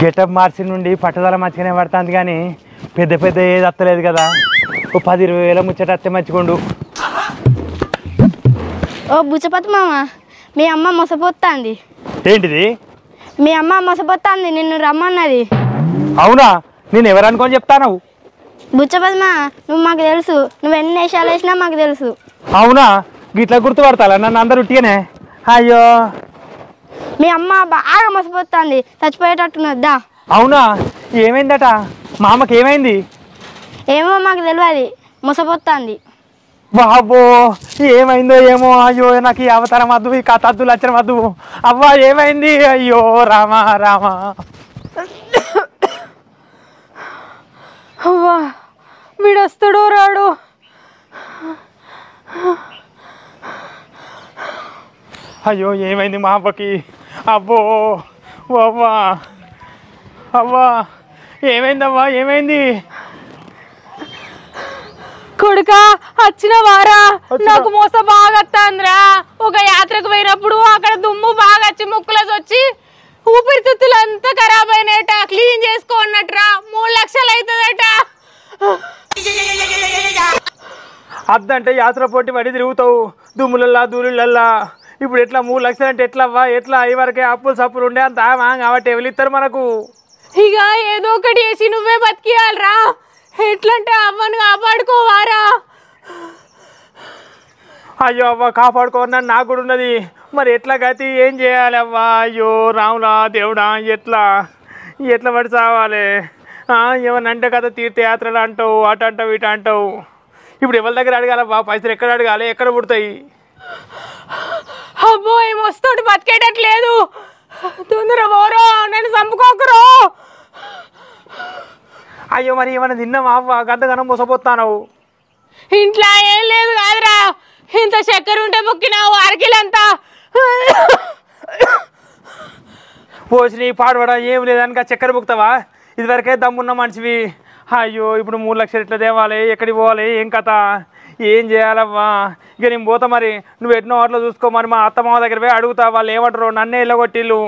Getup మార్చి నుండి పట్టుదల మంచిగానే పడుతుంది కానీ పెద్ద పెద్ద ఏది అత్తలేదు కదా. ఓ 10-20 వేల ముచ్చట అత్తే మంచిగుండు. ఓ బుచ్చపతి మామ, మీ అమ్మ మొసపోతుంది. ఏంటిది? మీ అమ్మ మొసపోతుంది, నిన్ను రమ్మన్నది. అవునా? నేను ఎవరనుకొని చెప్తాను? బుచ్చపతి మామ, నువ్వు మాకు తెలుసు, నువ్వు ఎన్ని వేషాలు వేసినా మాకు తెలుసు. అవునా? గిట్లా గుర్తుపడతాలా నన్ను అందరు ఉట్టిగానే? అయ్యో, మీ అమ్మ బాగా మొసపోతుంది, చచ్చిపోయేటట్టున్నద్దా. అవునా? ఏమైందట? మా అమ్మకి ఏమైంది? ఏమో మాకు తెలియదు, మొసపోతుంది. బాబో, ఏమైందో ఏమో. అయ్యో, నాకు ఈ అవతారం వద్దు, ఈ కథ వద్దు, లచ్చనం వద్దు. అవ్వా ఏమైంది? అయ్యో రామా రామా. అవ్వా, వీడు వస్తాడో రాడు. అయ్యో ఏమైంది మా అవ్వకి? అబ్బో అవ్వా, అవ్వా ఏమైందవ్వా? ఏమైంది? కొడుకా వచ్చిన వారా, నాకు మోస బాగా వస్తుందిరా. ఒక యాత్రకు పోయినప్పుడు అక్కడ దుమ్ము బాగా వచ్చి ముక్కులకి వచ్చి ఊపిరితిత్తులు అంతా ఖరాబ్ అయినట. క్లీన్ చేసుకోన్నట్రా 3 లక్షలు అవుతుందట. అద్దంటే యాత్ర పోటీ పడి తిరుగుతావు దుమ్ములల్లా దూరులల్లా. ఇప్పుడు ఎట్లా 3 లక్షలు అంటే ఎట్లవ్వా? ఎట్లా? ఈ వరకే అప్పులు సప్పులు ఉండే అంత కాబట్టి ఎవరిస్తారు మనకు? ఇక ఏదో ఒకటి వేసి నువ్వే బతికియాలరా. ఎట్లంటే అవ్వను కాపాడుకోవారా. అయ్యో అవ్వ, కాపాడుకోవాలని నాకు కూడా ఉన్నది. మరి ఎట్లా గతి? ఏం చేయాలి అవ్వా? అయ్యో రాములా దేవుడా, ఎట్లా ఎట్లా పడి చావాలి? ఏమన్నా అంటే కదా తీర్థయాత్రలు అంటావు, అటు అంటావు, ఇటు అంటావు. ఇప్పుడు ఎవరి దగ్గర అడగాలవ్వా? పైసలు ఎక్కడ అడగాలి? ఎక్కడ పుడతాయి? అబ్బో, ఏం వస్తోటి బతికేటట్లేదు. తొందర పోరో, నన్ను చంపుకోకరు. అయ్యో, మరి ఏమైనా తిన్నావా అవ్వ? గంతగనం మోసపోతాను. ఇంట్లో ఏం లేదు కాదురా, ఇంత చక్కెర ఉంటే మొక్కినావు అరకిలంతా. పోసి పాడబడా ఏం లేదనుక చక్కెర బుక్తావా? ఇదివరకే దమ్మున్న మనిషివి. అయ్యో, ఇప్పుడు 3 లక్షలు ఎట్లా తేవాలి? ఎక్కడికి పోవాలి? ఏం కథ? ఏం చేయాలవ్వా? ఇక నేను పోతా. మరి నువ్వు ఎన్నో వాటిలో చూసుకో. మరి మా అత్తమామ దగ్గర పోయి అడుగుతా, వాళ్ళు ఏమంటారో. నన్నే ఇళ్ళగొట్టిళ్ళు.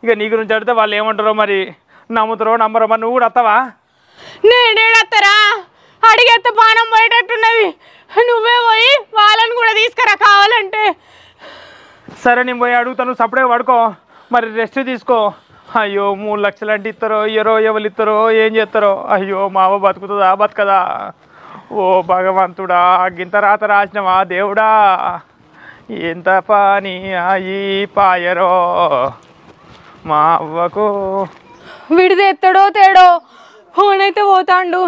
ఇక నీ గురించి అడిగితే వాళ్ళు ఏమంటారో, మరి నమ్ముతారో నమ్మరో. మరి నువ్వు కూడా వస్తావా? నేనేడత్తారా, అడిగేస్తే పానం పోయేటట్టున్నది. నువ్వే పోయి వాళ్ళని కూడా తీసుకురా కావాలంటే. సరే, నేను పోయి అడుగుతాను. సపరేట్ పడుకో, మరి రెస్ట్ తీసుకో. అయ్యో, 3 లక్షలు అంటే ఇస్తారో ఇయ్యరో, ఎవరు ఇస్తారో, ఏం చేస్తారో. అయ్యో, మా అవ్వ బతుకుతుందా బతకదా? ఓ భగవంతుడా, గింత రాత రాసినవా దేవుడా? ఎంత పని అయి పాయరో మా అవ్వకు. విడిది ఎత్తడో తేడో, ఫోన్ అయితే పోతాండు.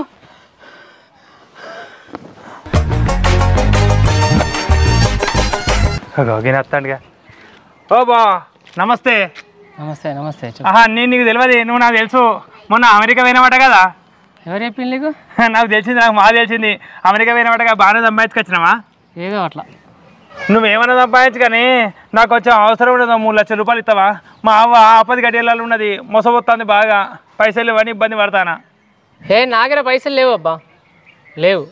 వస్తాడుగా. ఓ బా, నమస్తే. నమస్తే నమస్తే. నేను నీకు తెలియదు, నువ్వు నాకు తెలుసు. మొన్న అమెరికా పోయినమాట కదా? ఎవరు చెప్పింది నీకు? నాకు తెలిసింది, నాకు బాగా తెలిసింది. అమెరికా పోయినమాట బాగానే సంపాదించుకొచ్చినావా? ఏదో అట్లా. నువ్వేమన్నా సంపాదించు కానీ నాకు కొంచెం అవసరం ఉండదు. 3 లక్షల రూపాయలు ఇస్తావా? మా అవ్వ ఆపది గడియల్లో ఉన్నది, మోసపోతుంది బాగా. పైసలు ఇవ్వని ఇబ్బంది పడతానా? నా దగ్గర పైసలు లేవు అబ్బా, లేవు.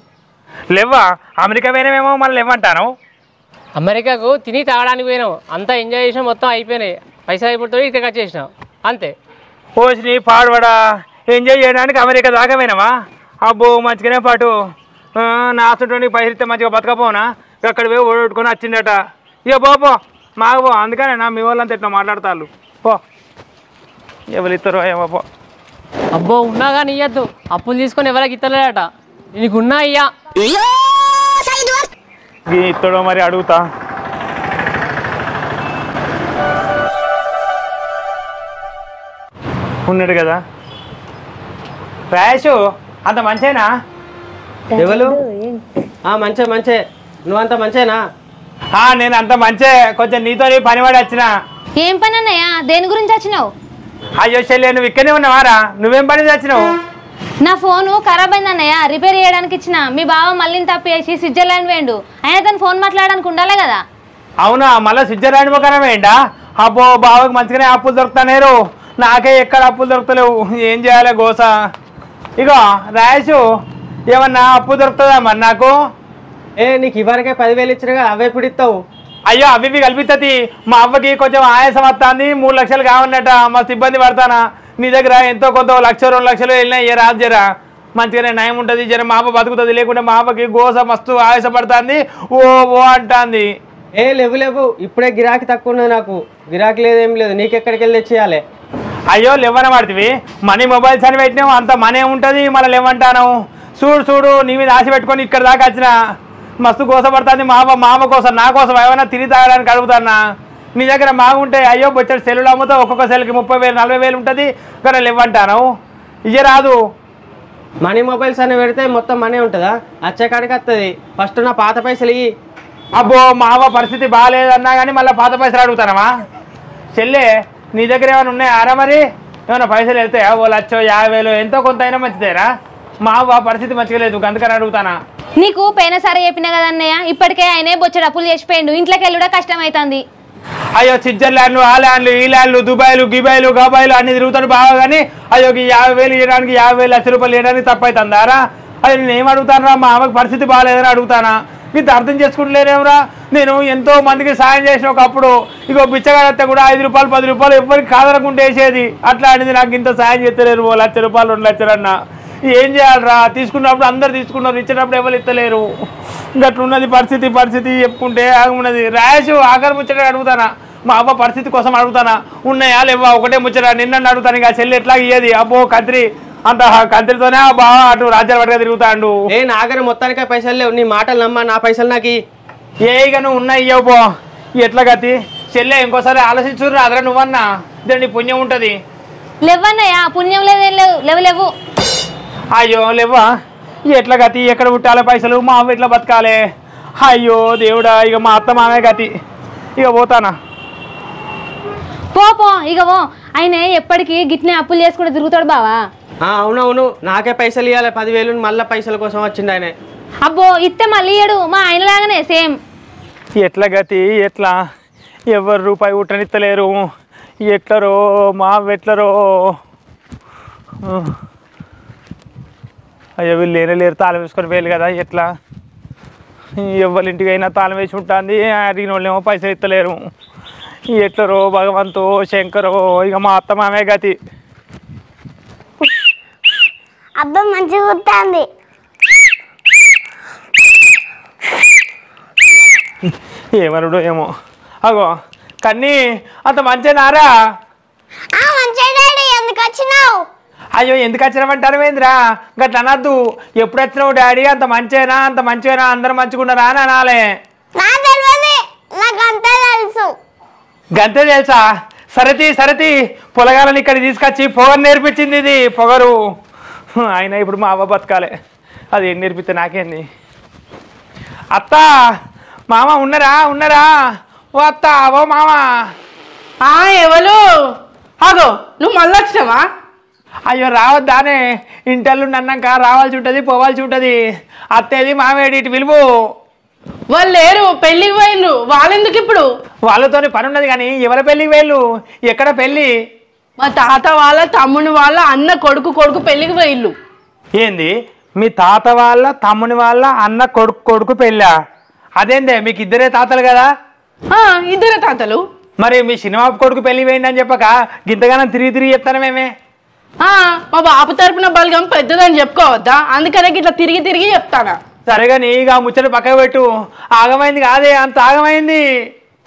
లేవా? అమెరికా పోయినామేమో మళ్ళీ లేవంటాను. అమెరికాకు తిని తాగడానికి పోయినావు, అంతా ఎంజాయ్ చేసినావు, మొత్తం అయిపోయినాయి. పైసలు అయిపోతుంది, ఇక్కడికి వచ్చేసినావు అంతే. పోసి పాడబడా ఎంజాయ్ చేయడానికి అమెరికా దాకా పోయినావా? అబ్బో, మంచిగానే పాటు. నా ఆశంతో పైసలు ఇస్తే మంచిగా బతకపోనా? అక్కడ పోయి ఓడగొట్టుకొని వచ్చిందట. ఇక పో మాకు అందుకనే నా మీ వాళ్ళంతా ఇట్లా మాట్లాడతారు. పో, ఎవరు ఇస్తారో ఏమో. పో. అబ్బో, ఉన్నా కానీ ఇయ్యద్దు. అప్పులు తీసుకొని ఎవరికి ఇస్తలేదట. నీకు ఉన్నా ఇయ్యా. ఇస్తాడో మరి అడుగుతా. ఉన్నాడు కదా రాయేషు, అంత మంచేనా? ఎవరు? మంచే మంచే. నువ్వంత మంచేనా? నేను అంత మంచే. కొంచెం నీతో పని పడి వచ్చిన. ఏం పని అన్నయ్య? దేని గురించి వచ్చినావు? అయ్యో చెల్లె, నువ్వు ఇక్కడనే ఉన్నావారా? నువ్వేం పని వచ్చినావు? నా ఫోను ఖరాబ్ అయింది అన్నయ్య, రిపేర్ చేయడానికి ఇచ్చిన. మీ బావ మళ్ళీ తప్పేసి స్విట్జర్లాండ్ వేయండు. అయినా తను ఫోన్ మాట్లాడడానికి ఉండాలి కదా. అవునా? మళ్ళీ స్విట్జర్లాండ్ పోకనే ఏంటా? అబ్బో, బావకి మంచిగానే అప్పులు దొరుకుతానేరు, నాకే ఎక్కడ అప్పులు దొరుకుతలేవు. ఏం చేయాలి గోస? ఇగో రాయేషు, ఏమన్నా అప్పు దొరుకుతుందా మరి నాకు? నీకు ఇవరకే 10,000 ఇచ్చినగా, అవే ఇప్పుడు ఇస్తావు? అయ్యో, అవి కల్పిస్తుంది. మా అవ్వకి కొంచెం ఆయాసం వస్తుంది, 3 లక్షలు కావన్నట. మస్తు ఇబ్బంది పడతానా. నీ దగ్గర ఎంతో కొంత 1,00,000 2 లక్షలు వెళ్ళినా ఏ రాదు జరా మంచిగానే నయం ఉంటుంది జర మా అవ్వ బతుకుతుంది లేకుంటే మా అవ్వకి గోస మస్తు ఆవేశపడుతుంది ఓ ఓ అంటుంది ఏ లేవు ఇప్పుడే గిరాకీ తక్కువ ఉన్నది నాకు గిరాకీ లేదేం లేదు నీకెక్కడికి వెళ్ళి తెచ్చేయాలి అయ్యో లేవన పడుతుంది మనీ మొబైల్స్ అని పెట్టినావు అంత మనీ ఉంటుంది మళ్ళీ లేవంటాను చూడు నీ మీద ఆశ పెట్టుకొని ఇక్కడ దాకా వచ్చిన మస్తు గోసపడుతుంది మా అవ్వ కోసం నా కోసం ఏమైనా తిరిగి తాగడానికి అడుగుతానా నీ దగ్గర బాగుంటే అయ్యో బొచ్చడు సెల్లులు అమ్ముతావు ఒక్కొక్క సెల్కి 30,000 40,000 ఉంటుంది కానీ లేవంటాను ఇయ్య రాదు మనీ మొబైల్స్ అని పెడితే మొత్తం మనీ ఉంటుందా వచ్చే కాడికి వస్తుంది ఫస్ట్ నా పాత పైసలు ఇవి అబ్బో మా అవ్వ పరిస్థితి బాగాలేదన్నా కానీ మళ్ళీ పాత పైసలు అడుగుతానమా చెల్లె నీ దగ్గర ఏమైనా ఉన్నాయా మరి ఏమైనా పైసలు వెళ్తాయా 1,50,000 ఎంతో కొంత అయినా మంచిదేరా మా అవ్వ పరిస్థితి మంచిగా లేదు అందుకని అడుగుతానా నీకు పోయినసారి చెప్పినా కదా అన్నయ్య ఇప్పటికే ఆయనే బొచ్చడు అప్పులు చేసిపోయిండు ఇంట్లోకి వెళ్ళి కూడా కష్టమవుతుంది అయ్యో స్విట్జర్లాండ్లు ఆ ల్యాండ్లు ఈ ల్యాండ్లు దుబాయ్లు గిబాయ్లు గబాయ్లు అన్ని తిరుగుతాడు బాగా కానీ అయ్యో 50,000 ఇవ్వడానికి 50,000 లక్ష రూపాయలు ఇవ్వడానికి తప్పవుతుందారా అది నేను ఏం అడుగుతానరా మా అమ్మకి పరిస్థితి బాగాలేదని అడుగుతానా మీరు అర్థం చేసుకుంటలేరేమరా నేను ఎంతో మందికి సాయం చేసిన ఒకప్పుడు ఇగో బిచ్చగాడితే కూడా 5 రూపాయలు 10 రూపాయలు ఎవరికి కాదనకుండా వేసేది అట్లాంటిది నాకు ఇంత సాయం చేస్తలేరు 1,00,000 రూపాయలు 2 లక్షలు అన్న ఏం చేయాలరా తీసుకున్నప్పుడు అందరు తీసుకున్నారు ఇచ్చినప్పుడు ఎవరు ఇస్తలేరు గట్లున్నది పరిస్థితి చెప్పుకుంటే ఆగున్నది ర్యాష్ ఆఖరి ముచ్చట అడుగుతానా మా అవ్వ పరిస్థితి కోసం అడుగుతానా ఉన్నాయా లేవా ఒకటే ముచ్చట నిన్న అడుగుతాను ఇక చెల్లి ఎట్లా ఇయ్యేది అబ్బో కంత్రి అంత కంత్రితోనే బాగా అటు రాజ్యాలు పట్టుగా తిరుగుతాండు ఏ నాగర మొత్తానికే పైసలు లేవు నీ మాటలు నమ్మా నా పైసలు నాకు ఏ ఇక నువ్వు ఉన్నాయి ఇయ్యవు పో ఎట్లా గతి చెల్లె ఇంకోసారి ఆలోచించుర్రా అదరా నువ్వన్నా దీన్ని పుణ్యం ఉంటుంది లేవన్నయ్య పుణ్యం లేవు లేవు అయ్యో లేవా ఎట్లా గతి ఎక్కడ పుట్టాలి పైసలు మా అవ్వ ఎట్లా బతకాలి అయ్యో దేవుడా ఇక మా అత్త మామే గతి ఇక పోతానా పో ఇక పో ఆయన ఎప్పటికీ గిట్నే అప్పులు చేసుకుంటూ తిరుగుతాడు బావా అవునవును నాకే పైసలు ఇవ్వాలి 10,000 మళ్ళీ పైసల కోసం వచ్చింది ఆయన అబ్బో ఇస్తే మళ్ళీ ఇయ్యడు మా ఆయనలాగానే సేమ్ ఎట్లా గతి ఎట్లా ఎవరు రూపాయి ఉట్టనిత్తలేరు ఎట్లరో మా ఎట్లరో అయ్యో వీళ్ళు లేరు తాళం వేసుకొని వేయాలి కదా ఎట్లా ఎవరి ఇంటికి అయినా తాళం వేసి ఉంటుంది అడిగిన వాళ్ళేమో పైసలు ఇస్తలేరు ఎట్లరో భగవంతో శంకరో ఇక మా అత్త మామే గతి అబ్బా మంచిగా గుర్తుంది ఏమనుడో ఏమో అగో కన్నీ అంత మంచినారా ఎందుకు వచ్చినావు అయ్యో ఎందుకు వచ్చినామంటారు ఏంద్రా గట్ల అనద్దు ఎప్పుడు వచ్చినావు డాడీ అంత మంచేనా అందరు మంచిగున్నారా అని అనాలే నాకు అంతా తెలుసు గంతే తెలుసా సరతి పొలగాలని ఇక్కడ తీసుకొచ్చి పొగరు నేర్పించింది ఇది పొగరు అయినా ఇప్పుడు మా అవ్వ బతకాలే అది ఏం నేర్పిస్తే నాకేంది అత్త మామ ఉన్నారా ఓ అత్త ఓ మామ ఎవరు అగో నువ్వు మళ్ళీ వచ్చినావా అయ్యో రావద్దానే ఇంటర్లు అన్నాక రావాల్సి ఉంటుంది పోవాల్సి ఉంటుంది అత్తేది మామేడి ఇటు పిలువు వాళ్ళు లేరు పెళ్ళికి పోయిండ్రు వాళ్ళెందుకు ఇప్పుడు వాళ్ళతోని పని ఉన్నది కానీ ఎవరి పెళ్ళికి వెళ్ళు ఎక్కడ పెళ్ళి మా తాత వాళ్ళ తమ్ముని వాళ్ళ అన్న కొడుకు పెళ్ళికి పోయిల్లు ఏంది మీ తాత వాళ్ళ తమ్ముని వాళ్ళ అన్న కొడుకు పెళ్ళా అదేందే మీకు ఇద్దరే తాతలు కదా ఇద్దరే తాతలు మరి మీ సినిమా కొడుకు పెళ్లి వేయండి అని చెప్పక గింతగానం తిరిగి చెప్తాను మేమే మా బాబు తరపున బలగం పెద్దదని చెప్పుకోవద్దా అందుకనే ఇట్లా తిరిగి చెప్తానా సరేగా నీగా ముచ్చట పక్కకు పెట్టు ఆగమైంది కాదే అంత ఆగమైంది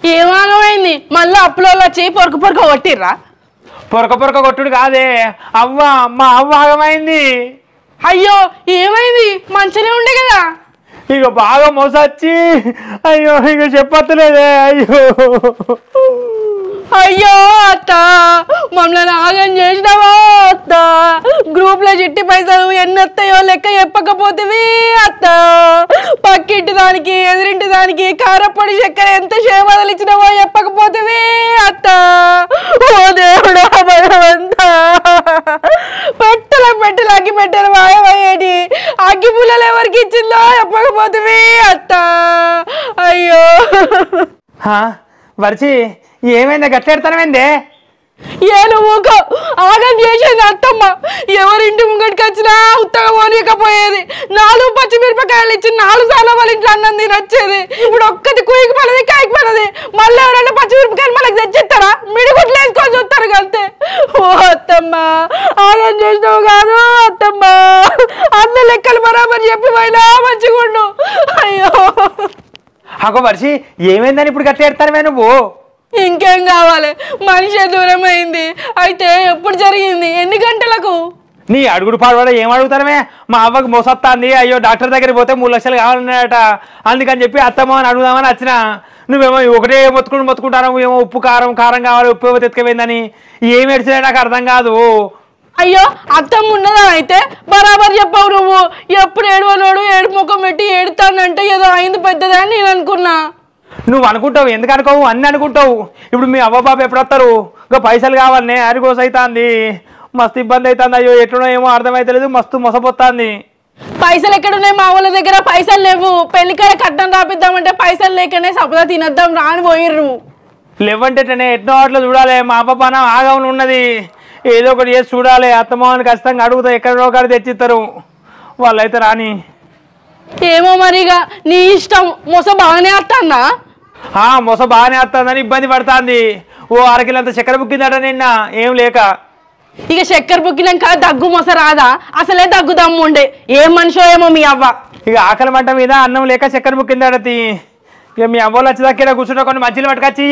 ఏం ఆగమైంది మళ్ళీ అప్పులో వచ్చి పొరక కొట్టిర్రా పొరక కొట్టుడు కాదే మా అవ్వ ఆగమైంది అయ్యో ఏమైంది మంచిగా ఉండే కదా ఇక బాగా మోసొచ్చి అయ్యో ఇక చెప్పలేదే అయ్యో అత్త మమ్మల్ని ఆగం చేసినావా అత్త గ్రూప్ లో చిట్టి పైసలు ఎన్ని వస్తాయో లెక్క చెప్పకపోతేవి అత్త పక్కింటి దానికి ఎదురింటి దానికి కారపొడి చక్కెర ఎంత సేవలు ఇచ్చినావో చెప్పకపోతేవి అత్త ఓ దేవుడా భగవంతా పెట్టలు అగ్గి పెట్టలు మాయమయ్యేటి అగ్గి పుల్లలు ఎవరికి ఇచ్చిందో చెప్పకపోతేవి అత్త అయ్యో వరిచి ఏమైందా గట్లెడతానమైందే ఏ నువ్వు ఆగం చేసేది అత్తమ్మ. ఎవరింటి ముంగటికి వచ్చినా ఉత్తగా పోనీకపోయేది. 4 పచ్చిమిరపకాయలు ఇచ్చి 4 సార్లు వాళ్ళ ఇంట్లో అన్నం తినొచ్చేది. ఇప్పుడు ఒక్కటి కుయ్యకి పడది కాయకి పడది. మళ్ళీ ఎవరైనా పచ్చిమిరపకాయలు మనకు తెచ్చిస్తారా? మిడిగుట్లు వేసుకొని చూస్తారు అంతే. ఓ అత్తమ్మ ఆగం చేసినావు కాదు అత్తమ్మ. అన్న లెక్కలు బరాబర్ చెప్పి పోయినా మంచిగుండు. అయ్యో అగో వర్షి ఏమైందని ఇప్పుడు గట్ల ఎడతానమే నువ్వు? ఇంకేం కావాలి? మనిషి దూరం అయింది. అయితే ఎప్పుడు జరిగింది? ఎన్ని గంటలకు? నీ అడుగుడు పాడువాడ ఏం అడుగుతానమే? మా అవ్వకు మోసొత్తాంది, అయ్యో డాక్టర్ దగ్గరికి పోతే 3 లక్షలు కావాలన్నాడట, అందుకని చెప్పి అత్తమ్మ అని అడుగుదామని వచ్చిన. నువ్వేమో ఒకటే మొత్తుకుంటాను, ఏమో ఉప్పు కారం కావాలి, ఉప్పు ఏమో తెచ్చుకపోయిందని. ఏమి ఏడ్చినా నాకు అర్థం కాదు. అయ్యో అత్తమ్మ ఉన్నదా? అయితే బరాబర్ చెప్పావు నువ్వు. ఎప్పుడు ఏడవనోడు ఏడు ముఖం పెట్టి ఏడుతానంటే ఏదో అయింది పెద్దదా అని నేను అనుకున్నా. నువ్వు అనుకుంటావు, ఎందుకు అనుకోవు? అన్నీ అనుకుంటావు. ఇప్పుడు మీ అవ్వ బాబు ఎప్పుడు వస్తారు? ఇంకా పైసలు కావాలనే అరిగోస అవుతుంది, మస్తు ఇబ్బంది అవుతుంది. అయ్యో ఎట్లనో ఏమో అర్థమైతలేదు, మస్తు మొసపోతుంది. పైసలు ఎక్కడున్నాయి? మా వాళ్ళ దగ్గర పైసలు లేవు. పెళ్లికాడ కట్నం రాపిద్దామంటే పైసలు లేకనే సపదా తినద్దాం రాని పోయిర్రు. లేవంటేనే ఎట్నో అట్లా చూడాలి. మా అవ్వ పానం ఆగమని ఉన్నది, ఏదో ఒకటి చేసి చూడాలి. అత్తమ్మని ఖచ్చితంగా అడుగుతా, ఎక్కడో ఒకటి తెచ్చిస్తారు వాళ్ళైతే రాని. ఏమో మరిగా నీ ఇష్టం. మొస బాగానే వస్తానా? మొస బాగానే వస్తుందని ఇబ్బంది పడుతుంది. ఓ అరకిలంత చక్కెర బుక్కిందట నిన్న, ఏం లేక. ఇక చక్కెర బుక్కినాక దగ్గు మొస రాదా? అసలే దగ్గు దమ్ము ఉండే. ఏం మనిషో ఏమో మీ అవ్వ. ఇక ఆకలి మంట మీద అన్నం లేక చక్కెర బుక్కిందట. ఇక మీ అవ్వలు వచ్చేదాకా కూర్చుంటే కొన్ని మధ్యలో పట్టుకొచ్చి.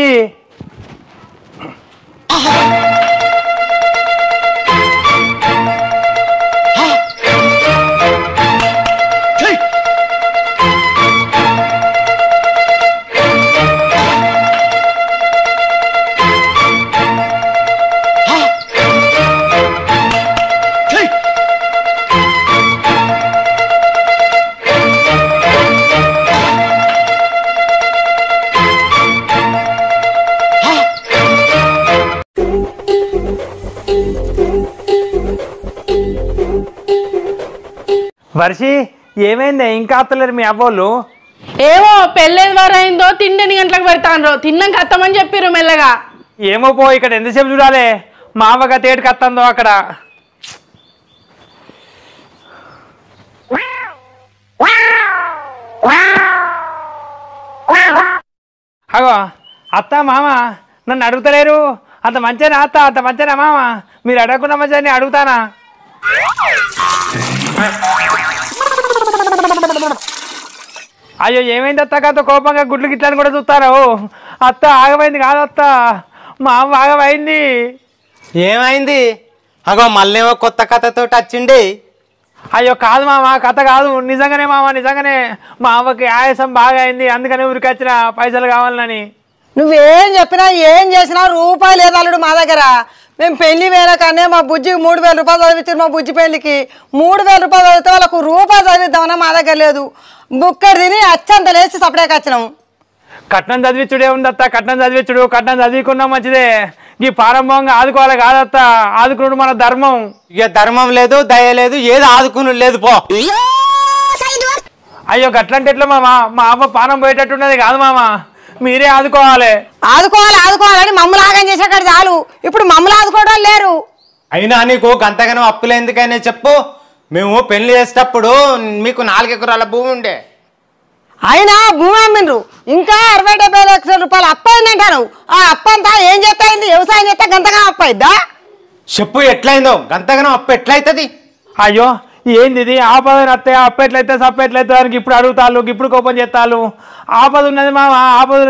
వర్షి ఏమైంది? ఇంకా అత్తలేరు మీ అవ్వోళ్ళు? ఏమో పెళ్ళేది వారు అయిందో తిండి 8 గంటలకు పెడతాను. తిన్నాక అత్తమని చెప్పిర్రు మెల్లగా. ఏమో పో, ఇక్కడ ఎంతసేపు చూడాలి? మా అవ్వగా తేటికి వస్తుందో అక్కడ. అగో అత్త మామ నన్ను అడుగుతలేరు. అంత మంచిగా అత్త, అంత మంచిగా మామ, మీరు అడగకుండా మంచిగా అడుగుతానా? అయ్యో ఏమైంది అత్త? కాదు కోపంగా గుడ్లు గిట్లని కూడా చూస్తారా? అత్త ఆగమైంది కాదు అత్త, మా అమ్మ ఆగమైంది. ఏమైంది? అగో మళ్ళేమో కొత్త కథతో వచ్చిండి. అయ్యో కాదు మామ, కథ కాదు, నిజంగానే మామ, నిజంగానే మా అవ్వకి ఆయాసం బాగా అయింది, అందుకనే ఊరికి వచ్చిన పైసలు కావాలని. నువ్వేం చెప్పినా ఏం చేసినా రూపాయి లేదు అల్లుడు మా దగ్గర. మేము పెళ్లి వేయకనే మా బుజ్జికి 3000 రూపాయలు చదివించారు. మా బుజ్జి పెళ్లికి 3000 రూపాయలు చదివితే వాళ్ళకు రూపాయి చదివిద్దామన్నా మా దగ్గర లేదు. బుక్కడి తిని అచ్చంత లేచి సపరేకి వచ్చినాము. కట్నం చదివించుడే ఉందత్త, కట్నం చదివించుడు. కట్నం చదివికున్నా మంచిదే, ఈ ప్రారంభంగా ఆదుకోవాలి కాదత్త, ఆదుకున్నాడు మన ధర్మం. ఇక ధర్మం లేదు, దయ లేదు, ఏది ఆదుకుని లేదు పో. అయ్యో గట్లంటే ఎట్లా మామ? మా అవ్వ పానం పోయేటట్టున్నది కాదు మామ, మీరే ఆదుకోవాలి. ఆదుకోవాలని మమ్మల్ని ఆగం చేసేకాడు చాలు. ఇప్పుడు మమ్మల్ని ఆదుకోవడం లేరు. అయినా నీకు గంతగానో అప్పులు ఎందుకైనా చెప్పు. మేము పెళ్లి చేసేటప్పుడు మీకు 4 ఎకరాల భూమి ఉండే. అయినా భూమి అమ్మిండ్రు, ఇంకా 60-70 లక్షల రూపాయలు అప్పు అయిందంటారు. ఆ అప్పు అంతా ఏం చేస్తాయింది? వ్యవసాయం చేస్తే గంతగా అప్పు అయిద్దా? చెప్పు ఎట్లయిందో? గంతగానో అప్పు ఎట్లయితుంది? అయ్యో ఏంది ఇది? ఆపద వస్తే అప్పెట్లయితే సప్పెట్లయితే దానికి ఇప్పుడు అడుగుతాళ్ళు, ఇప్పుడు కోపం చేస్తాళ్ళు. ఆపద ఉన్నది మామ, ఆపద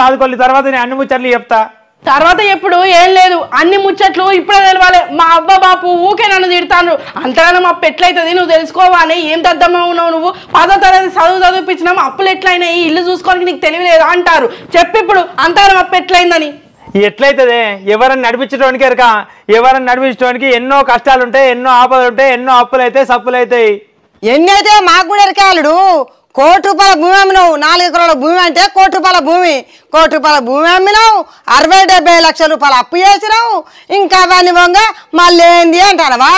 ఆదుకోవాలి, తర్వాత నేను అన్ని ముచ్చట్లు చెప్తా. తర్వాత ఎప్పుడు ఏం లేదు, అన్ని ముచ్చట్లు ఇప్పుడే తెలవాలి. మా అవ్వ బాపు ఊకే నన్ను తిడతాను. అంతగానో మా పెట్లయితుంది నువ్వు తెలుసుకోవాలి. ఏం దద్దమ్మ ఉన్నావు నువ్వు? 10వ తరగతి చదివిపించినాము, అప్పులు ఎట్లయినాయి, ఇల్లు చూసుకోవడానికి నీకు తెలియలేదు అంటారు. చెప్పిప్పుడు అంతగానో మా పెట్లయిందని. ఎట్లయితుంది? ఎవరన్నా నడిపించడానికి ఎరక, ఎవరన్నా నడిపించడానికి ఎన్నో కష్టాలు ఉంటాయి, ఎన్నో ఆపదలు ఉంటాయి, ఎన్నో అప్పులు అయితే సప్పులు అవుతాయి. ఎన్ని అయితే మాకు కూడా ఎరకాలుడు. 1 కోటి రూపాయల భూమి అమ్మినావు. 4 ఎకరాల భూమి అంటే 1 కోటి రూపాయల భూమి. 1 కోటి రూపాయల భూమి అమ్మినావు, 60-70 లక్షల రూపాయలు అప్పు చేసినావు. ఇంకా అవన్నీ వంగ మళ్ళీ ఏంది అంటానవా?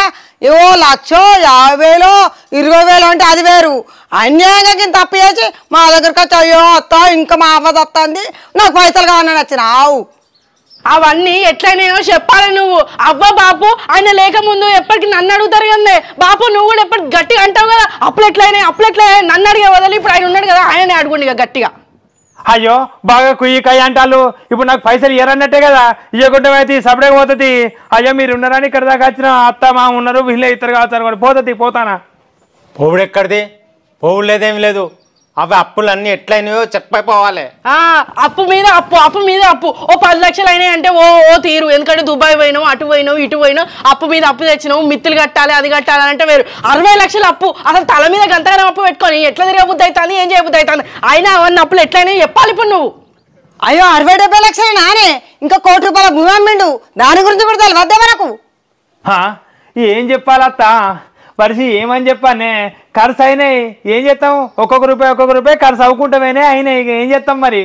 ఏవో 1,50,000, 50,000, 20,000 అంటే అది వేరు. అన్యాయంగా ఇంత అప్పు చేసి మా దగ్గరకు వచ్చి అయ్యో అత్త ఇంకా మా అవ్వ వస్తుంది, నాకు పైసలు కావాలని వచ్చినావు. అవన్నీ ఎట్లయినాయో చెప్పాలి నువ్వు. అవ్వ బాపు ఆయన లేక ముందు ఎప్పటికి నన్ను అడుగుతారు కదా బాపు, నువ్వు కూడా ఎప్పటికి గట్టిగా అంటావు కదా, అప్పుడు ఎట్లయినాయి నన్ను అడిగే వదలి, ఇప్పుడు ఆయన ఉన్నాడు కదా ఆయనే అడుగుండి ఇక గట్టిగా. అయ్యో బాగా కుయ్యి కయ్యి అంటారు. ఇప్పుడు నాకు పైసలు ఇయ్యరన్నట్టే కదా, ఇవ్వకుండా అయితే సపడే పోతుంది. అయ్యో మీరు ఉన్నారని ఇక్కడ దాకా వచ్చిన అత్త మా ఉన్నారు, వీళ్ళే ఇద్దరు కావచ్చు అనుకోండి, పోతుంది. పోతానా? పోవుడు ఎక్కడిది? పోవుడు లేదేమి లేదు. అవి అప్పులన్నీ ఎట్లయినాయో చెప్పైపోవాలి. అప్పు మీద అప్పు ఓ 10 లక్షలు అయినాయి అంటే ఓ తీరు. ఎందుకంటే దుబాయ్ పోయినావు, అటు పోయినావు, ఇటు పోయినావు, అప్పు మీద అప్పు తెచ్చినావు, మిత్తులు కట్టాలి, అది కట్టాలి అంటే వేరు. 60 లక్షలు అప్పు, అసలు తల మీద గంతగానం అప్పు పెట్టుకొని ఎట్లా తిరగబుద్ధి అవుతుంది, ఏం చేయబుద్ధి అవుతుంది? అయినా అవన్నీ అప్పులు ఎట్లయినా చెప్పాలి ఇప్పుడు నువ్వు. అయ్యో 60-70 లక్షలు నానే, ఇంకా ₹1 కోటి భూమి అమ్మిండు. దాని గురించి కూడా తెలియద్దా మనకు? ఏం చెప్పాలత్త పరిసి, ఏమని చెప్పానే? ఖర్చు అయినాయి, ఏం చేస్తాం? ఒక్కొక్క రూపాయి ఖర్చు అవ్వకుంటామేనే అయినాయి. ఇక ఏం చేస్తాం మరి?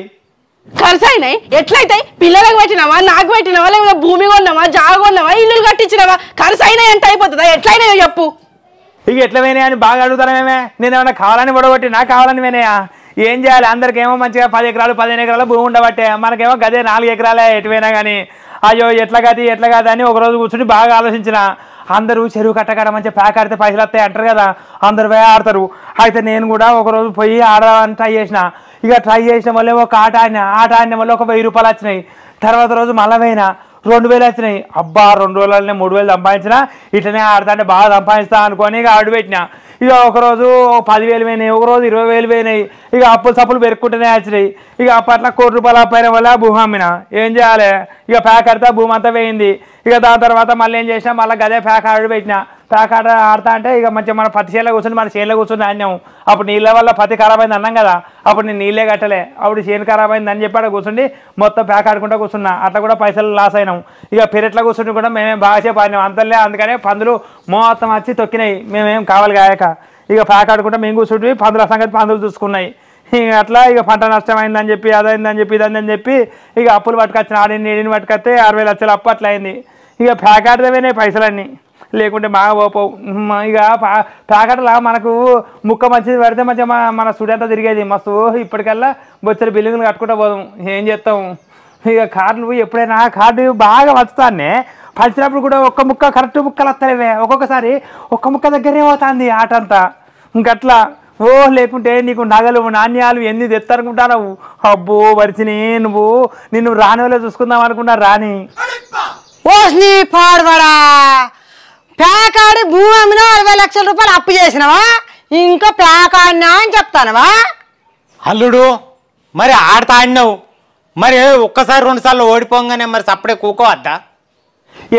ఖర్చు అయినాయి ఎట్లయితాయి? పిల్లలకు పెట్టినావా, నాకు పెట్టినావా, లేకపోతే భూమి కొన్నావా, జాగ కొన్నావా, ఇల్లు కట్టించినావా? ఖర్చు అయినాయి అంటే అయిపోతుందా? ఎట్లయినాయో చెప్పు. ఇక ఎట్లా పోయినాయి అని బాగా అడుగుతానేమే. నేను ఏమన్నా కావాలని పొడగొట్టి నాకు కావాలని పోయినాయా? ఏం చేయాలి? అందరికేమో మంచిగా 10 ఎకరాలు 15 ఎకరాల భూమి ఉండబట్టే, మనకేమో గదే 4 ఎకరాలే ఎటు పోయినా కానీ. అయ్యో ఎట్లా కాదు అని ఒకరోజు కూర్చుని బాగా ఆలోచించిన. అందరూ చెరువు కట్టకాడ మంచిగా ప్యాక్ ఆడితే పైసలు వస్తాయి అంటారు కదా, అందరు పోయి ఆడతారు. అయితే నేను కూడా ఒకరోజు పోయి ఆడడానికి ట్రై చేసిన. ఇక ట్రై చేసిన వల్ల ఒక ఆట ఆడిన వల్ల ఒక ₹1000 వచ్చినాయి. తర్వాత రోజు మళ్ళీ పోయినా, 2000 వచ్చినాయి. అబ్బా 2 రోజులనే 3000 సంపాదించిన. ఇట్లనే ఆడతా అంటే బాగా సంపాదిస్తా అనుకొని ఇక ఆడు పెట్టిన. ఇక ఒకరోజు 10,000 పోయినాయి, ఒకరోజు 20,000 పోయినాయి. ఇక అప్పులు పెరుక్కుంటూనే వచ్చినాయి. ఇక అప్పట్లో ₹1 కోటి పైన వల్ల భూమి అమ్మిన. ఏం చేయాలి? ఇక ప్యాక్ ఆడితే భూమి అంతా పోయింది. ఇక దాని తర్వాత మళ్ళీ ఏం చేసినా, మళ్ళీ గదే ప్యాక్ ఆడి పెట్టిన. ప్యాక్ ఆడతా అంటే ఇక మంచిగా మన పత్తి చేనులో కూర్చొని మన చేనులో కూర్చొని అన్నాం. అప్పుడు నీళ్ళ వల్ల పత్తి ఖరాబ్ అయింది అన్నాం కదా, అప్పుడు నేను నీళ్ళే కట్టలే. అప్పుడు చేను ఖరాబ్ అయింది అని చెప్పి అక్కడ కూర్చుండి మొత్తం ప్యాక్ ఆడుకుంటూ కూర్చున్నా. అట్లా కూడా పైసలు లాస్ అయినాం. ఇక పెరట్లో కూర్చుంటే కూడా మేమేం బాగా సేపు ఆడినాం అంతలే. అందుకనే పందులు మొత్తం వచ్చి తొక్కినాయి, మేమేం కావాలి కాయక. ఇక ప్యాక్ ఆడుకుంటే మేము కూర్చుంటే పందుల సంగతి పందులు చూసుకున్నాయి. ఇక అట్లా ఇక పంట నష్టం అయిందని చెప్పి, అదైందని చెప్పి, ఇదని చెప్పి ఇక అప్పులు పట్టుకొచ్చిన. నీడిని పట్టుకొస్తే 60 లక్షలు అప్పు అట్లా అయింది. ఇక ప్యాక్ ఆడితేనే పైసలన్నీ, లేకుంటే బాగా పోపోవు. ఇక ప్యాకెట్లా మనకు ముక్క మంచిది పెడితే మంచిగా మన స్టూడెంట్ తిరిగేది మస్తు. ఇప్పటికల్లా బొచ్చరి బిల్డింగ్లు కట్టుకుంటూ పోదాం. ఏం చేస్తాం? ఇక కార్డులు ఎప్పుడైనా కార్డు బాగా వచ్చుతానే, పంచినప్పుడు కూడా ఒక్క ముక్క కరెక్ట్ ముక్కలు వస్తాయివే. ఒక్కొక్కసారి ఒక్క ముక్క దగ్గరే పోతుంది ఆట అంతా. ఇంకట్లా లేకుంటే నీకు నగలు నాణ్యాలు ఎన్ని తెస్తారనుకుంటావు? అబ్బో వరిచిని నిన్ను రాని వాళ్ళే చూసుకుందాం అనుకున్నా రాని. ఓస్ని పాడబడా, ప్యాక్ ఆడి భూమి అమ్మినా ₹60 లక్షల అప్పు చేసినవా? ఇంకా ప్యాక్ ఆడినా అని చెప్తానవా? అల్లుడు మరి ఆడతా ఆడినావు, మరి ఒక్కసారి 2 సార్లు ఓడిపోగానే మరి సప్పుడే కూకోవద్దా?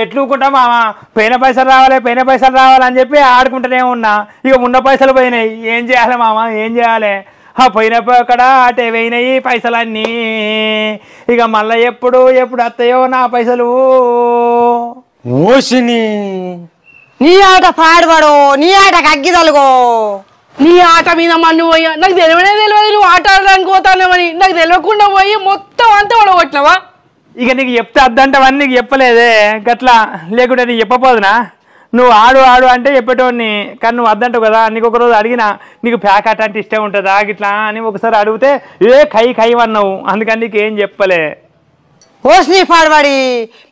ఎట్లుకుంటా మామ, పోయిన పైసలు రావాలని చెప్పి ఆడుకుంటూనే ఉన్నా. ఇక ఉన్న పైసలు పోయినాయి. ఏం చేయాలి మామ, ఏం చేయాలి? పోయినప్పుడు అక్కడ అటే పోయినాయి పైసలన్నీ. ఇక మళ్ళీ ఎప్పుడు వస్తాయో నా పైసలు. ఓసిని నీ ఆట పాడబడు, నీ ఆట అగ్గిదలుగో. నీ ఆట మీద మన్ను పోయా, నాకు తెలియదు నువ్వు ఆట ఆడడానికి పోతానేమని. నాకు తెలియకుండా పోయి మొత్తం అంతా ఓడగొట్టినావా? ఇక నీకు చెప్తే అద్దంటావని నీకు చెప్పలేదే గట్లా, లేకుంటే నీకు చెప్పపోదునా? నువ్వు ఆడు అంటే చెప్పేటోడిని, కానీ నువ్వు అద్దంటావు కదా. నీకు ఒకరోజు అడిగినా నీకు ప్యాక్ ఆట అంటే ఇష్టం ఉంటుందా గిట్లా అని ఒకసారి అడిగితే కై అన్నావు. అందుకని నీకు ఏం చెప్పలే. ఓస్ని పాడబడి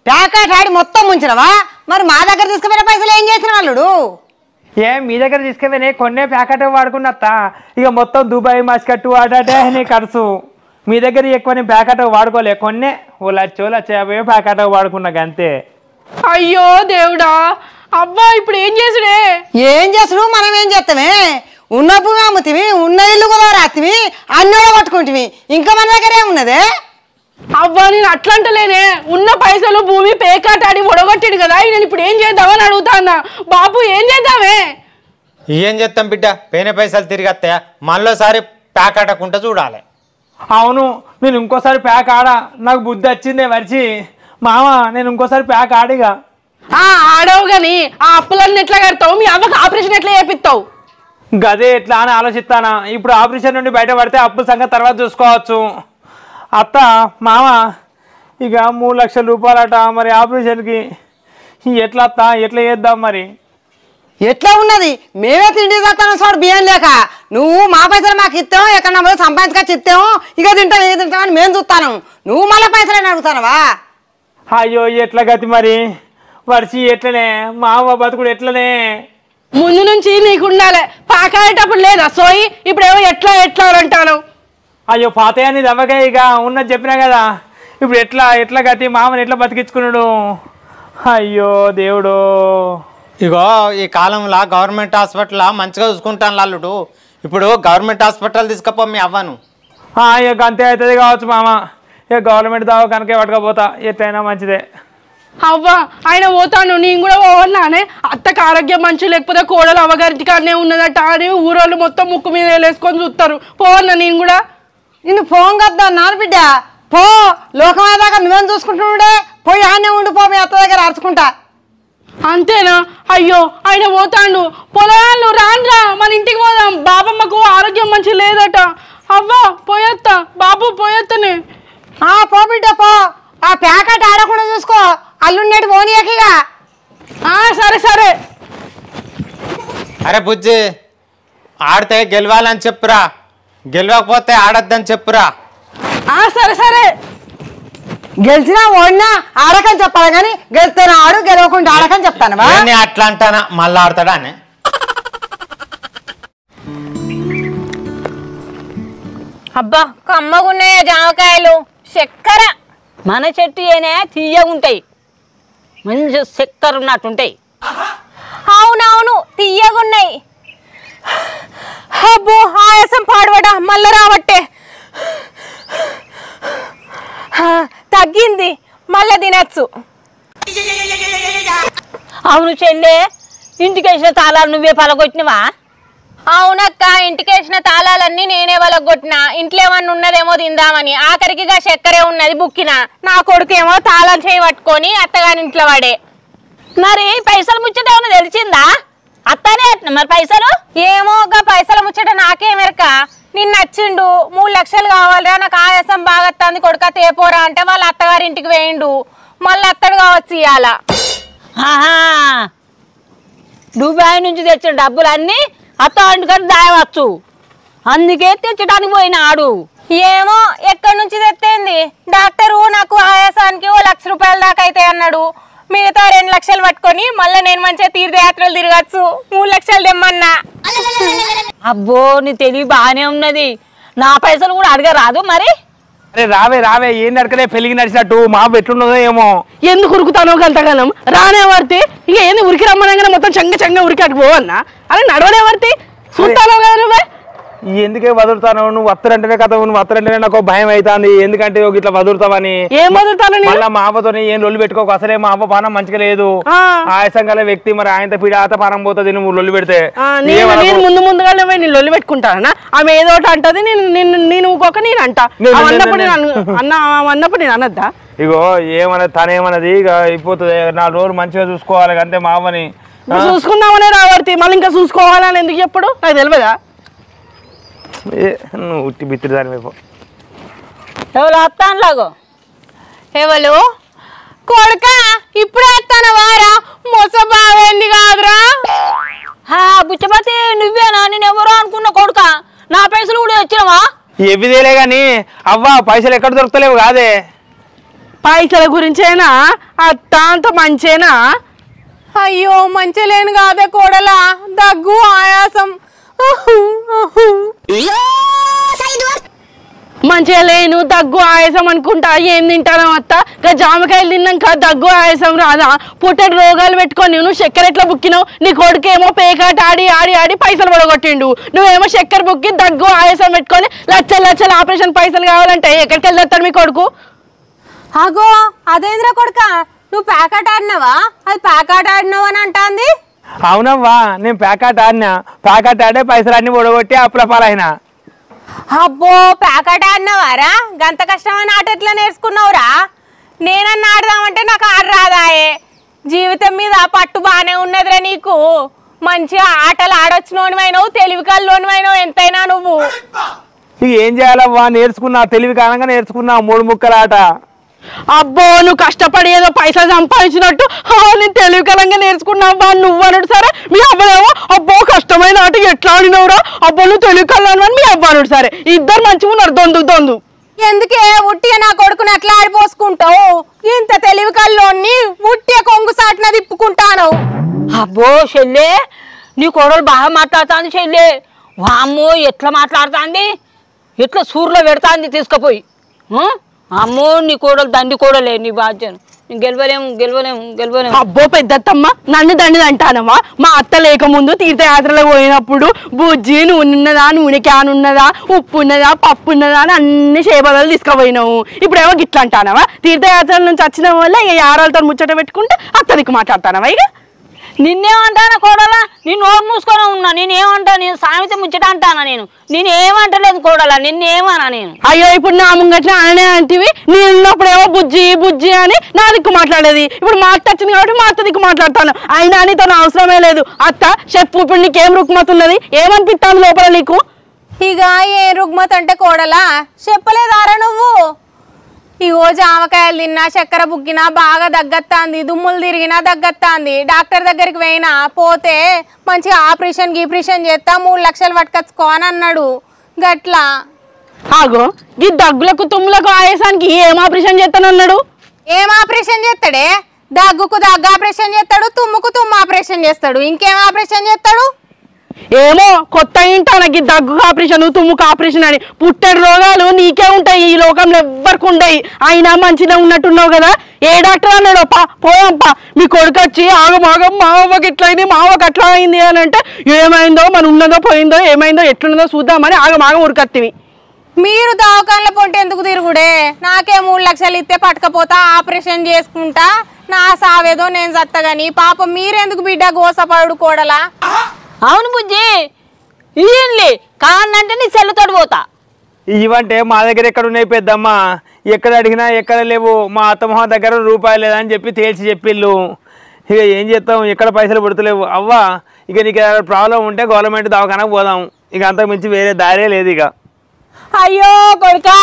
ప్యాకెట్ ఆడి మొత్తం ముంచినవా? మరి మా దగ్గర తీసుకుపోయిన పైసలు ఏం చేసిన వాళ్ళు? మీ దగ్గర తీసుకుపోయినా కొన్నే ప్యాకెట్ వాడుకున్నత్తా. ఇక మొత్తం దుబాయ్ మస్కట్టు ఆటే నీ ఖర్చు. మీ దగ్గర ఎక్కువ నేను ప్యాకెట్ వాడుకోలే, కొన్నే ఓ లక్ష ప్యాకెట్ వాడుకున్నా అంతే. అయ్యో దేవుడా, అబ్బా ఇప్పుడు ఏం చేసుడు? మనం ఏం చేస్తామే? ఉన్న భూమి అమ్ముతివి, ఉన్న ఇల్లు కూడా రాత్తివి, అన్నీ కొట్టుకుంటువి. ఇంకా మన దగ్గర ఏమున్నదే? అవ్వా నేను అట్లంటలేనే, ఉన్న పైసలు భూమి పేకాటాడి ఒడగొట్టాడు కదా, నేను ఇప్పుడు ఏం చేద్దామని అడుగుతాన్నా. బాబు ఏం చేద్దామే? ఏం చేస్తాం బిడ్డ, పోయిన పైసలు తిరిగి వస్తాయా? మళ్ళీసారి ప్యాక్ ఆడకుండా చూడాలి. అవును, నేను ఇంకోసారి ప్యాక్ ఆడా. నాకు బుద్ధి వచ్చిందే మరిచి మామ, నేను ఇంకోసారి ప్యాక్ ఆడిగా. ఆడవు కానీ ఆ అప్పులన్నీ ఎట్లా కడతావు? మీ అవ్వకు ఆపరేషన్ ఎట్లా చేపిస్తావు? గదే ఎట్లా అని ఆలోచిస్తానా. ఇప్పుడు ఆపరేషన్ నుండి బయటపడితే అప్పుల సంగతి తర్వాత చూసుకోవచ్చు. అత్త మామ ఇక ₹3 లక్షలు మరి ఆపరేషన్కి. ఎట్లా అత్త, ఎట్లా చేద్దాం మరి? ఎట్లా ఉన్నది? మేమే తిండి చేస్తాను చూడు, బియ్యం లేక. నువ్వు మా పైసలు మాకు ఇస్తావు, ఎక్కడ సంపాదించుకొచ్చి ఇస్తాము. ఇక తింటాం అని మేము చూస్తాను. నువ్వు మళ్ళీ పైసలు అని అడుగుతానవా? అయ్యో ఎట్లా గతి మరి వర్షి ఎట్లనే మా అవ్వ బతుకుడు ఎట్లనే ముందు నుంచి నీకు ఉండాలి పాకాడేటప్పుడు లేదా సోయి ఇప్పుడేమో ఎట్లా ఎట్లా అంటాను అయ్యో పాతయాన్ని దవ్వగా ఇక ఉన్నది చెప్పినా కదా ఇప్పుడు ఎట్లా గతి మామని ఎట్లా బతికించుకున్నాడు అయ్యో దేవుడు ఇగో ఈ కాలంలో గవర్నమెంట్ హాస్పిటల్ మంచిగా చూసుకుంటాను అల్లుడు ఇప్పుడు గవర్నమెంట్ హాస్పిటల్ తీసుకపో మీ అవ్వను ఇక అంతే అవుతుంది కావచ్చు మామ ఇక గవర్నమెంట్ దవాఖానకే పట్టుకపోతా ఎట్లయినా మంచిదే అవ్వా ఆయన పోతాను నేను కూడా పోవన్నానే అత్తకు ఆరోగ్యం మంచి లేకపోతే కోడలు అవ్వగారింటికి అనే ఉన్నదట అని ఊరోళ్ళు మొత్తం ముక్కు మీద వేసుకొని చూస్తారు పోవన్నా నేను కూడా నిన్ను ఫోన్ కద్దా నాన్న బిడ్డ పో లోకమేదాకా నువ్వేం చూసుకుంటున్నాడే పోయి ఆనే ఉండిపో మీ అత్త దగ్గర అరుచుకుంటా అంతేనా అయ్యో ఆయన పోతాండు పొలాలు రాన్రా మన ఇంటికి పోదాం బాబమ్మకు ఆరోగ్యం మంచి లేదట అవ్వా పోయొత్తా బాబు పోయొత్తనే పో బిడ్డ పో ఆ ప్యాకెట్ ఆడకుండా చూసుకో అల్లుండేటి పోనీయకిగా సరే సరే అరే బుజ్జి ఆడితే గెలవాలని చెప్పురా గెలవకపోతే ఆడొద్దని చెప్పురా సరే సరే గెలిచినా ఓడినా ఆడకని చెప్పాలి కానీ గెలిస్తేనే ఆడు గెలవకుండా ఆడకని చెప్తాను అట్లా అంటానా మళ్ళీ ఆడతాడా అని అబ్బా కమ్మగున్నాయా జామకాయలు చక్కెర మన చెట్టు ఏనే తీయగుంటాయి మంచి చక్కెర ఉన్నట్టుంటాయి అవునవును తీయగున్నాయి అబ్బో ఆయాసం పాడబడా మళ్ళా రావట్టే తగ్గింది మళ్ళా తినచ్చు అవును చెల్లె ఇంటికి వేసిన తాళాలు నువ్వే పలగొట్టినవా అవునక్క ఇంటికి వేసిన తాళాలన్నీ నేనే వలగొట్టిన ఇంట్లో ఏమన్నా ఉన్నదేమో తిందామని ఆఖరికిగా చక్కెరే ఉన్నది బుక్కిన నా కొడుకేమో తాళం చేయి పట్టుకొని అత్తగారి ఇంట్లో వాడే మరి పైసలు ముచ్చట ఏమన్నా తెలిసిందా అత్తనే మరి పైసలు ఏమో ఒక పైసల ముచ్చట నాకేమెరక నిన్న నచ్చిండు 3 లక్షలు కావాలిరా నాకు ఆయాసం బాగత్తాంది కొడుక తేపోరా అంటే వాళ్ళ అత్తగారి ఇంటికి వేయండు మళ్ళీ అత్తడు కావచ్చు ఇవాళ దుబాయ్ నుంచి తెచ్చిన డబ్బులన్నీ అత్తగారింటికి దాయవచ్చు అందుకే తెచ్చడానికి పోయినాడు ఏమో ఎక్కడి నుంచి తెత్తేంది డాక్టరు నాకు ఆయాసానికి 1 లక్ష రూపాయల దాకా అయితే అన్నాడు మిగతా 2 లక్షలు పట్టుకొని మళ్ళీ నేను మంచిగా తీర్థయాత్రలు తిరగచ్చు 3 లక్షలు తెమ్మన్నా అబ్బో నీ తెలివి బాగానే ఉన్నది నా పైసలు కూడా అడగరాదు మరి అరే రావే ఏం నడకలే పెళ్లికి నడిచినట్టు మా ఎట్లున్నదో ఏమో ఎందుకు ఉరుకుతానో గంతగానం రానే పడితే ఇక ఏంది ఉరికి రమ్మనగానే మొత్తం చంగ ఉరికి అటు పోవన్నా అరే నడవనే పడితే చూస్తానో కదా నువ్వే ఎందుకే వదులుతాను నువ్వు వత్తరంటేనే కదా నువ్వు వత్తరంటేనే నాకు భయం అవుతుంది ఎందుకంటే ఇట్లా వదులుతావని ఏం వదులుతాను మళ్ళీ మా అవ్వతో ఏం లొల్లి పెట్టుకోకు అసలే మా అవ్వ పానం మంచిగా లేదు ఆయాసం గల వ్యక్తి మరి ఆయనతో పిడాత పానం పోతుంది నువ్వు లొల్లి పెడితే నేను ముందుగానే నేను లొల్లి పెట్టుకుంటానా ఆమె ఏదో ఒకటి అంటది నేను ఇంకొక నేను అంట అన్నప్పుడు నేను అనద్దా ఇగో ఏమన్నది తనేమన్నది ఇక అయిపోతుంది 4 రోజులు మంచిగా చూసుకోవాలి అంతే మా అవ్వని చూసుకుందామనే రావర్తి మళ్ళీ ఇంకా చూసుకోవాలని ఎందుకు చెప్పుడు నాకు తెలియదా నువ్వు ఉట్టి బిత్తిరి దాని వైపు ఎవరు వస్తానులాగో ఎవరు కొడుక ఇప్పుడే వస్తాను వారా మొస బావేంది కాదురా బుచ్చపతి నువ్వేనా నేను ఎవరో అనుకున్న కొడుక నా పైసలు కూడా తెచ్చినవా ఎవిదేలే గాని అవ్వ పైసలు ఎక్కడ దొరుకుతలేవు కాదే పైసల గురించేనా అత్త అంత మంచేనా అయ్యో మంచి లేను కాదే కోడలా దగ్గు ఆయాసం మంచిగా లేను దగ్గు ఆయాసం అనుకుంటా ఏం తింటాను అత్త ఇంకా జామకాయలు తిన్నాక దగ్గు ఆయాసం రాదా పుట్టటి రోగాలు పెట్టుకొని నువ్వు చక్కెర ఎట్లా బుక్కినావు నీ కొడుకేమో పేకాట ఆడి పైసలు పడగొట్టిండు నువ్వేమో చక్కెర బుక్కి దగ్గు ఆయాసం పెట్టుకొని లక్షలు ఆపరేషన్ పైసలు కావాలంటే ఎక్కడికి వెళ్తాడు మీ కొడుకు అగో అదేంద్ర కొడుక నువ్వు ప్యాకెట్ ఆడినావా అది ప్యాకెట్ ఆడినావు అని అంటాంది అవునవ్వా నేను ప్యాకెట్ ఆడే పైసలు అన్ని ఒడగొట్టి అప్పుల పాలైనా అబ్బో ప్యాకెట్ ఆడినావారా గంత కష్టమైన ఆట ఎట్లా నేర్చుకున్నావురా నేనన్నా ఆడదామంటే నాకు ఆడ రాదాయే జీవితం మీద పట్టు బాగానే ఉన్నదిరా నీకు మంచిగా ఆటలు ఆడొచ్చినోనివైనావు తెలివి కల్లోనివైనావు ఎంతైనా నువ్వు ఇక ఏం చేయాలవ్వా నేర్చుకున్నా తెలివి కాలంగా నేర్చుకున్నా 3 ముక్కల ఆట అబ్బో నువ్వు కష్టపడి ఏదో పైసలు సంపాదించినట్టు నేను తెలివికలంగా నేర్చుకున్నావా నువ్వు అన్నాడు సరే మీ అవ్వనేమో అబ్బో కష్టమైన ఆట ఎట్లా ఆడినవురా అబ్బో నువ్వు తెలివికల్లాను అని మీ అవ్వనుడు సరే ఇద్దరు మంచిగా ఉన్నారు దొందు ఎందుకే ఉట్టిగా నా కొడుకుని అట్లా ఆడిపోసుకుంటావు? ఇంత తెలివి కల్లోని ఉట్టిగా కొంగు సాటిన తిప్పుకుంటాను. అబ్బో చెల్లే, నీ కోడలు బాగా మాట్లాడుతుంది చెల్లే. వామ్మో ఎట్లా మాట్లాడుతుంది, ఎట్లా సూర్లో పెడతాంది తీసుకుపోయి. అమ్మో నీ కోడలు దండి కోడలే, నీ బాధ్యను గెలవలేము. అబ్బో పెద్దత్తమ్మ, నన్ను దండి అంటానమ్మా. మా అత్త లేకముందు తీర్థయాత్రలకు పోయినప్పుడు బుజ్జి నూనె ఉన్నదా, నూనె క్యాన్ ఉన్నదా, ఉప్పు ఉన్నదా, పప్పు ఉన్నదా అని అన్ని చేపదలు తీసుకుపోయినావు. ఇప్పుడేమో గిట్లా అంటానవా? తీర్థయాత్రల నుంచి వచ్చిన వల్ల ఇక యారాలతో ముచ్చట పెట్టుకుంటే అత్తదికి మాట్లాడతానవా? ఇక నిన్నేమంటానా కోడలా, నేను నోరు మూసుకొని ఉన్నా. నేనేమంటా, నేను సామెత ముచ్చట అంటానా? నేనేమంటలేదు కోడలా, నిన్నేమన్నా నేను. అయ్యో ఇప్పుడు నా ముంగట్న అనే అంటివి, నేను ఉన్నప్పుడేమో బుజ్జి బుజ్జి అని నా దిక్కు మాట్లాడేది. ఇప్పుడు మా అత్త వచ్చింది కాబట్టి మా అత్త దిక్కు మాట్లాడతాను. అయినా నీతో అవసరమే లేదు. అత్త చెప్పు, ఇప్పుడు నీకేం రుగ్మత ఉన్నది, ఏమనిపిస్తాను లోపల నీకు? ఇక ఏ రుగ్మత అంటే కోడలా చెప్పలేదారా నువ్వు? ఇగో జామకాయలు తిన్నా, చక్కెర బుగ్గినా బాగా దగ్గత్తాంది, దుమ్ములు తిరిగినా దగ్గత్తాంది. డాక్టర్ దగ్గరికి పోయినా, పోతే మంచిగా ఆపరేషన్ చేస్తా 3 లక్షలు పట్టుకొచ్చుకో అని అన్నాడు. గట్లా ఆగో, ఈ దగ్గులకు తుమ్ములకు ఆయాసానికి ఏం ఆపరేషన్ చేస్తానన్నాడు? ఏం ఆపరేషన్ చేస్తాడే? దగ్గుకు దగ్గు ఆపరేషన్ చేస్తాడు, తుమ్ముకు తుమ్ము ఆపరేషన్ చేస్తాడు. ఇంకేం ఆపరేషన్ చేస్తాడు? ఏమో కొత్త ఇంటానికి దగ్గు ఆపరేషన్, తుమ్ముకు ఆపరేషన్ అని. పుట్టెడు రోగాలు నీకే ఉంటాయి, ఈ లోకంలో ఎవ్వరికి ఉండయి. అయినా మంచిగా ఉన్నట్టున్నావు కదా. ఏ డాక్టర్ అన్నాడు పోయంపా మీ కొడుకు వచ్చి ఆగమాగం మావకి ఇట్లయింది, మావకి అట్లా అయింది అని అంటే, ఏమైందో మన ఉన్నదో పోయిందో ఏమైందో ఎట్లున్నదో చూద్దామని ఆగమాగం ఉరకత్తివి. మీరు దవాఖానలో పొంటే ఎందుకు తిరుగుడే? నాకే 3 లక్షలు ఇస్తే పట్టుకపోతా, ఆపరేషన్ చేసుకుంటా, నా సావేదో నేను చత్తగాని. పాపం మీరెందుకు బిడ్డ గోసపడు కోడలా? అవును బుజ్జి, ఇయ్యండి కానంటే నీ సెల్లుతోటి పోతా. ఇవంటే మా దగ్గర ఎక్కడ ఉన్నాయి పెద్దమ్మ, ఎక్కడ అడిగినా ఎక్కడ లేవు. మా అత్తమ్మ దగ్గర రూపాయలు లేదని చెప్పి తేల్చి చెప్పిళ్ళు. ఇక ఏం చేస్తాం, ఎక్కడ పైసలు పడుతలేవు. అవ్వ ఇక నీకు ఏదైనా ప్రాబ్లం ఉంటే గవర్నమెంట్ దవాఖానకు పోదాం, ఇక అంతకు మించి వేరే దారే లేదు. ఇక అయ్యో కొడుకా,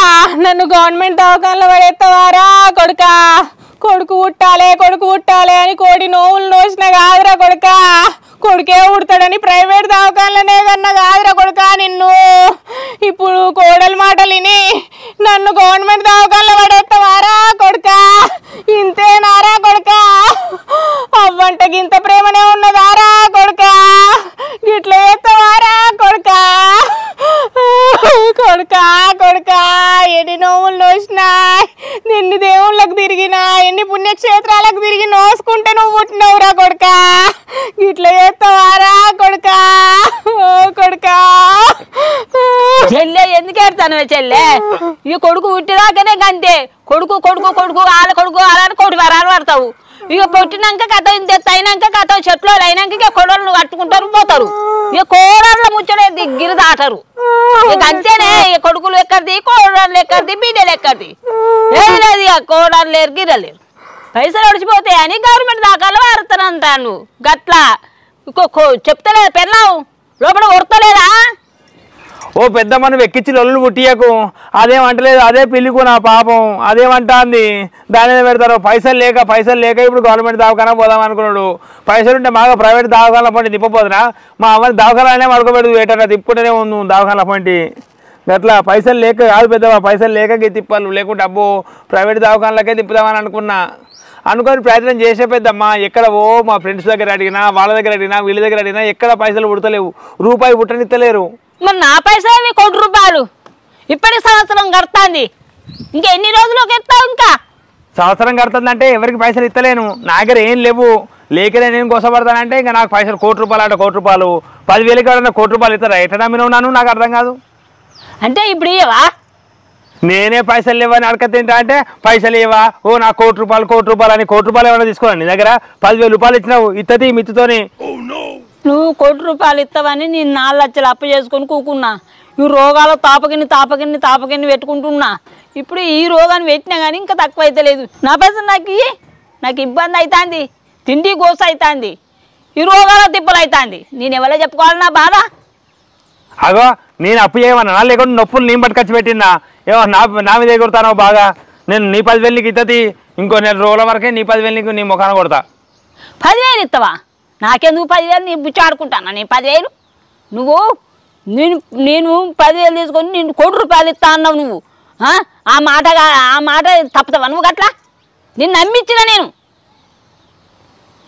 నన్ను గవర్నమెంట్ దవాఖానలో పడేస్తావారా కొడుకా? కొడుకు పుట్టాలే అని కోడి నోవులు నోసిన కాదురా కొడుకా. కొడుకే ఉడతాడని ప్రైవేట్ దవాఖానలోనే కన్నా కాదురా కొడుకా నిన్ను. ఇప్పుడు కోడలు మాటలు విని నన్ను గవర్నమెంట్ దవాఖానలో పడేస్తావారా కొడుకా? ఇంతేనారా కొడుకా? అవ్వంటే గింత ప్రేమనే ఉన్నదారా కొడుకా? గిట్లా చేస్తావారా కొడుకా? కొడుకా ఎన్ని నోవులు నోసినా, ఎన్ని దేవుళ్ళకు తిరిగినా, ఎన్ని పుణ్యక్షేత్రాలకు తిరిగి నోసుకుంటే నువ్వు పుట్టినవురా కొడుకా. ఇట్లా చేస్తావారా కొడుకా? కొడుకా చెల్లె ఎందుకు ఏడతాను చెల్లె? ఈ కొడుకు పుట్టిదాకనే గంతే. కొడుకు ఆలని కోటి వరాలు పడతావు. ఇక పుట్టినాక కథ ఇంత అయినాక కథ చెట్లు అయినాక ఇక కోడళ్ళు కట్టుకుంటారు పోతారు. ఇక కోడళ్ళ ముచ్చడే గిరి దాటరు. ఇక అంతేనే, ఇక కొడుకులు ఎక్కడిది, కోడళ్ళు ఎక్కడిది, బిడ్డలు ఎక్కడిది, ఏం లేదు. ఇక కోడళ్ళు లేరు, గిరలేరు. పైసలు ఒడిచిపోతాయి అని గవర్నమెంట్ దాకాలో వారుతానంటాను. గట్లా చెప్తలేదు పెళ్ళావు లోపల కొడతలేదా? ఓ పెద్దమ్మ నువ్వు ఎక్కించి లొల్లు పుట్టియకు. అదేమంటలేదు, అదే పిల్లికు నా పాపం అదేమంటాంది. దాని మీద పెడతారు. పైసలు లేక ఇప్పుడు గవర్నమెంట్ దవాఖానా పోదాం అనుకున్నాడు. పైసలు ఉంటే మాగా ప్రైవేట్ దవాఖానా పండి తిప్పపోదునా? మా అమ్మని దవాఖానానే పడుకోబెడు ఏటన్నా తిప్పుకుంటూనే ఉంది దవాఖానా పండి. అట్లా పైసలు లేక కాదు పెద్దమ్మ, పైసలు లేక తిప్పాలి. లేకుంటే అబ్బో ప్రైవేట్ దవాఖానలకే తిప్పుదామని అనుకొని ప్రయత్నం చేసే పెద్దమ్మ. ఎక్కడ మా ఫ్రెండ్స్ దగ్గర అడిగినా, వాళ్ళ దగ్గర అడిగినా, వీళ్ళ దగ్గర అడిగినా ఎక్కడ పైసలు పుడతలేవు. రూపాయి పుట్టనిత్తలేరు. మరి నా పైసలు ₹1,00,00,000 ఇప్పటికి సంవత్సరం గడుతుంది. ఇంకా ఎన్ని రోజులు ఎత్తావు? ఇంకా సంవత్సరం కడుతుందంటే ఎవరికి పైసలు ఇస్తలేను. నా దగ్గర ఏం లేవు. లేకనే నేను కోసపడతానంటే ఇంకా నాకు పైసలు ₹1,00,00,000 అంటే ₹1,00,00,000. 10,000 ఎవరన్నా ₹1,00,00,000 ఇస్తారా? ఎట్లా నమ్మినాను నాకు అర్థం కాదు. అంటే ఇప్పుడు ఇవ్వవా? నేనే పైసలు లేవని అడగతింటా అంటే పైసలు ఇవ్వా? ఓ నా ₹1,00,00,000 అని ₹1,00,00,000 ఏమైనా తీసుకోండి. నీ దగ్గర 10,000 ఇచ్చినావు ఇత్తది మిత్తుతోని. నువ్వు ₹1,00,00,000 ఇస్తావని నేను 4 లక్షలు అప్పు చేసుకొని కూకున్నా. ఈ రోగాలు తాపకిన్ని పెట్టుకుంటున్నా. ఇప్పుడు ఈ రోగాన్ని పెట్టినా కానీ ఇంకా తక్కువ అయితే లేదు. నా పైసలు నాకు ఇబ్బంది అవుతుంది, తిండి గోస అవుతుంది, ఈ రోగాల తిప్పలు అవుతుంది. నేను ఎవరో చెప్పుకోవాలి నా బాధ? అగో నేను అప్పు చేయమన్నా లేకుండా నొప్పులు నేను పట్టుకొచ్చి పెట్టినా? ఏమో నా మీద ఎగురుతానో బాగా. నేను నీ 10,000 ఇత్తది, ఇంకో 4 రోజుల వరకే నీ 10,000 నీ ముఖాన కొడతా. 10,000 ఇస్తావా? నాకెందుకు 10,000? నీ బుచ్చి ఆడుకుంటానా నేను 10,000? నేను 10,000 తీసుకొని నేను ₹1,00,00,000 ఇస్తా అన్నావు నువ్వు. ఆ మాట తప్పుతావా నువ్వు గట్లా? నిన్ను నమ్మించిన నేను.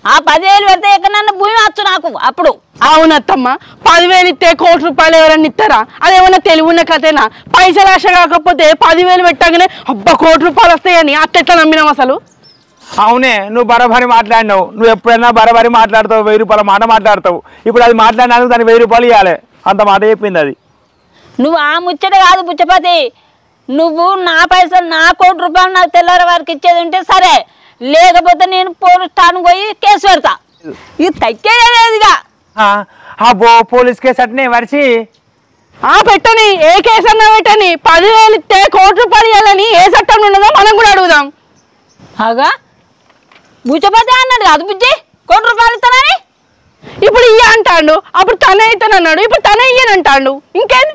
ఆ 10,000 పెడితే ఎక్కడన్నా భూమి వచ్చు నాకు అప్పుడు. అవునత్తమ్మ, 10,000 ఇస్తే ₹1,00,00,000 ఎవరన్నా ఇస్తారా? అదేమన్నా తెలివి ఉన్న కథేనా? పైసలు ఆశ కాకపోతే 10,000 పెట్టగానే అబ్బా ₹1,00,00,000 వస్తాయని అట్లా నమ్మినాం అసలు. అవునే, నువ్వు బరాబరి మాట్లాడినావు. నువ్వు ఎప్పుడైనా బరాబరి మాట్లాడతావు, ₹1000 మాట మాట్లాడతావు. ఇప్పుడు అది మాట్లాడినందుకు దానికి ₹1000 ఇవ్వాలి. అంత మాట చెప్పింది అది. నువ్వు ఆ ముచ్చట కాదు పుచ్చపతి. నువ్వు నా పైసలు నా ₹1,00,00,000 నాకు తెల్లారి వారికి ఇచ్చేది ఉంటే సరే, లేకపోతే నేను పోలీస్ స్టేషన్కి పోయి కేసు పెడతా. ఇది తగ్గేదేదిగా. అబ్బో, పోలీస్ కేసు అట్నే వరిచి పెట్టని, ఏ కేసు అన్నా పెట్టని. 10,000 ఇస్తే ₹1,00,00,000 ఇవ్వాలని ఏ చట్టం ఉండదో మనం కూడా అడుగుదాం. అగా బుచ్చపతి అన్నాడు కాదు బుజ్జి, ₹1,00,00,000 ఇస్తానని. ఇప్పుడు ఇయ్య అంటాడు, అప్పుడు తనే ఇస్తానన్నాడు, ఇప్పుడు తనే ఇయ్యనంటాడు. ఇంకేంది?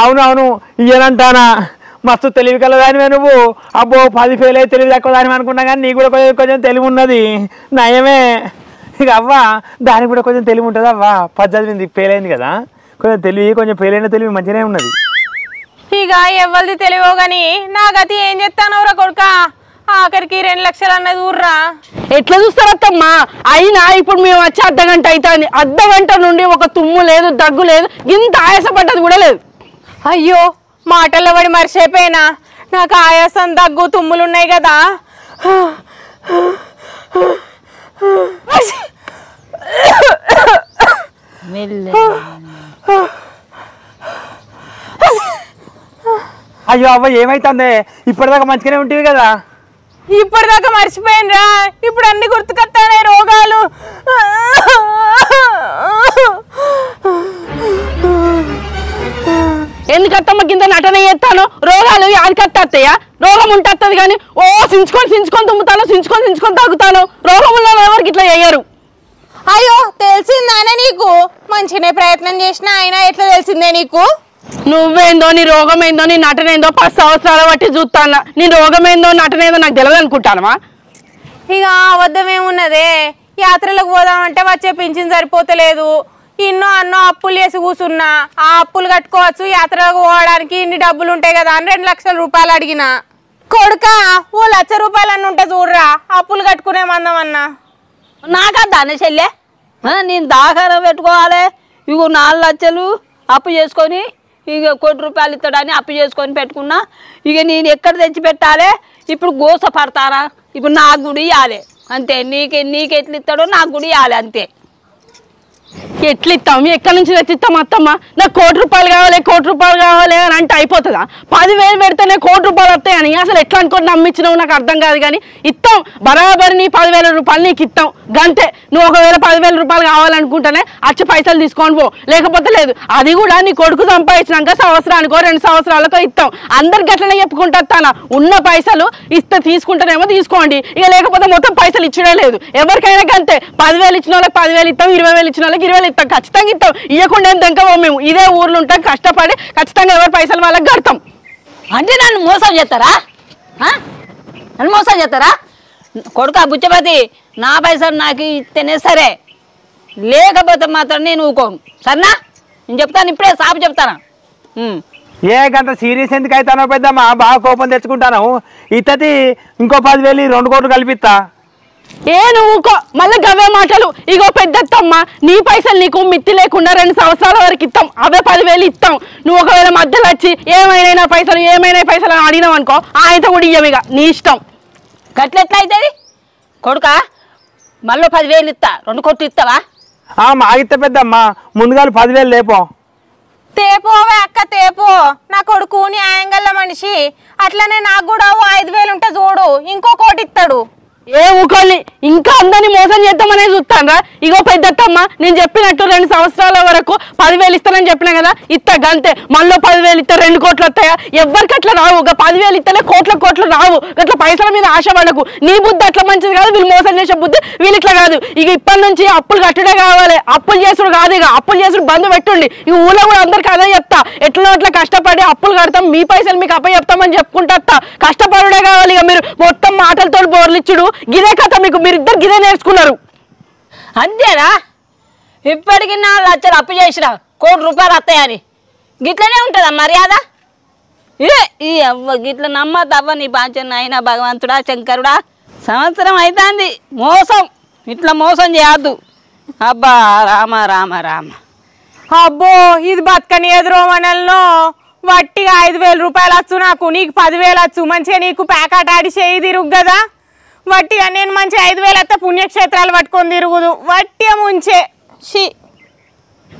అవునవును, ఇయ్యనంటానా? మస్తు తెలివి కలదానివే నువ్వు. అబ్బో, 10 ఫెయిల్ అయితే తెలివి తక్కువ దాని అనుకున్నా కానీ నీకు కూడా కొంచెం తెలివి ఉన్నది. నయమే. ఇక అవ్వ దానికి కూడా కొంచెం తెలివి ఉంటుంది. అవ్వ 18 ఫెయిల్ అయింది కదా, కొంచెం తెలివి, కొంచెం ఫెయిల్ అయిన తెలివి మంచిగానే ఉన్నది. ఇక ఎవరిది తెలివో గాని నా గతి ఏం చెప్తానవరా కొడుక? ఆఖరికి 2 లక్షలు అన్నది ఊర్రా. ఎట్లా చూస్తారత్తమ్మా? అయినా ఇప్పుడు మేము వచ్చి అర్ధగంట అవుతుంది. అర్ధగంట నుండి ఒక తుమ్ము లేదు, దగ్గు లేదు, ఇంత ఆయాసపడ్డది కూడా లేదు. అయ్యో, మాటల్లో పడి మర్చిపోయినా. నాకు ఆయాసం, దగ్గు, తుమ్ములు ఉన్నాయి కదా. అయ్యో అవ్వ, ఏమైతుంది? ఇప్పటిదాకా మంచిగానే ఉంటుంది కదా. ఇప్పటిదాకా మర్చిపోయినరా, ఇప్పుడు అన్ని గుర్తుకొస్తానే రోగాలు. ఎందుకత్తమ్మ కింద నటన చేస్తాను? రోగాలు యాదికత్తయ్యా? రోగం ఉంటుంది కానీ ఓ సించుకొని తుమ్ముతాను, సించుకొని తాగుతాను. రోగం ఉన్న ఎవరికి ఇట్లా చేయరు. అయ్యో, తెలిసిందానే నీకు? మంచిగానే ప్రయత్నం చేసినా అయినా ఎట్లా తెలిసిందే నీకు? నువ్వేందో, నీ రోగం ఏందో, నీ నటన ఏందో 10 సంవత్సరాల బట్టి చూస్తాను. నీ రోగం ఏందో, నటన ఏందో నాకు తెలియదు అనుకుంటానమా? ఇక అబద్ధం ఏమున్నదే? యాత్రలకు పోదామంటే వచ్చే పింఛన్ సరిపోతలేదు. అన్నో అప్పులు చేసి కూర్చున్నా. ఆ అప్పులు కట్టుకోవచ్చు, యాత్రలకు పోవడానికి ఇన్ని డబ్బులు ఉంటాయి కదా అని ₹2 లక్షలు అడిగిన. కొడుక, ఓ ₹1,00,000 అన్న ఉంటే చూడరా, అప్పులు కట్టుకునే మందమన్నా. నాకద్దా అనే చెల్లె, నేను దాఖలా పెట్టుకోవాలి. ఇగో 4 లక్షలు అప్పు చేసుకొని, ఇక ₹1,00,00,000 ఇస్తాడని అప్పు చేసుకొని పెట్టుకున్నా. ఇక నేను ఎక్కడ తెచ్చి పెట్టాలి? ఇప్పుడు గోస పడతారా? ఇప్పుడు నాకు కూడా ఇవ్వాలి అంతే. నీకెట్లు ఇస్తాడో నాకు కూడా ఇవ్వాలి అంతే. ఎట్లా ఇస్తాం? ఎక్కడి నుంచి తెచ్చిస్తాం అత్తమ్మ? నాకు ₹1,00,00,000 కావాలి, ₹1,00,00,000 కావాలి అని అంటే అయిపోతుందా? 10,000 పెడితేనే ₹1,00,00,000 వస్తాయని అసలు ఎట్లా అనుకోని నమ్మించినావు నాకు అర్థం కాదు. కానీ ఇస్తాం, బరాబరి నీ ₹10,000 నీకు ఇస్తాం గంతే. నువ్వు ఒకవేళ ₹10,000 కావాలనుకుంటేనే వచ్చి పైసలు తీసుకొని పో, లేకపోతే లేదు. అది కూడా నీ కొడుకు సంపాదించినాక సంవత్సరానికో 2 సంవత్సరాలకో ఇస్తాం. అందరికి అట్లనే చెప్పుకుంటాను. ఉన్న పైసలు ఇస్తే తీసుకుంటేనేమో తీసుకోండి, ఇక లేకపోతే మొత్తం పైసలు ఇచ్చడే లేదు. ఎవరికైనా అంతే. 10,000 ఇచ్చిన వాళ్ళకి 10,000 ఇస్తాం, 20,000 ఇచ్చిన వాళ్ళకి 20,000 ఇస్తాం. ఖచ్చితంగా ఇస్తాం. ఇవ్వకుండా ఏం తెంకవో మేము. ఇదే ఊర్లో ఉంటాం, కష్టపడి ఖచ్చితంగా ఎవరి పైసలు వాళ్ళకి కడతాం. అంటే నన్ను మోసం చేస్తారా? నన్ను మోసం చేస్తారా? కొడుక బుచ్చపతి, నా పైసలు నాకు ఇస్తేనే సరే, లేకపోతే మాత్రం నేను ఊకోను. సరేనా? నేను చెప్తాను, ఇప్పుడే సాపు చెప్తాను. ఏ గంట సీరియస్ ఎందుకు అవుతానో పెద్దమ్మా? బాగా కోపం తెచ్చుకుంటాను. ఇతది ఇంకో 10,000 2 కోట్లు కల్పిస్తా. నువ్వు మళ్ళీ గవే మాటలు. ఇగో పెద్దత్తమ్మ, నీ పైసలు నీకు మిత్తి లేకుండా 2 సంవత్సరాల వరకు ఇస్తాం. అవే 10,000 ఇస్తాం. నువ్వు ఒకవేళ మధ్యలో వచ్చి ఏమైనా పైసలు అని అడిగినావు అనుకో, ఆయనతో కూడా ఇయ్యం. ఇక నీ ఇష్టం. గట్లెట్లా అవుతుంది కొడుక? మళ్ళీ 10,000 ఇస్తా, 2 కోట్లు ఇస్తావా? మాగిత్త పెద్దమ్మా, ముందుగా 10,000 లేపో. తేపోవే అక్క, తేపో. నా కొడుకు న్యాయంగల్ల మనిషి. అట్లనే నాకు కూడా 5,000 ఉంటే చూడు, ఇంకో 1 కోటి ఇస్తాడు. ఊకోని ఇంకా అందరినీ మోసం చేద్దామనే చూస్తాను. ఇగో పెద్దత్తమ్మ, నేను చెప్పినట్టు 2 సంవత్సరాల వరకు 10,000 ఇస్తానని చెప్పినా కదా, ఇస్తా గంతే. మళ్ళీ 10,000 ఇస్తా 2 కోట్లు వస్తాయా? ఎవరికి అట్లా రావు. 10,000 ఇస్తేనే కోట్లు రావు. అట్లా పైసల మీద ఆశపడకు. నీ బుద్ధి అట్లా మంచిది కాదు, వీళ్ళు మోసం చేసే బుద్ధి వీళ్ళు ఇట్లా కాదు. ఇక ఇప్పటి నుంచి అప్పులు కట్టడే కావాలి. అప్పులు చేసుడు కాదు, ఇక అప్పులు చేసుడు బంద్ పెట్టండి. ఈ ఊళ్ళో కూడా అందరికి అదే చెప్తా. ఎట్లా అట్లా కష్టపడి అప్పులు కడతాం, మీ పైసలు మీకు అప్ప చెప్తామని చెప్పుకుంటా. కష్టపడుడే కావాలి. ఇక మీరు మొత్తం మాటలతో బోర్లిచ్చుడు గిదే కథ. మీరిద్దరు గిదే నేర్చుకున్నారు అంతేనా? ఇప్పటికి 4 లక్షలు అప్పు చేసినా ₹1,00,00,000 వస్తాయని గిట్లనే ఉంటుందా మర్యాద? ఈ అవ్వ గిట్ల నమ్మద్దవ్వ నీ బాధ్యత అయినా భగవంతుడా శంకరుడా సంవత్సరం అవుతుంది మోసం ఇట్లా మోసం చేయద్దు అబ్బా రామ రామ రామ అబ్బో ఇది బతకని ఎదురోమనల్లో వట్టిగా 5,000 రూపాయలు వచ్చు నాకు, నీకు 10,000 వచ్చు. మంచిగా నీకు ప్యాకెట్ ఆడి చేయి తిరుగు కదా. వట్టిగా నేను మంచిగా 5,000 వస్తే పుణ్యక్షేత్రాలు పట్టుకొని తిరుగుదు. వట్టిగా ముంచే షీ.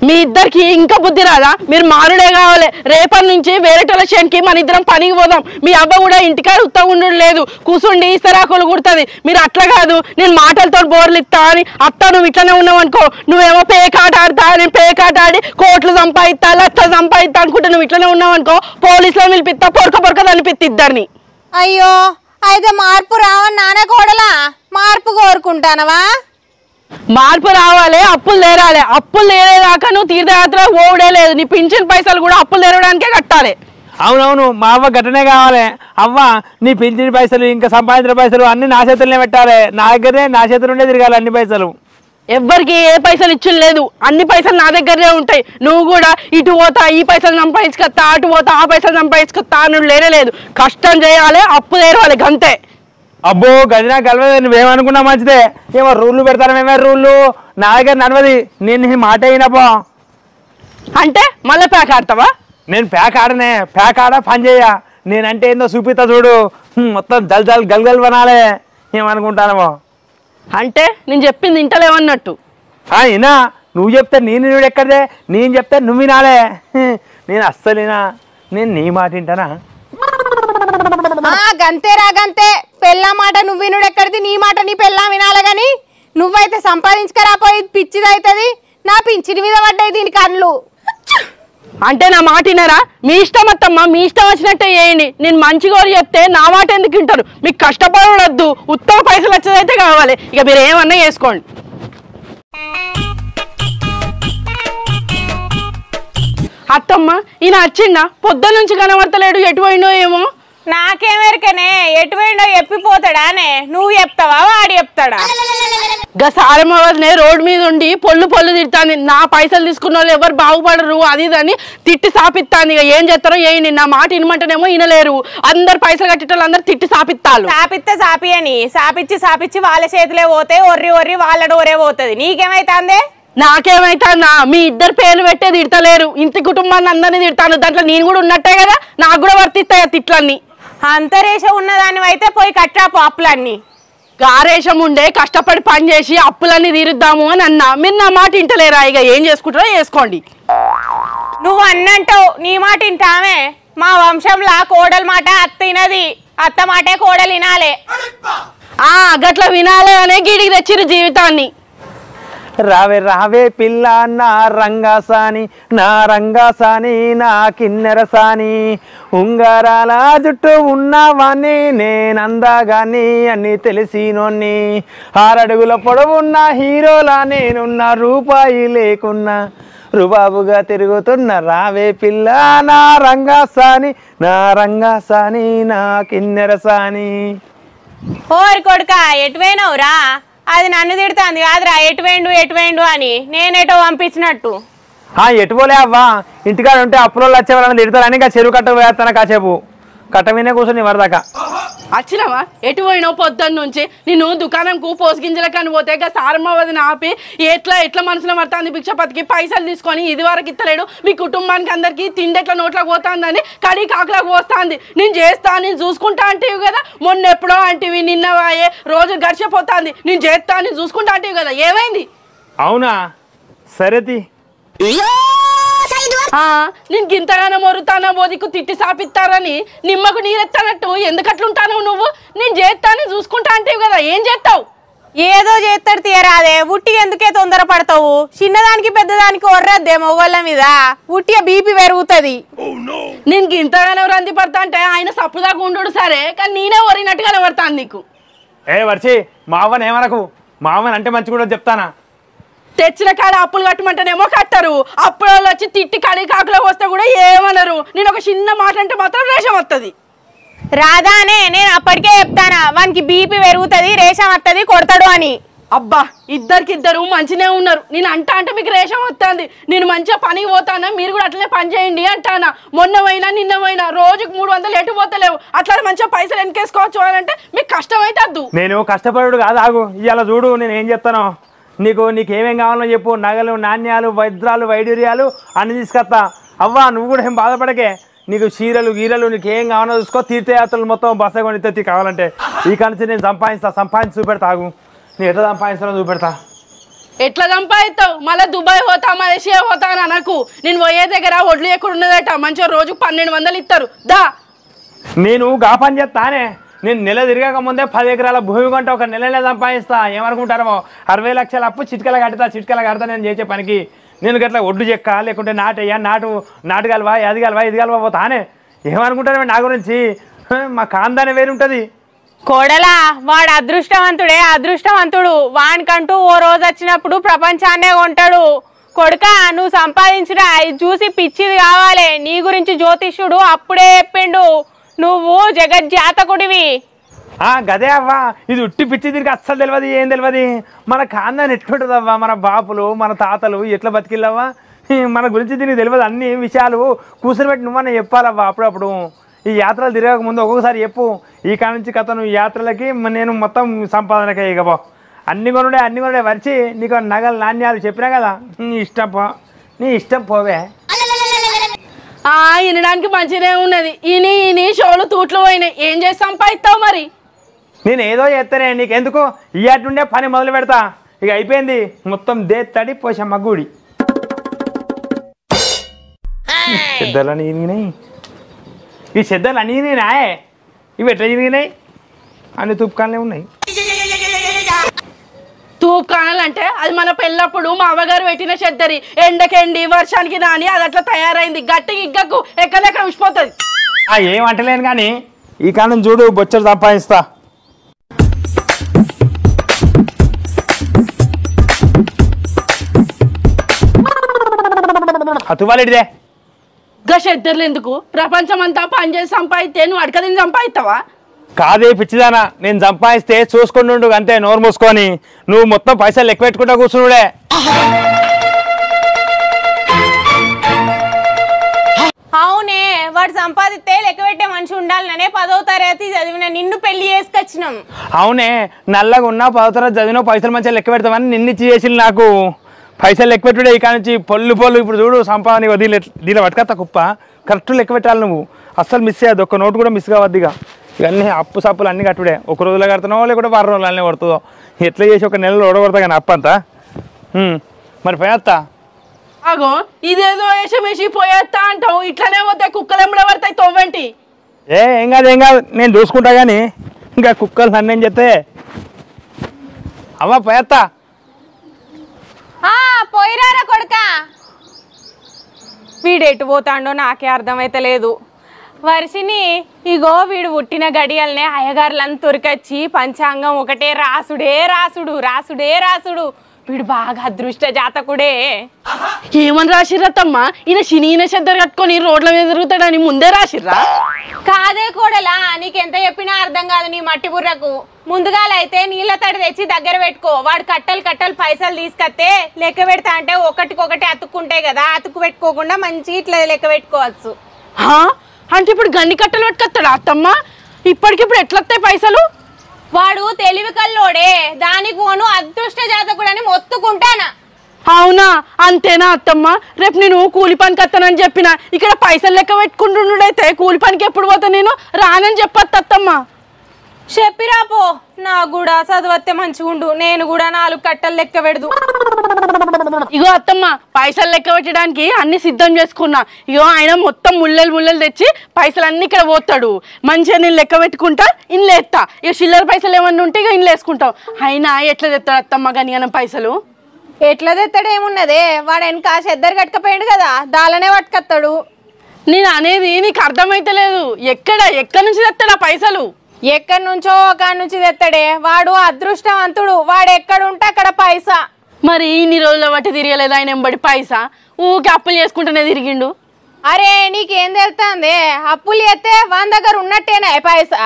మీ ఇద్దరికి ఇంకా బుద్ధి రాదా? మీరు మారుడే కావాలి. రేపటి నుంచి వేరేటోళ్ళ చేనికి మన ఇద్దరం పనికి పోదాం. మీ అబ్బ కూడా ఇంటికాడ ఉత్తగా ఉండడం లేదు, కూర్చుండి ఇస్తరాకులు కుడుతుంది. మీరు అట్లా కాదు, నేను మాటలతో బోర్లు ఇస్తా అని అత్త నువ్వు ఇట్లనే ఉన్నావు అనుకో, నువ్వేమో పేకాట ఆడతా, నేను పేకాట ఆడి కోట్లు సంపాదిస్తా, లక్షలు సంపాదిస్తా అనుకుంటే నువ్వు ఇట్లనే ఉన్నావు అనుకో, పోలీసులో పిలిపిస్తా, పొరక అనిపిస్తా ఇద్దరిని. అయ్యో అయితే మార్పు రావని నాన్న కోడలా మార్పు కోరుకుంటానవా? మార్పు రావాలి, అప్పులు తీరాలి. అప్పులు తీరేదాకా నువ్వు తీర్థయాత్ర ఓడే లేదు. నీ పింఛన్ పైసలు కూడా అప్పులు తీరడానికే కట్టాలి. అవునవును, మా అవ్వ గట్టనే కావాలి. అవ్వ నీ పింఛన్ పైసలు ఇంకా సంపాదించిన పైసలు అన్ని నా చేతుల్లోనే పెట్టాలి. నా దగ్గరనే నా చేతులుండే తిరగాలి అన్ని పైసలు. ఎవ్వరికి ఏ పైసలు ఇచ్చి లేదు, అన్ని పైసలు నా దగ్గరనే ఉంటాయి. నువ్వు కూడా ఇటు పోతా ఈ పైసలు సంపాదించుకొస్తా, అటు పోతా ఆ పైసలు సంపాదించుకొస్తా నువ్వు లేరలేదు. కష్టం చేయాలి, అప్పు తీరాలి గంతే. అబ్బో గదినా గెలవదు, నువ్వేమనుకున్నా మంచిదే. ఏమో రూళ్ళు పెడతాను, మేమే రూళ్ళు నా దగ్గర నడవది. నేను నీ మాట అయినపో అంటే మళ్ళీ ప్యాక్ ఆడతావా? నేను ప్యాక్ ఆడనే, ప్యాక్ ఆడ పని చేయ. నేనంటే ఏందో చూపిస్తా చూడు, మొత్తం జల్ గల్ వనాలే. ఏమనుకుంటానమో అంటే నేను చెప్పింది ఇంటలేమన్నట్టు. అయినా నువ్వు చెప్తే నేను ఎక్కడదే, నేను చెప్తే నువ్వు వినాలే. నేను అస్సలేనా, నేను నీ మాట వింటానా? గంతేరా గంతే. పెళ్ళా మాట నువ్వు వినుడు ఎక్కడిది, నీ మాట నీ పెళ్ళా వినాలి. గాని నువ్వైతే సంపాదించుకరాపోయి పిచ్చిదవుతుంది. నా పింఛని మీద పడ్డాయి దీని కళ్ళు. అంటే నా మాట వినరా? మీ ఇష్టం అత్తమ్మ, మీ ఇష్టం వచ్చినట్టే చేయండి. నేను మంచిగా చెప్తే నా మాట ఎందుకు వింటారు? మీకు కష్టపడవద్దు, ఉత్తమ పైసలు వచ్చేదైతే కావాలి. ఇక మీరు ఏమన్నా చేసుకోండి. అత్తమ్మ ఈయన వచ్చిండా? పొద్దున్న నుంచి కనబడతలేడు, ఎటు పోయిండో ఏమో. నాకేమెరకనే, ఎటు పోయిండో చెప్పిపోతాడానే? నువ్వు చెప్తావా వాడు చెప్తాడా? గా సారమ్మనే రోడ్డు మీద ఉండి పొల్లు తిడతాను. నా పైసలు తీసుకున్న వాళ్ళు ఎవరు బాగుపడరు అది ఇదని తిట్టి సాపిస్తాను. ఇక ఏం చేస్తారో ఏయండి, నా మాట వినమంటేనేమో వినలేరు. అందరు పైసలు కట్టేటోళ్ళు అందరు తిట్టి సాపిస్తారు. సాపిస్తే సాపియని సాపిచ్చి వాళ్ళ చేతిలే పోతే ఒర్రి వాళ్ళ డోరే పోతుంది. నీకేమైతుందే? నాకేమైతుందా? మీ ఇద్దరు పేర్లు పెట్టే తిడతలేరు, ఇంటి కుటుంబాన్ని అందరినీ తిడతాను. దాంట్లో నేను కూడా ఉన్నట్టే కదా, నాకు కూడా వర్తిస్తాయి ఆ తిట్లన్నీ. అంతరేష ఉన్నదాన్ని అయితే పోయి కట్టాపు అప్పులన్నీ. గారేషం ఉండే కష్టపడి పని చేసి అప్పులన్నీ తీరుద్దాము అని అన్నా. మీరు నా మాట వింటలేరా? ఇక ఏం చేసుకుంటారో చేసుకోండి. నువ్వు అన్నంటావు, నీ మాట వింటామే. మా వంశంలో కోడల మాట అత్త వినది, అత్త మాటే కోడలు వినాలే. గట్ల వినాలే అనే గీడికి తెచ్చిరు జీవితాన్ని. రావే రావే పిల్ల నా రంగాసాని, నా రంగాసాని నా కిన్నెరసాని, ఉంగరాల జుట్టు ఉన్నవాణ్ణి నేనందాగాని అన్ని తెలిసినోన్ని, 6 అడుగుల పొడవున్న హీరోలా నేనున్న, రూపాయి లేకున్నా రుబాబుగా తిరుగుతున్న. రావే పిల్ల నా రంగాసాని, నా రంగాసాని నా కిన్నెరసాని. ఓరి కొడుక ఎటు పోయినవురా? అది నన్ను తిడుతుంది కాదురా, ఎటు వేండు అని నేనేటో పంపించినట్టు. ఎటు పోలే అవ్వా, ఇంటికాడ ఉంటే అప్పులో వచ్చే వాళ్ళని తిడతారని ఇంకా చెరువు కట్ట వేస్తాను. కాసేపు కట్ట వినే కూర్చొని వరదాకా వచ్చినావా? ఎటు పోయినావు పొద్దున్న నుంచి? నేను దుకాణంకు పోసుగింజల కానీ పోతే సారమ్మవదిని ఆపి ఎట్లా మనసులో పడుతుంది భిక్షపతికి పైసలు తీసుకొని ఇది వరకు ఇస్తలేడు. మీ కుటుంబానికి అందరికి తిండి ఎట్లా నోట్లోకి పోతుందని కడి కాకులకు పోస్తుంది. నేను చేస్తా, నేను చూసుకుంటా అంటేవి కదా. మొన్న ఎప్పుడో అంటివి, నిన్న వాయే రోజు గడిచిపోతుంది. నేను చేస్తా, నేను చూసుకుంటా అంటేవి కదా. ఏమైంది? అవునా? సరేది నేను గింతగానో మొరుతానో బోదికు తిట్టి సాపిస్తారని నిమ్మకు నీరెత్తానట్టు ఎందుకట్లుంటాను నువ్వు? నేను చేస్తాను చూసుకుంటా అంటేవి కదా. ఏం చేస్తావు? ఏదో చేస్తాడు తీయరాదే. ఉట్టి ఎందుకే తొందర పడతావు? చిన్నదానికి పెద్దదానికి ఒర్రద్దే మొగోళ్ళ మీద. ఉట్టిగా బీపీ పెరుగుతుంది. నేను గింతగానో రంది పడతా అంటే ఆయన సప్పుదాకా ఉండు సరే, కానీ నేనే ఒరినట్టుగానే పడతాను నీకు. వర్షి మావన్ ఏమనకు, మావన్ అంటే మంచి కూడా చెప్తానా. తెచ్చిన కాడ అప్పులు కట్టమంటేనేమో కట్టరు, అప్పుల వాళ్ళు వచ్చి తిట్టి కడి కాకులో వస్తే కూడా ఏమనరు. నేను ఒక చిన్న మాట అంటే మాత్రం రేషం వస్తుంది. రాదానే నేను అప్పటికే చెప్తానా, వానికి బీపీ పెరుగుతుంది, రేషం వస్తుంది, కొడతాడు అని. అబ్బా ఇద్దరు మంచినే ఉన్నారు. నేను అంటే మీకు రేషం వస్తుంది. నేను మంచిగా పనికి పోతానా, మీరు కూడా అట్లనే పని చేయండి అంటానా. మొన్నవైనా నిన్నవైనా రోజుకు 300 ఎటు పోతలేవు. అట్లా మంచిగా పైసలు వెనకేసుకోవచ్చు అని అంటే మీకు కష్టమైతద్దు. నేను కష్టపడు కాదు, ఆగు. ఇవాళ చూడు నేను ఏం చెప్తాను. నీకేమేం కావాలో చెప్పు. నగలు, నాణ్యాలు, వజ్రాలు, వైడూర్యాలు అన్ని తీసుకొస్తా. అవ్వా నువ్వు కూడా ఏం బాధపడకే. నీకు చీరలు గీరలు నీకేం కావాలో చూసుకో. తీర్థయాత్రలు మొత్తం బస్స కొని కావాలంటే ఈ కానించి నేను సంపాదించి చూపెడతా. ఆగు, నేను ఎట్లా సంపాదిస్తానో చూపెడతా. ఎట్లా సంపాదిస్తావు? మళ్ళీ దుబాయ్ పోతా, మలేషియా పోతా అని అనకు. నేను పోయే దగ్గర ఒడ్లు ఎక్కడ ఉన్నదట. మంచిగా రోజుకు 1200 ఇస్తారు. దా నేను గా పని చేస్తానే. నేను నెల తిరగక ముందే 10 ఎకరాల భూమి కొంటే ఒక నెలనే సంపాదిస్తా. ఏమనుకుంటారో 60 లక్షల అప్పు చిటికల కడతా నేను చేసే పనికి. నేను గట్లా ఒడ్డు చెక్క లేకుంటే నాటయ్యా నాటు కలవా అది కలవా పోతానే. ఏమనుకుంటారు నా గురించి? మా కాందానే వేరుంటుంది. కోడలా వాడు అదృష్టవంతుడు. వానికంటూ ఓ రోజు వచ్చినప్పుడు ప్రపంచాన్నే కొంటాడు. కొడుక నువ్వు సంపాదించినా ఇది చూసి పిచ్చిది కావాలి. నీ గురించి జ్యోతిష్యుడు అప్పుడే చెప్పిండు, నువ్వు జగజ్జాతకుడివి. గదే అవ్వా, ఇది ఉట్టి పిచ్చి తిరిగి అస్సలు తెలియదు, ఏం తెలియదు. మన కాందాన్ని ఎట్లుంటుంది అవ్వా, మన బాపులు మన తాతలు ఎట్లా బతికిల్లవ్వా. మన గురించి దీనికి తెలియదు. అన్ని విషయాలు కూర్చొని పెట్టి నువ్వన్నా చెప్పాలవ్వా అప్పుడప్పుడు. ఈ యాత్రలు తిరగక ముందు ఒక్కొక్కసారి చెప్పు. ఈ కాడ నుంచి కథ నువ్వు యాత్రలకి నేను మొత్తం సంపాదనకే ఇకబో. అన్ని కొనుడే వరిచి నీకు నగలు నాణ్యాలు చెప్పినా కదా. నీ ఇష్టం పోవే. వినడానికి మంచిగానే ఉన్నది. ఇని షోలు తూట్లు పోయినాయి. ఏం చేసి సంపాదిస్తావు మరి? నేను ఏదో చేస్తానే, నీకెందుకు? ఇయ్యాటి నుండే పని మొదలు పెడతా. ఇక అయిపోయింది మొత్తం దేత్తడి పోషమ్మ గుడి. పెద్దలని ఇరిగినాయి ఈ చెద్దలు అన్నీ నాయే. ఇవి ఎట్లా ఇరిగినాయి? అన్ని తుప్పుకాలనే ఉన్నాయి. తూపు కానాలంటే అది మన పెళ్ళప్పుడు మా అవ్వగారు పెట్టిన చెద్దరి. ఎండకెండి వర్షానికి నాని అది అట్లా తయారైంది. గట్టి ఇగ్గకు ఎక్కడెక్కడ ఉసిపోతుంది. ఏం అంటలేను కానీ ఈ కాలం చూడు బొచ్చరు సంపాదిస్తా. అతువాలేడిదే గా చెద్దర్లు ఎందుకు? ప్రపంచం అంతా పనిచేసి సంపాదిస్తే నువ్వు అడకదిని సంపాదిస్తావా? కాదే పిచ్చిదానా, నేను సంపాదిస్తే చూసుకుంటుండు అంతే. నోరు మూసుకొని నువ్వు మొత్తం పైసలు లెక్క పెట్టుకుంటా కూర్చున్నాడే. అవునే, వాడు సంపాదిస్తే లెక్క పెట్టే మనిషి ఉండాలనే 10వ తరగతి చదివిన నిన్ను పెళ్లి చేసుకొచ్చినాం. అవునే, నల్లగా ఉన్నా 10వ తరగతి చదివినా పైసలు మంచిగా లెక్క పెడతామని నిన్నిచ్చి చేసి నాకు పైసలు లెక్క పెట్టుడే. ఈ కాడ నుంచి పొల్లు ఇప్పుడు చూడు సంపాదన దీని పట్టుకత్తా కుప్ప. కరెక్ట్ లెక్క పెట్టాలి నువ్వు. అస్సలు మిస్ అయ్యదు, ఒక్క నోటు కూడా మిస్ కావద్దు. ఇవన్నీ అప్పు సప్పులు అన్నీ కట్టుడే. ఒక రోజులో కడుతున్నావో లేకుంటే 10 రోజులు అన్నీ పడుతుందో. ఎట్లా చేసి ఒక నెలలో ఓడగొడతా కానీ అప్పు అంతా. మరి పోయేస్తా. అగో ఇదేదో వేషమేసి పోయేస్తా అంటావు. ఇట్లనే పోతే కుక్కలు ఎమ్మడ పడతాయి తోవేంటి? ఏం కాదు నేను చూసుకుంటా కానీ ఇంకా కుక్కలు నన్నేం చెప్తే అవ్వ పోయేస్తా. పోయిరారా కొడుక. వీడు ఎటు పోతాడో నాకే అర్థమైతే లేదు. వర్షిని ఇగో వీడు పుట్టిన గడియల్నే అయ్యగారులను తొరికొచ్చి పంచాంగం ఒకటే రాసుడు. వీడు బాగా అదృష్ట జాతకుడే. ఏమని రాసిర్రత్తమ్మా? ఈయన శనిన చెద్దరు కట్టుకొని రోడ్ల మీద తిరుగుతాడని ముందే రాసిర్రా? కాదే కోడలా, నీకెంత చెప్పినా అర్థం కాదు నీ మట్టి బుర్రకు. ముందుగాలైతే నీళ్ళ తడి తెచ్చి దగ్గర పెట్టుకో. వాడు కట్టలు పైసలు తీసుకొస్తే లెక్క పెడతా అంటే ఒకటికొకటి అతుక్కుంటాయి కదా. అతుక్కు పెట్టుకోకుండా మంచి ఇట్లా లెక్క పెట్టుకోవచ్చు. అంటే ఇప్పుడు గన్ని కట్టలు పట్టుకొస్తాడా అత్తమ్మ? ఇప్పటికిప్పుడు ఎట్లొస్తాయి పైసలు? వాడు తెలివి కల్లోడే. దానికి పోను అదృష్ట జాతకుడని మొత్తుకుంటానా. అవునా? అంతేనా అత్తమ్మ? రేపు నేను కూలి పనికి వస్తానని చెప్పిన ఇక్కడ పైసలు లెక్క పెట్టుకుంటుండైతే కూలి పనికి ఎప్పుడు పోతా? నేను రానని చెప్పొద్దు అత్తమ్మ. చెప్పిరాపో. నా కూడా చదువత్తే మంచిగుండు. నేను కూడా 4 కట్టలు లెక్క పెడదు. ఇగో అత్తమ్మ, పైసలు లెక్క పెట్టడానికి అన్ని సిద్ధం చేసుకున్నా. ఇగో ఆయన మొత్తం ముల్లలు తెచ్చి పైసలు అన్ని ఇక్కడ పోతాడు. మంచిగా నేను లెక్క పెట్టుకుంటా, ఇంట్లో ఎత్తా. ఇక చిల్లర పైసలు ఏమన్నా ఉంటే ఇక ఇంట్లో వేసుకుంటావు. అయినా ఎట్లా తెస్తాడు అత్తమ్మ కానీ అన్న పైసలు? ఎట్లా తెస్తాడు ఏమున్నదే, వాడు వెనక చెద్దరు కట్టుకపోయాడు కదా, దాలనే పట్టుకొస్తాడు. నేను అనేది నీకు అర్థమైతలేదు. ఎక్కడి నుంచి తెస్తాడు ఆ పైసలు? ఎక్కడి నుంచో ఒకడి నుంచి తెస్తాడే. వాడు అదృష్టవంతుడు. వాడు ఎక్కడుంటే అక్కడ పైసా. మరి ఇన్ని రోజుల బట్టి తిరగలేదు ఆయన ఎంబడి పైసా? ఊకి అప్పులు చేసుకుంటూనే తిరిగిండు. అరే నీకేం తెలుస్తుంది? అప్పులు చేస్తే 100 దగ్గర ఉన్నట్టేనా పైసా?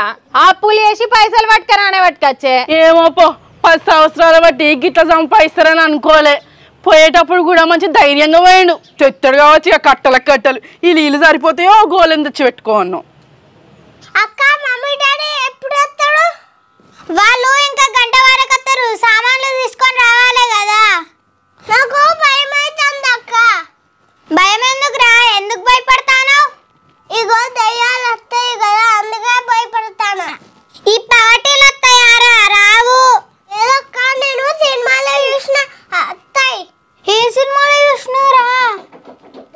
అప్పులు చేసి పైసలు పట్టుకరానే పట్టుకొచ్చే. ఏమో పో, 10 సంవత్సరాల బట్టి గిట్ల సంపాదిస్తారని అనుకోలే. పోయేటప్పుడు కూడా మంచి ధైర్యంగా పోయాడు. చెత్తడు కావచ్చు ఇక కట్టలు ఈ నీళ్ళు సరిపోతాయో గోళం తెచ్చి పెట్టుకోను. అక్క మమ్మీ డాడీ ఎప్పుడు వస్తాడు? వాళ్ళు ఇంకా గంట వరకు వస్తారు. సామాన్లు తీసుకొని రావాలి కదా. నాకు భయం అవుతుంది అక్క. భయం ఎందుకు రా? ఎందుకు భయపడతాను? ఇగో దయ్యాలు వస్తాయి కదా అందుకే భయపడతాను. ఈ పవటీలు వస్తాయారా? రావు. ఏదక్క నేను సినిమాలో చూసిన వస్తాయి. ఏ సినిమాలో చూసినారా?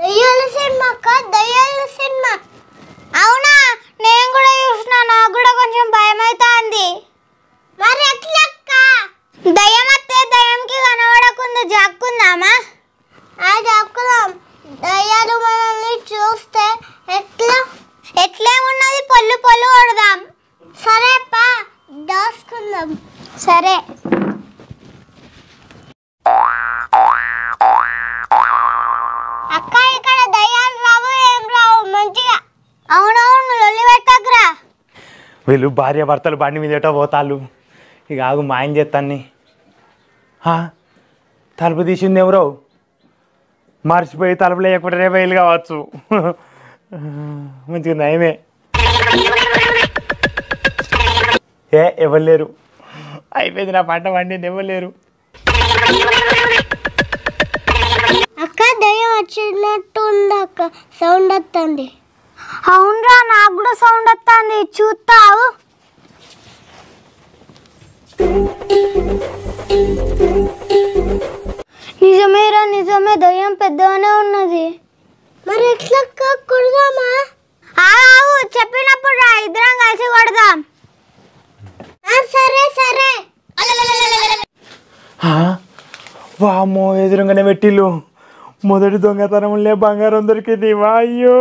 దయ్యాల సినిమా అక్క, దయ్యాల సినిమా. అవునా? నేను కూడా చూసిన. నాకు కూడా కొంచెం భయం అవుతుంది. మరి ఎట్లక్క? దయ్యం వస్తే దయ్యంకి కనబడకుండా జాక్కుందామా? జాక్కుదాం. దయ్యాలు మనల్ని చూస్తే ఎట్లే ఉన్నది పొల్లు కొడదాం. సరే పా దాసుకుందాం. సరే అక్క ఇక్కడ దయ్యాలు రావు ఏం రావు మంచిగా. అవునవును లొల్లి పెట్టకురా. వీళ్ళు భార్య భర్తలు బండి మీద ఎటో పోతాళ్ళు. ఇక ఆగు మాయం చేస్తాన్ని. తలుపు తీసింది ఎవరో మర్చిపోయి తలుపు లేకపోతే రేపు వెళ్ళి కావచ్చు. మంచిగా నయమే. ఎవరు లేరు. అయిపోయింది నా పంట వండింది. ఎవరు లేరు. అక్క దయ్యం వచ్చినట్టు ఉంది అక్క. సౌండ్ వస్తుంది. అవునరా నాకు కూడా సౌండ్ వస్తుంది. చూస్తావు? నిజమేరా నిజమే. దయ్యం పెద్దగానే ఉన్నది. మరి ఎట్లా కొడదామా? ఆవు చెప్పినప్పుడు రా ఇద్దరం కలిసి కొడదాం. సరే సరే. వామ్మో ఎదురుగానే పెట్టిల్లు. మొదటి దొంగతనంలే బంగారం దొరికింది. అయ్యో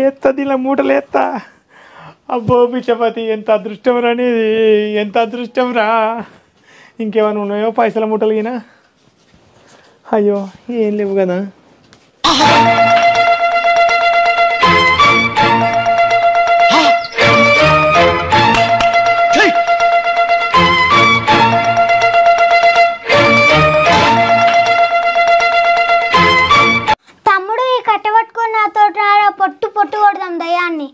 ఎత్తది ఇలా మూటలు ఎత్తా. అబ్బో బిచ్చపతి ఎంత అదృష్టం రానిది. ఎంత అదృష్టం రా. ఇంకేమైనా ఉన్నాయో పైసల మూటలు గినా? అయ్యో ఏం లేవు కదా. తమ్ముడు ఈ కట్ట పట్టుకొని నాతో పొట్టు పొట్టు కొడదాం దయ్యాన్ని.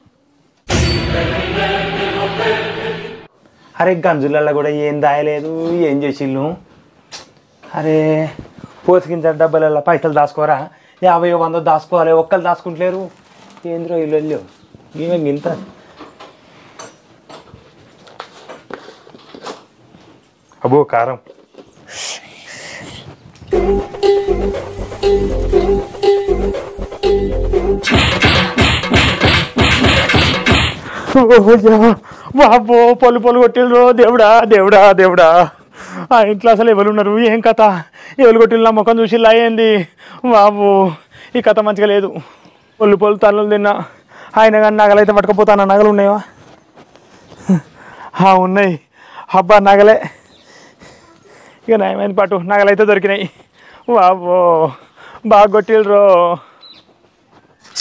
అరే గంజులలో కూడా ఏం దాయలేదు. ఏం చేసిళ్ళు? అరే పోసుకించ డబ్బులలో పైసలు దాచుకోరా. 50 100 దాచుకోవాలి. ఒక్కరు దాచుకుంటలేరు. ఏంద్రో ఇల్లు వెళ్ళావు. ఏమే ఇంత అబ్బో కారం. బాబో పొలు కొట్టిల్రు. దేవుడా దేవుడా దేవుడా. ఆ ఇంట్లో అసలు ఎవరు ఉన్నారు? ఏం కథ? ఎవరు కొట్టిల్లు? నా ముఖం చూసిల్లా ఏంది? బాబు ఈ కథ మంచిగా లేదు. పొలు తల్లులు తిన్నా. ఆయన కానీ నగలైతే పట్టుకపోతాను. నగలు ఉన్నాయా? ఉన్నాయి. అబ్బా నగలే. ఇక నయమైన పాటు నగలైతే దొరికినాయి. బాబో బాగా కొట్టిల్రు.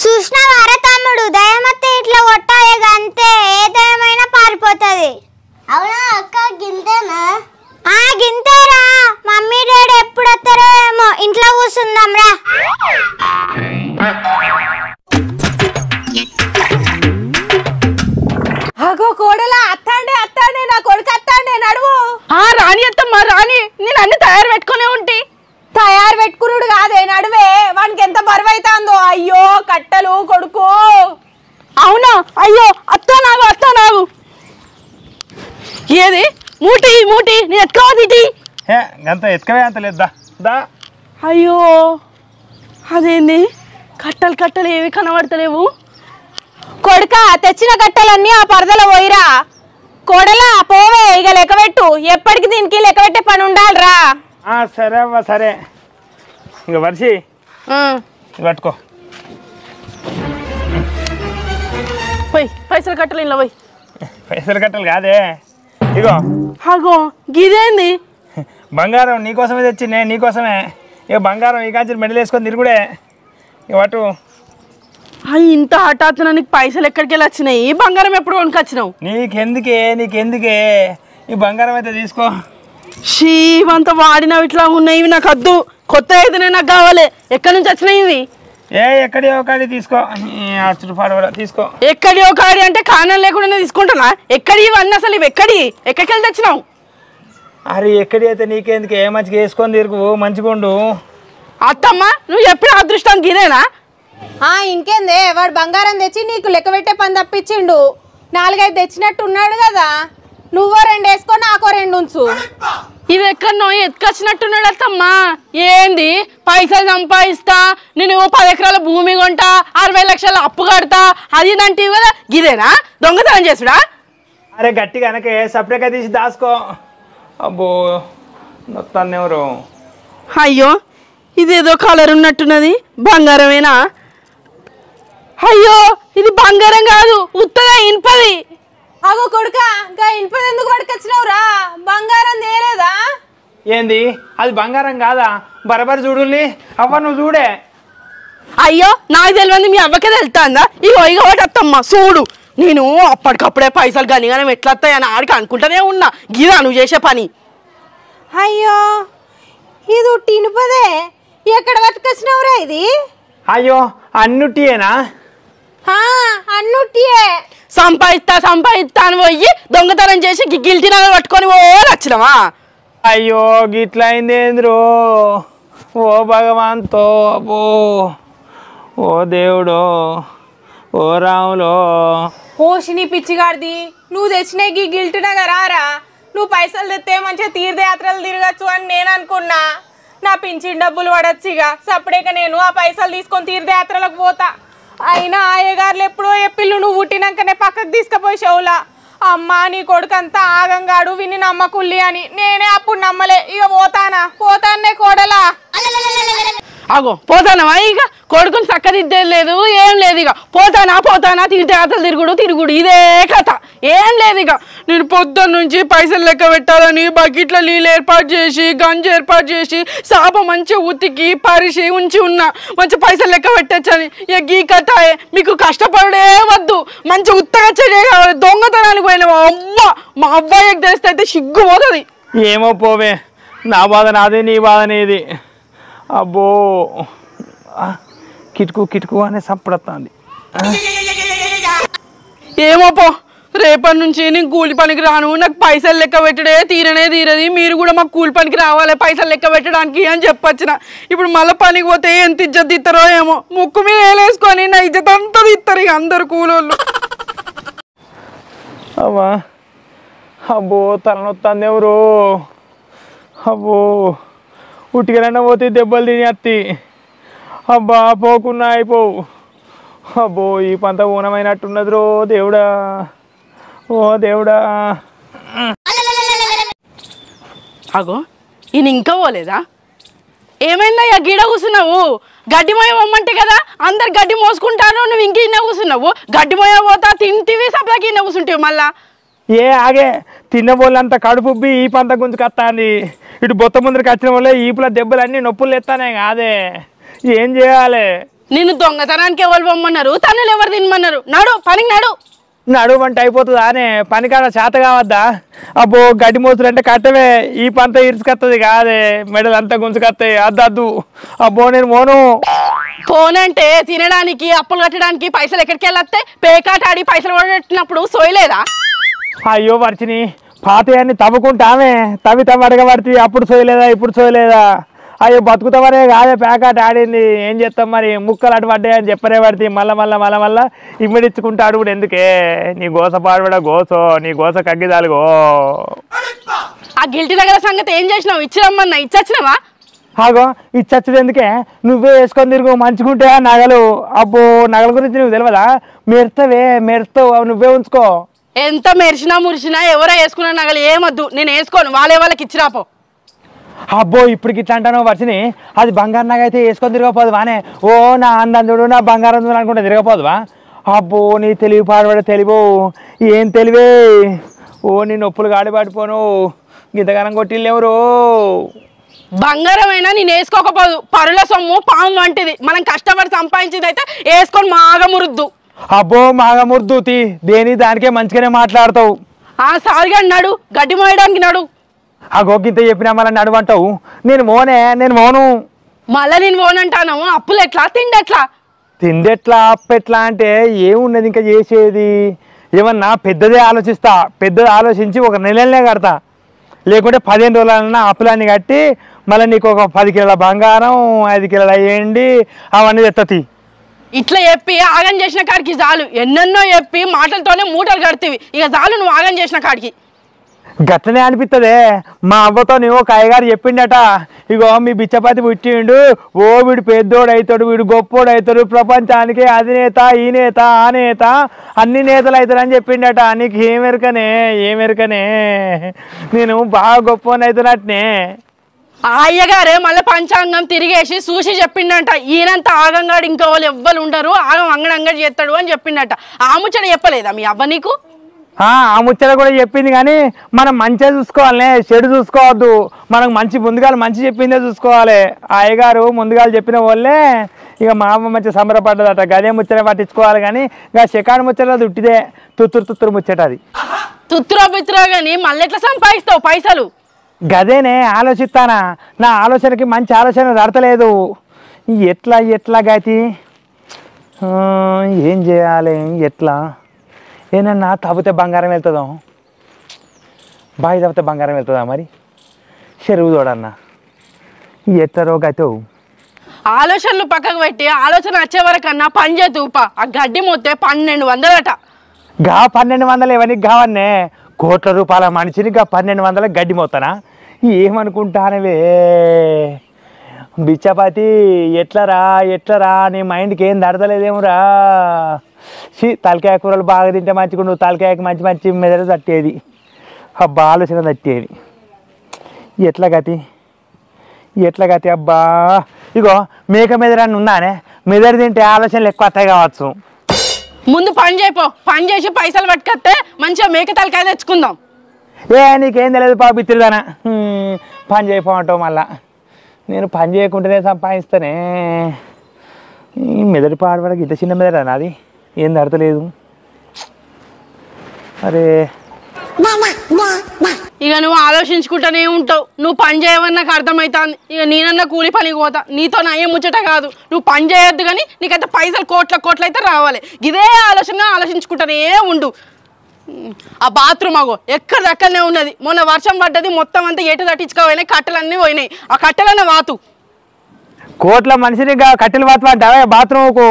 చూసినావారా తమ్ముడు? దయ్యమత్తే ఇట్లా కొట్టాలి అంతే. ఏ దయ్యమైనా పారిపోతుంది. అవునా అక్క? గింతేనా? గింతేరా. మమ్మీ డాడీ ఎప్పుడు వస్తారో ఏమో. ఇంట్లో కూర్చుందాం రా. అగో కోడలా అత్తాండే అత్తాండే. నా కొడుకు అత్తాండే. నడువు. రాని అత్తమ్మా రాని. నేను అన్ని తయారు పెట్టుకునే ఉంటే. తయారు పెట్టుకున్నాడు కాదే. నడువే. వానికి ఎంత బరువు అవుతుందో. అయ్యో కట్టలు కొడుకు. అవునా? అయ్యో అత్త నాగు. ఏది మూటి నేను ఎత్తుకోవద్ది. అంత ఎత్తుకవే అంత లేదా దా. అయ్యో అదేంది? కట్టలు ఏవి కనబడతలేవు. కొడుక తెచ్చిన కట్టలన్నీ ఆ పరదలో పోయిరా. కోడలా పోవే. ఇక లెక్కబెట్టు. ఎప్పటికి దీనికి లెక్కబెట్టే పని ఉండాలిరా. సరే అవ్వ సరే. ఇంక వర్షి పట్టుకో. పోయి పైసలు కట్టలు ఇలా పోయి. పైసలు కట్టలు కాదే. ఇగో అగో గిదేంది? బంగారం నీకోసమే తెచ్చిందే. నీకోసమే. ఇక బంగారం ఈ కాంచి మెడలు వేసుకొని తిరుగుడే. ఇక పట్టు. ఇంత హఠాత్తున నీకు పైసలు ఎక్కడికి వెళ్ళి వచ్చినాయి? ఈ బంగారం ఎప్పుడు కొనుకొచ్చినావు? నీకెందుకే ఈ బంగారం అయితే తీసుకో. షీవంత వాడినవి ఇట్లా ఉన్నాయి నాకు వద్దు కొత్త అయితేనే నాకు కావాలి ఎక్కడి నుంచి వచ్చినాయి ఇవి ఎక్కడి ఒకటి తీసుకో అచ్చుడు పాడు తీసుకో ఎక్కడి ఒకటి అంటే కారణం లేకుండా తీసుకుంటున్నా ఎక్కడి ఇవన్నీ అసలు ఇవి ఎక్కడికి వెళ్ళి తెచ్చినావు అరే ఎక్కడి అయితే నీకేందుకు ఏ మంచిగా వేసుకొని తిరుగు మంచిగా ఉండు అత్తమ్మ నువ్వు చెప్పిన అదృష్టానికి ఇదేనా ఇంకేందే వాడు బంగారం తెచ్చి నీకు లెక్క పెట్టే పని తప్పించిండు 4-5 తెచ్చినట్టు ఉన్నాడు కదా నువ్వో 2 వేసుకో నాకో 2 ఉంచు ఇది ఎక్కడనో ఎత్తుకొచ్చినట్టున్నాడు అత్తమ్మా ఏంది పైసలు సంపాదిస్తా నేను 10 ఎకరాల భూమి కొంటా 60 లక్షల అప్పు కడతా అది ఇదంటే కదా గిదేనా దొంగతనం చేసుడా అరే గట్టిగా వెనకే సపరేట్గా తీసి దాసుకో అబ్బో మొత్తాన్ని ఎవరు అయ్యో ఇదేదో కలర్ ఉన్నట్టున్నది బంగారమేనా అయ్యో ఇది బంగారం కాదు ఉత్తగా ఇనుపది అగో కొడుక ఇంకా ఇనుపది ఎందుకు పట్టుకొచ్చినావురా బంగారం తేలేదా ఏంది అది బంగారం కాదా బరబరి చూడుల్ని అవ్వ నువ్వు చూడే అయ్యో నాకు తెలియదు మీ అవ్వకే తెలుస్తుందా ఇగో ఒకటి అత్తమ్మ చూడు నేను అప్పటికప్పుడే పైసలు గనిగానే ఎట్లా వస్తాయని ఆడికి అనుకుంటానే ఉన్నా గిదా నువ్వు చేసే పని అయ్యో ఇది ఉట్టి ఇనుపదే ఎక్కడ పట్టుకొచ్చినావురా ఇది అయ్యో అన్నుట్టియేనా అన్నుట్టియే సంపాదిస్తా అని పోయి దొంగతనం చేసి గిల్టీ నగలు పట్టుకొని వచ్చినవా అయ్యో గిట్లా అయింది ఏంద్రో ఓ భగవాన్తో అబ్బో ఓ దేవుడో ఓ రాములో ఓషిని పిచ్చిగాడిది నువ్వు తెచ్చిన గిల్ట్ నగర్ రారా నువ్వు పైసలు తెస్తే మంచిగా తీర్థయాత్రలు తిరగచ్చు అని నేను అనుకున్నా నా పింఛన్ డబ్బులు పడచ్చు ఇక సపరేట్గా నేను ఆ పైసలు తీసుకొని తీర్థయాత్రలకు పోతా అయినా అయ్యగారులు ఎప్పుడో ఎప్పిల్లు నువ్వు పుట్టినాకనే పక్కకు తీసుకుపోయి షవులా అమ్మ నీ కొడుకంతా ఆగంగాడు విని నమ్మకుల్లి అని నేనే అప్పుడు నమ్మలే ఇక పోతానే కోడలా అగో పోతానవా ఇక కొడుకుని చక్కదిద్దేది లేదు ఏం లేదు ఇక పోతానా తీర్థయాత్రలు తిరుగుడు ఇదే కథ ఏం లేదు ఇక నేను పొద్దున్న నుంచి పైసలు లెక్క పెట్టాలని బకెట్లో నీళ్ళు ఏర్పాటు చేసి గంజి ఏర్పాటు చేసి సాప మంచిగా ఉతికి పరిచి ఉంచి ఉన్నా మంచి పైసలు లెక్క పెట్టచ్చని ఇక గీ కథ మీకు కష్టపడే వద్దు మంచి ఉత్తగా చెడే కావాలి దొంగతనానికి పోయినావా అవ్వ మా అబ్బాయికి తెలిస్తే అయితే సిగ్గు పోతుంది ఏమో పోవే నా బాధ నాదే నీ బాధ నీది అబ్బో కిటుకు అనే సంపడుతుంది ఏమో పో రేపటి నుంచి నేను కూలి పనికి రాను నాకు పైసలు లెక్క పెట్టడే తీరది మీరు కూడా మాకు కూలి పనికి రావాలి పైసలు లెక్క పెట్టడానికి అని చెప్పొచ్చిన ఇప్పుడు మళ్ళీ పనికి పోతే ఎంత ఇజ్జత్ ఇస్తారో ఏమో ముక్కు మీద వేలేసుకొని నా ఇజ్జత్ అంతా ఇస్తారు ఇక అందరు కూలోళ్ళు అవ్వా అబ్బో తలనొత్తాంది ఎవరు అబ్బో ఉట్టికనన్నా పోతే దెబ్బలు తినేత్తి అబ్బా పోకున్నా అయిపోవు అబ్బో ఈ పంత ఊనమైనట్టున్నది రో దేవుడా ఓ దేవుడా అగో ఈయన ఇంకా పోలేదా ఏమైందా ఇక గీడ కూర్చున్నావు గడ్డి మోయ పొమ్మంటే కదా అందరు గడ్డి మోసుకుంటారు నువ్వు ఇంక ఇన్న కూర్చున్నావు గడ్డి మోయ పోతా తింటివి సబ్దాకి ఇన్న కూర్చుంటావు మళ్ళా ఏ ఆగే తిన్న వాళ్ళంతా కడుపుబ్బి ఈ పంత గుంజుకొస్తాంది ఇటు బొత్త ముందరికి వచ్చిన వాళ్ళే ఈపుల దెబ్బలు అన్నీ నొప్పులు ఎత్తానే కాదే ఏం చేయాలి నిన్ను దొంగతనానికి ఎవరు పొమ్మన్నారు తనులు ఎవరు తినమన్నారు నడు పనికి నడువు అంటే అయిపోతుందా అనే పనికాడ చేత కావద్దా అబ్బో గడ్డి మోసులు అంటే కట్టవే ఈ పంత ఇరుచుకొస్తుంది కాదే మెడలు అంతా గుంజుకొస్తాయి అద్దద్దు అబ్బో నేను పోనంటే తినడానికి అప్పులు కట్టడానికి పైసలు ఎక్కడికి వెళ్ళొస్తే పేకాట ఆడి పైసలు పడేటప్పుడు సోయలేదా అయ్యో వర్చిని పాతయాన్ని తవ్వుకుంటామే తవ్వి అడగబడితే అప్పుడు సోయలేదా ఇప్పుడు సోయలేదా అయ్యో బతుకుతామనే కాదే ప్యాకాట ఆడింది ఏం చేస్తాం మరి ముక్కలు అటు పడ్డాయని చెప్పనే పడితే మళ్ళా ఇమ్మడిచ్చుకుంటాడు కూడా ఎందుకే నీ గోస పాడబడ గోసో నీ గోస కగ్గిదాలుగో ఆ గిల్టీ దగ్గర సంగతి ఏం చేసినావు ఇచ్చిరమ్మన్నా ఇచ్చొచ్చినావా ఆగో ఇచ్చొచ్చదు ఎందుకే నువ్వే వేసుకొని తిరుగు మంచుకుంటే నగలు అబ్బో నగల గురించి నువ్వు తెలియదా మెరుస్తావు నువ్వే ఉంచుకో ఎంత మెరిసినా మురిసినా ఎవరో వేసుకున్న నగలు ఏమొద్దు నేను వేసుకోను వాళ్ళకి ఇచ్చిరాపో అబ్బో ఇప్పటికి ఇట్లా అంటాను వర్షిని అది బంగారు నగ అయితే వేసుకొని తిరగపోదు వానే ఓ నా అందందుడు నా బంగారం అనుకుంటే తిరగపోదువా అబ్బో నీ తెలివి పాడబడే తెలివో ఏం తెలివే ఓ నీ నొప్పులు గాడి పడిపోను గింతగానం కొట్టిల్లు ఎవరు బంగారం అయినా నేను వేసుకోకపోదు పరుల సొమ్ము పాము వంటిది మనం కష్టపడి సంపాదించింది అయితే వేసుకొని మాగమురుద్దు అబ్బో మాగమురుద్దు దేని దానికే మంచిగానే మాట్లాడతావు సారిగా నడు గడ్డి మోయడానికి నడు ఆ గోకింత చెప్పినా మళ్ళీ నడువంటావు. నేను మోను. మళ్ళీ నేను పోనంటాను. అప్పులు ఎట్లా తిండి ఎట్లా? తిండెట్లా అప్పెట్లా అంటే ఏమున్నది ఇంకా చేసేది? ఏమన్నా పెద్దదే ఆలోచిస్తా. పెద్దది ఆలోచించి ఒక నెలనే కడతా. లేకుంటే 15 రోజులన్నా అప్పులన్నీ కట్టి మళ్ళీ నీకు ఒక 10 కిలోల బంగారం 5 కిలోల ఎండి అవన్నీ తెత్తతి. ఇట్లా చెప్పి ఆగం చేసిన కాడికి చాలు. ఎన్నెన్నో చెప్పి మాటలతోనే మూటలు కడుతీవి. ఇక చాలు నువ్వు ఆగం చేసిన కాడికి. గట్లనే అనిపిస్తుంది. మా అవ్వతో నువ్వు ఒక అయ్యగారు చెప్పిండట, ఇగో మీ బిచ్చపతి పుట్టిండు, ఓ వీడు పెద్దోడు అవుతాడు, వీడు గొప్పోడు అవుతాడు, ప్రపంచానికి అధినేత ఈ నేత ఆ నేత అన్ని నేతలు అవుతాడు అని చెప్పిండట. నీకు ఏమెరకనే నేను బాగా గొప్పని అవుతున్నట్నే. ఆ అయ్యగారే మళ్ళీ పంచాంగం తిరిగేసి చూసి చెప్పిండట, ఈయనంత ఆగంగాడు ఇంకా వాళ్ళు ఎవ్వరు ఉండరు, ఆగం అంగడి చేస్తాడు అని చెప్పిండట. ఆ ముచ్చట చెప్పలేదా మీ అవ్వ నీకు? ఆ ముచ్చట కూడా చెప్పింది, కానీ మనం మంచిగా చూసుకోవాలి, చెడు చూసుకోవద్దు. మనకు ముందుగా మంచి చెప్పిందే చూసుకోవాలి. ఆ అయ్యగారు ముందుగా చెప్పిన వాళ్ళే ఇక మా అమ్మ మంచి సంబరపడ్డదట. గదే ముచ్చట పట్టించుకోవాలి, కానీ ఇక సెకండ్ ముచ్చట ఉట్టిదే తుత్తురు ముచ్చట. అది తుత్తురో కానీ మళ్ళీ ఎట్లా సంపాదిస్తావు పైసలు? గదేనే ఆలోచిస్తానా. నా ఆలోచనకి మంచి ఆలోచన దడతలేదు. ఎట్లా గతి ఏం చేయాలి? ఎట్లా ఏనన్నా తవ్వితే బంగారం వెళ్తుందా? బావి తవ్వితే బంగారం వెళ్తుందా? మరి చెరువు తోడన్నా ఎట్లరో గతో. ఆలోచనలు పక్కకు పెట్టి ఆలోచన వచ్చే వరకన్నా పని చేతూప. ఆ గడ్డి మొత్తే 1200 గా 1200 ఎవరికి కావన్నే? కోట్ల రూపాయల మనిషిని గా 1200 గడ్డి మొత్తనా? ఏమనుకుంటానవే బిచ్చపతి? ఎట్లరా నీ మైండ్కి ఏం దడతలేదేమోరా. తలకాయ కూరలు బాగా తింటే మంచిగా నువ్వు తలకాయకి మంచి మెదడు తట్టేది. అబ్బా ఆలోచన తట్టేది. ఎట్లా గతి అబ్బా. ఇగో మేక మెదడని ఉందానే, మెదడు తింటే ఆలోచనలు ఎక్కువ వస్తాయి కావచ్చు. ముందు పని చేసి పైసలు పట్టుకొస్తే మంచిగా మేక తలకాయ తెచ్చుకుందాం. నీకేం తెలియదు పాప బిత్తిరిదానా. పని చేయమంటావు మళ్ళా. నేను పని చేయకుండానే సంపాదిస్తానే. ఈ మెదడు పాడబడక ఇంత చిన్న మెదడా నాది? ఏం దడతలేదు. అరే ఇక నువ్వు ఆలోచించుకుంటూనే ఉంటావు. నువ్వు పని చేయవని నాకు అర్థమవుతుంది. ఇక నేనన్నా కూలి పనికి పోతా. నీతో నా ఏం ముచ్చట కాదు. నువ్వు పని చేయొద్దు, కానీ నీకైతే పైసలు కోట్ల అయితే రావాలి. ఇదే ఆలోచించుకుంటూనే ఉండు. ఆ బాత్రూమ్ అగో ఎక్కడిదక్కడనే ఉన్నది. మొన్న వర్షం పడ్డది, మొత్తం అంతా ఎటు తట్టించుకోపోయినాయి, కట్టెలన్నీ పోయినాయి. ఆ కట్టెలనే వాతు. కోట్ల మనిషిని కట్టెలు వాతమంటావా బాత్రూమ్కు?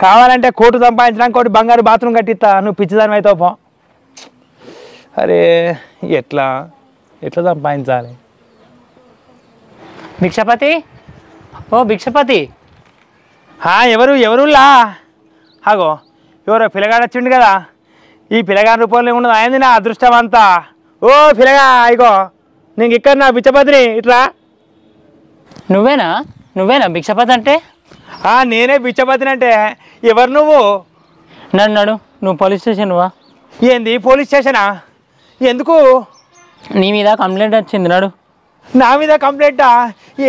కావాలంటే కోటు సంపాదించడానికి కోటి బంగారు బాత్రూమ్ కట్టిస్తా. నువ్వు పిచ్చిదాని అవుతావు పో. అరే ఎట్లా సంపాదించాలి? భిక్షపతి, ఓ భిక్షపతి. ఎవరులా? అగో ఎవరో పిల్లగాడు వచ్చిండు కదా. ఈ పిల్లగాడి రూపంలో ఉన్నది అయింది నా అదృష్టం అంతా. ఓ పిల్లగా, ఇగో నీకు ఇక్కడ నా బిచ్చపతిని. ఇట్లా నువ్వేనా భిక్షపతి అంటే? నేనే బిచ్చపతిని. అంటే ఎవరు నువ్వు? నడు నువ్వు పోలీస్ స్టేషన్ వా. ఏంది పోలీస్ స్టేషనా? ఎందుకు? నీ మీద కంప్లైంట్ వచ్చింది. నడు. నా మీద కంప్లైంటా?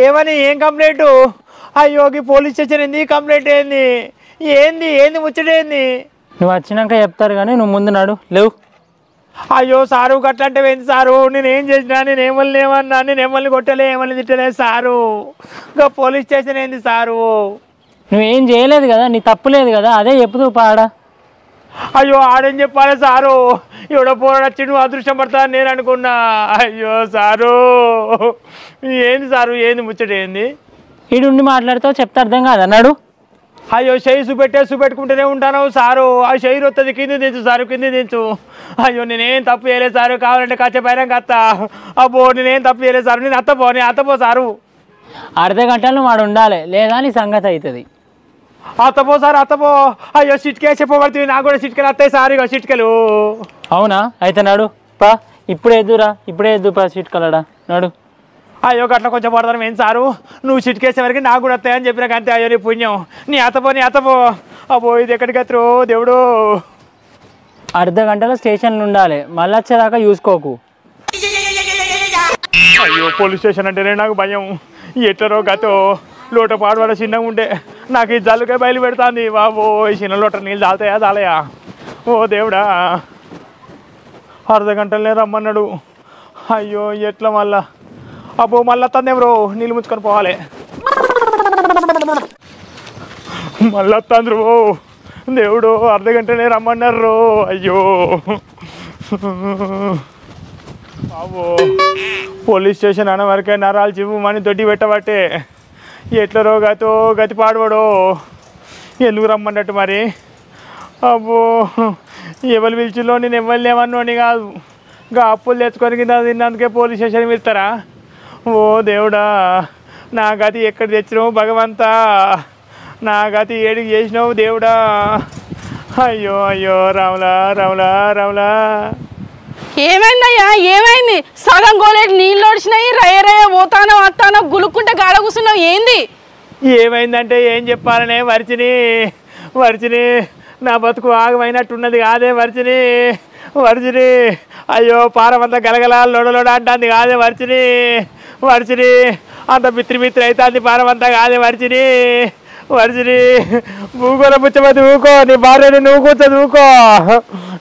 ఏమని? ఏం కంప్లైంటు? అయ్యోకి పోలీస్ స్టేషన్ ఏంది? కంప్లైంట్ ఏంది ముచ్చటేంది? నువ్వు వచ్చినాక చెప్తారు, కానీ నువ్వు ముందు నడు. లేవు. అయ్యో సారు గట్లంటే ఏంది సారు? నేనేం చేసినా? నేనేమన్నా కొట్టలే, ఏమల్ని తిట్టలే సారు. ఇంకా పోలీస్ స్టేషన్ ఏంది సారు? నువ్వేం చేయలేదు కదా, నీ తప్పు లేదు కదా, అదే చెప్పుతూ పాడా. అయ్యో ఆడేం చెప్పాలి సారు? ఎవడో పోరాడు వచ్చి నువ్వు అదృష్టం పడతా నేను అనుకున్నా. అయ్యో సారు ఏంది సారు? ఏంది ముచ్చట? ఏంది ఈడుండి మాట్లాడుతావు, చెప్తే అర్థం కాదా? నడు. అయ్యో చెయ్యి చూపెట్టుకుంటూనే ఉంటాను సారు. ఆ చెయ్యి వస్తుంది, కింది దించు సారు, కింది దించు. అయ్యో నేనేం తప్పు చేయలేదు సారు. కావాలంటే కాసేపు అత్త. అబ్బో నేనేం తప్పు చేయలేదు సారు. నేను అత్తపో సారు. అర్ధ గంటలు వాడు ఉండాలి, లేదా నీ సంగతి అవుతుంది. అత్తపో సార్, అత్తపో. అయ్యో చిట్కే చెప్పబడుతుంది. నాకు కూడా చిట్కలు వస్తాయి సార్. ఇగో చిట్కలు. అవునా? అయితే నడు పా. ఇప్పుడే ఎద్దు పా చిట్కలడా. నడు. అయ్యో గట్ల కొంచెం పడతాను ఏం సారు? నువ్వు చిట్కేసే వరకు నాకు కూడా వస్తాయని చెప్పినాక అంతే. అయ్యో నీ పుణ్యం. నీ అత్తపో. అబ్బో ఇది ఎక్కడికి వస్తారు దేవుడు? అర్ధ గంటలో స్టేషన్లో ఉండాలి, మళ్ళీ వచ్చేదాకా చూసుకోకు. అయ్యో పోలీస్ స్టేషన్ అంటేనే నాకు భయం. ఎట్లరో గతో లోట పాడవాడ చిన్నగా ఉండే నాకు ఈ జల్లుకే బయలు పెడుతుంది బాబో. ఈ చిన్న లోట నీళ్ళు చాలయా? ఓ దేవుడా, అర్ధ గంటలనే రమ్మన్నాడు. అయ్యో ఎట్లా మళ్ళా అబ్బో మళ్ళా వస్తుంది బ్రో నీళ్ళు ముంచుకొని పోవాలి మళ్ళీ వస్తుంది బ్రో దేవుడు అర్ధగంటనే రమ్మన్నారు అయ్యో బాబో పోలీస్ స్టేషన్ అన్న వరకే నరాలు చివ్వమని దొడ్డి పెట్టబట్టే ఎట్లరో గతి పాడవడో ఎందుకు రమ్మన్నట్టు మరి అబ్బో ఎవరు పిలిచిలో నేను ఎవరు లేవన్నోని కాదు ఇంకా అప్పులు తెచ్చుకొని కింద తిన్నందుకే పోలీస్ స్టేషన్ పిలుస్తారా ఓ దేవుడా నా గతి ఎక్కడ తెచ్చినావు భగవంతా నా గతి ఏడికి చేసినావు దేవుడా అయ్యో అయ్యో రాములా రాములా రాములా ఏమైందయ్యా ఏమైంది సగం గోలేడు నీళ్ళు వచ్చినాయి రయ్య రయ్య పోతానో వస్తానో గులుక్కుంటే గాడ కూర్చున్నావు ఏంది ఏమైందంటే ఏం చెప్పాలనే వరిచిని నా బతుకు ఆగమైనట్టున్నది కాదే వరిచిని అయ్యో పారమంతా గలగల లొడలోడ అంటుంది కాదే వరిచిని అంత మిత్రి అవుతుంది పారమంతా కాదే వరిచిని ఊకోన బుచ్చమతి ఊకో నీ భార్యని నువ్వు కూర్చొని ఊకో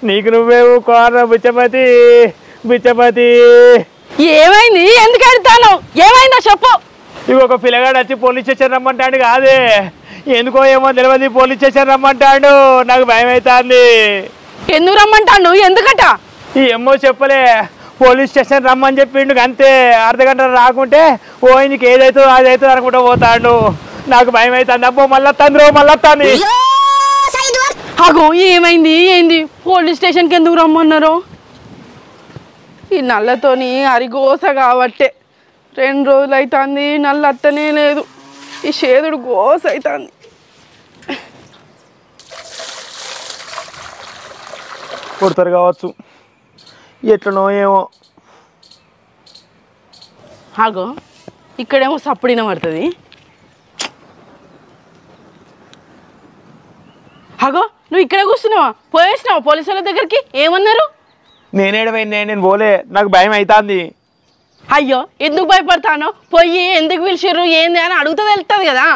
నీకు నువ్వే ఊకో అన్న బుచ్చమతి ఏమైంది ఎందుకు వెళ్తాను ఏమైందో చెప్పు ఇంకొక పిల్లగాడు వచ్చి పోలీస్ స్టేషన్ రమ్మంటాడు కాదే ఎందుకో ఏమో తెలియదు పోలీస్ స్టేషన్ రమ్మంటాడు నాకు భయం అవుతుంది ఎందుకు రమ్మంటాడు ఎందుకట ఏమో చెప్పలే పోలీస్ స్టేషన్ రమ్మని చెప్పిండు అంతే అర్ధగంట రాకుంటే ఓ నీకు ఏదైతుందో అదైతుందో అనుకుంటూ పోతాడు నాకు భయం అవుతుంది అబ్బో మళ్ళీ వస్తాను అగో ఏమైంది ఏంది పోలీస్ స్టేషన్కి ఎందుకు రమ్మన్నారు ఈ నల్లతోని అరిగోస కాబట్టే 2 రోజులు అవుతుంది నల్ల అత్తనే లేదు ఈ షేదుడు గోస అవుతుంది కొడతారు కావచ్చు ఎట్లనో ఏమో అగో ఇక్కడేమో సప్పుడిన పడుతుంది అగో నువ్వు ఇక్కడే కూర్చున్నావా పోయేసినావా పోలీసు వాళ్ళ దగ్గరికి ఏమన్నారు నేను పోలే నాకు భయం అవుతుంది అయ్యో ఎందుకు భయపడతానో పోయి ఎందుకు పిలిచిర్రు ఏంది అని అడుగుతా తెలుస్తుంది కదా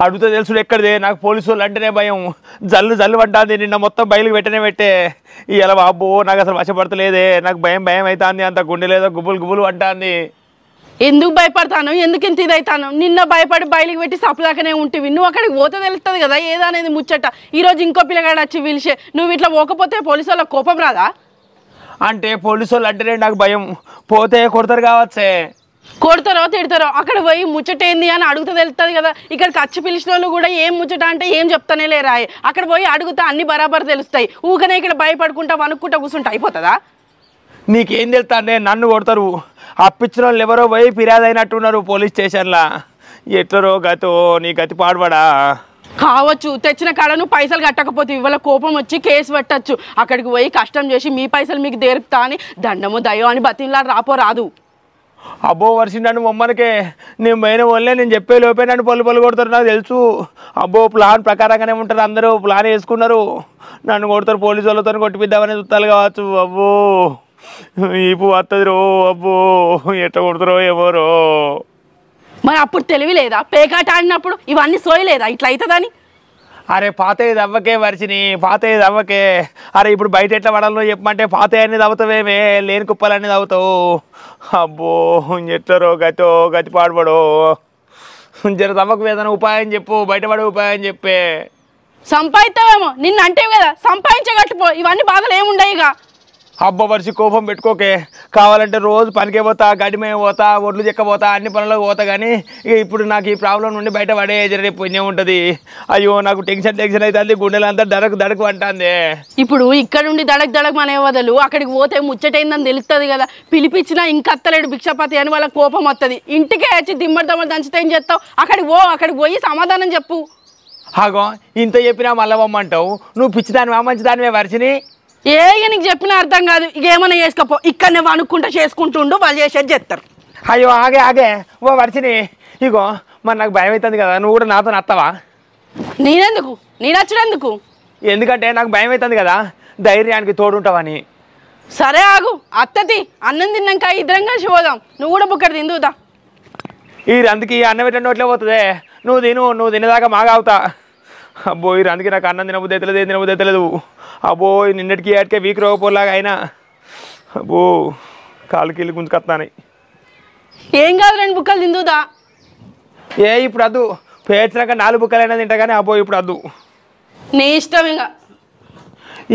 అడుగుతా తెలుసుడు ఎక్కడిదే నాకు పోలీసు వాళ్ళు అంటేనే భయం జల్లు అంటుంది నిన్న మొత్తం బయలుకి పెట్టే ఇలా బాబో నాకు అసలు వశపడతలేదే నాకు భయం అవుతుంది అంత గుండె లేదో గుబులు అంటుంది ఎందుకు భయపడతాను ఎందుకు ఇంత ఇదవుతాను నిన్న భయపడి బయలుకి పెట్టి సప్పుదాకానే ఉంటివి నువ్వు అక్కడికి పోతే తెలుస్తుంది కదా ఏదనేది ముచ్చట ఈరోజు ఇంకో పిల్లగాడు వచ్చి పిలిచే నువ్వు ఇట్లా పోకపోతే పోలీసు వాళ్ళ కోపం రాదా అంటే పోలీసు వాళ్ళు అంటేనే నాకు భయం పోతే కొడతారు కావచ్చే కొడతారో తిడతారో అక్కడ పోయి ముచ్చట ఏంది అని అడుగుతా తెలుస్తుంది కదా ఇక్కడికి వచ్చి పిలిచిన వాళ్ళు కూడా ఏం ముచ్చట అంటే ఏం చెప్తానే లేరాయి అక్కడ పోయి అడుగుతా అన్ని బరాబర్ తెలుస్తాయి ఊకనే ఇక్కడ భయపడుకుంటా వణుక్కుంటా కూర్చుంటే అయిపోతుందా నీకేం తెలుస్తుంది నన్ను కొడతారు అప్పించిన వాళ్ళు ఎవరో పోయి ఫిర్యాదు అయినట్టున్నారు పోలీస్ స్టేషన్లో ఎట్లరో నీ గతి పాడుబడా కావచ్చు తెచ్చిన కాడను పైసలు కట్టకపోతే ఇవాళ కోపం వచ్చి కేసు పెట్టచ్చు అక్కడికి పోయి కష్టం చేసి మీ పైసలు మీకు దేరుపుతా అని దండము దయ్యం అని బతిలాడు రాదు అబ్బో వర్షి నన్ను మమ్మనికే నేను పోయిన వాళ్ళే నేను చెప్పే లోపే నన్ను పళ్ళు కొడతారు నాకు తెలుసు అబ్బో ప్లాన్ ప్రకారంగానే ఉంటారు అందరూ ప్లాన్ వేసుకున్నారు నన్ను కొడతారు పోలీసు వాళ్ళతో కొట్టిపిద్దామని చూస్తాలు కావచ్చు అబ్బో ఈపు వస్తుంది రో అబ్బో ఎట్లా కొడతారో ఎవరో మరి అప్పుడు తెలివి లేదా పేకాట ఆడినప్పుడు ఇవన్నీ సోయలేదా ఇట్లా అవుతుందని అరే పాతయ్యది అవ్వకే వరిచిని పాతయ్యది అవ్వకే అరే ఇప్పుడు బయట ఎట్లా పడాలో చెప్పమంటే పాతయ్య అనేది అవుతావేమే లేని కుప్పలనేది అవుతావు అబ్బో ఎట్లరో గతి పాడుపడో జర తవ్వకు వేదన ఉపాయం చెప్పు బయటపడే ఉపాయం చెప్పే సంపాదిస్తావేమో నిన్ను అంటే కదా సంపాదించగట్టుపో ఇవన్నీ బాధలు ఏముండయి ఇక అబ్బో వర్షి కోపం పెట్టుకోకే కావాలంటే రోజు పనికే పోతా గడిమే పోతా ఒడ్లు చెక్కపోతా అన్ని పనులకు పోతా కానీ ఇప్పుడు నాకు ఈ ప్రాబ్లం నుండి బయట పడే రేపు పుణ్యం ఉంటుంది అయ్యో నాకు టెన్షన్ అవుతుంది గుండెలంతా దడకు అంటుంది ఇప్పుడు ఇక్కడ నుండి దడకు అనే వదలు అక్కడికి పోతే ముచ్చటైందని తెలుస్తుంది కదా పిలిపించినా ఇంకత్తలేడు భిక్షపతి అని వాళ్ళ కోపం వస్తుంది ఇంటికే వచ్చి దిమ్మడి దంచితే ఏం చేస్తావు అక్కడికి పోయి సమాధానం చెప్పు ఆగో ఇంత చెప్పినా మళ్ళీ పొమ్మంటావు నువ్వు పిచ్చిదానివా మంచిదానివే వర్షిని ఇక నీకు చెప్పిన అర్థం కాదు ఇక ఏమైనా చేసుకోపో ఇక్కడనే అనుకుంటా చేసుకుంటుండు వాళ్ళు చేసేది చేస్తారు అయ్యో ఆగే ఓ వర్షిని ఇగో మరి నాకు భయం అవుతుంది కదా నువ్వు కూడా నాతో నత్తవా నేను వచ్చేందుకు ఎందుకంటే నాకు భయం అవుతుంది కదా ధైర్యానికి తోడుంటావని సరే ఆగు అత్తది అన్నం తిన్నాక ఇద్దరం కలిసి పోదాం నువ్వు కూడా బుక్కడి తిందుదా ఈ రందికి అన్నం పెట్టిన నోట్లే పోతుంది నువ్వు తినేదాకా మాగావుతా అబ్బో ఈ రందికి నాకు అన్నం తినబుద్ధి అవుతలేదు అబ్బో నిన్నటికి ఏటికే వీక్ రోగపోలాగా అయినా అబ్బో కాలుకి వెళ్ళి గుంజుకొస్తున్నాయి. ఏం కాదు 2 బుక్కలు తిందుదా. ఇప్పుడు అద్దు పేర్చినాక 4 బుక్కలైనా తింటా కానీ అబ్బో ఇప్పుడు అద్దు. నీ ఇష్టం. ఇంకా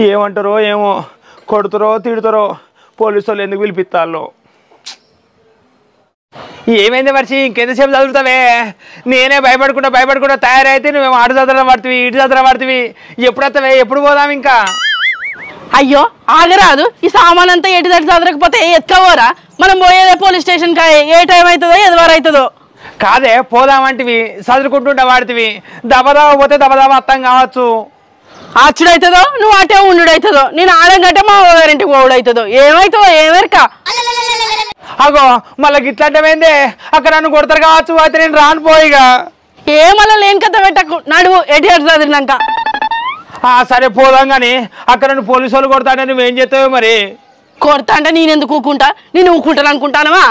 ఏమంటారో ఏమో, కొడుతారో తిడుతారో, పోలీసు వాళ్ళు ఎందుకు పిలిపిస్తాలో. ఏమైంది వర్షి, ఇంకెంతసేపు చదువుతావే? నేనే భయపడుకుంటా తయారైతే నువ్వేమో అటు చదవడం పడుతుంది ఇటు చదవడం పడుతుంది. ఎప్పుడు వస్తావే? ఎప్పుడు పోదాం? ఇంకా అయ్యో ఆగరాదు. ఈ సామాన్ అంతా ఎటు దట్టి చదవకపోతే ఎత్తుకోవరా? మనం పోయేదే పోలీస్ స్టేషన్ కా. ఏ టైం అవుతుందో ఎదువారు అవుతుందో. కాదే పోదామంటివి, చదువుకుంటుంటా వాడితివి. దబదబ పోతే దబదబ అర్థం కావచ్చు. అచ్చుడవుతుందో నువ్వు అటే ఉండుడవుతుందో. నేను ఆడంగంటే మా ఊరింటికి పోవుడవుతుందో. ఏమవుతుందో ఏమెరక. అగో మళ్ళీ గిట్లాంటివేందే? అక్కడ నన్ను కొడతారు కావచ్చు. అయితే నేను రాను పోయిగా. ఏమల్లా లేని కథ పెట్టకు. నడువు ఎటు చదివినాక. సరే పోదాం కానీ అక్కడ నన్ను పోలీసు వాళ్ళు కొడతానే నువ్వేం చేస్తావు మరి? కొడతా అంటే నేనెందుకు ఊకుంటా? నేను ఊకుంటాను అనుకుంటానవా?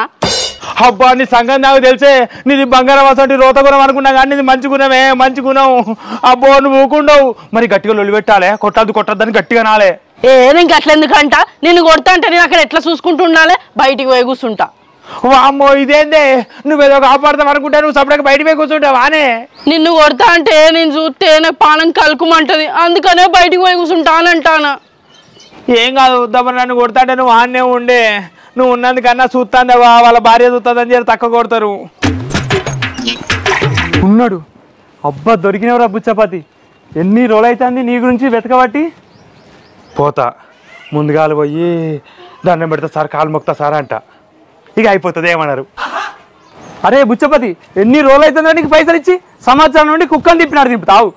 అబ్బా నీ సంగతి నాకు తెలిసే. నీది బంగారం అసలు రోత గుణం అనుకున్నా కానీ నీది మంచి గుణమే, మంచి గుణం. అబ్బో నువ్వు ఊకుండవు. మరి గట్టిగా లొల్లి పెట్టాలి, కొట్టద్దని గట్టిగా నాలే. నేను అట్లెందుకంట? నేను కొడతా అంటే నేను అక్కడ ఎట్లా చూసుకుంటూ ఉండాలి? బయటికి పోయి కూర్చుంటా. అమ్మో ఇదేందే? నువ్వేదో కాపాడతాం అనుకుంటా నువ్వు సపరేట్గా బయట పోయి కూర్చుంటావానే? నిన్ను కొడతా అంటే నేను చూస్తే నాకు పానం కలుకుమంటది. అందుకనే బయటికి పోయి కూర్చుంటానంటానా. ఏం కాదు ఉద్దమ్మ, నన్ను కొడతా అంటే నువ్వు ఆన్నే ఉండే. నువ్వు ఉన్నందుకన్నా చూస్తాందేవా, వాళ్ళ భార్య చూస్తుందని చెప్పి తక్కువ కొడతారు. ఉన్నాడు. అబ్బా దొరికినవరా బుచ్చపతి. ఎన్ని రోజులు అవుతుంది నీ గురించి వెతకబట్టి. పోతా ముందుగాలు పోయి దండం పెడతా సార్, కాలు మొక్తా సార్ అంట. ఇక అయిపోతుంది ఏమన్నారు. అరే బుచ్చపతి, ఎన్ని రోజులు అవుతుందో నీకు పైసలు ఇచ్చి? సంవత్సరం నుండి కుక్కలు తిప్పుతావు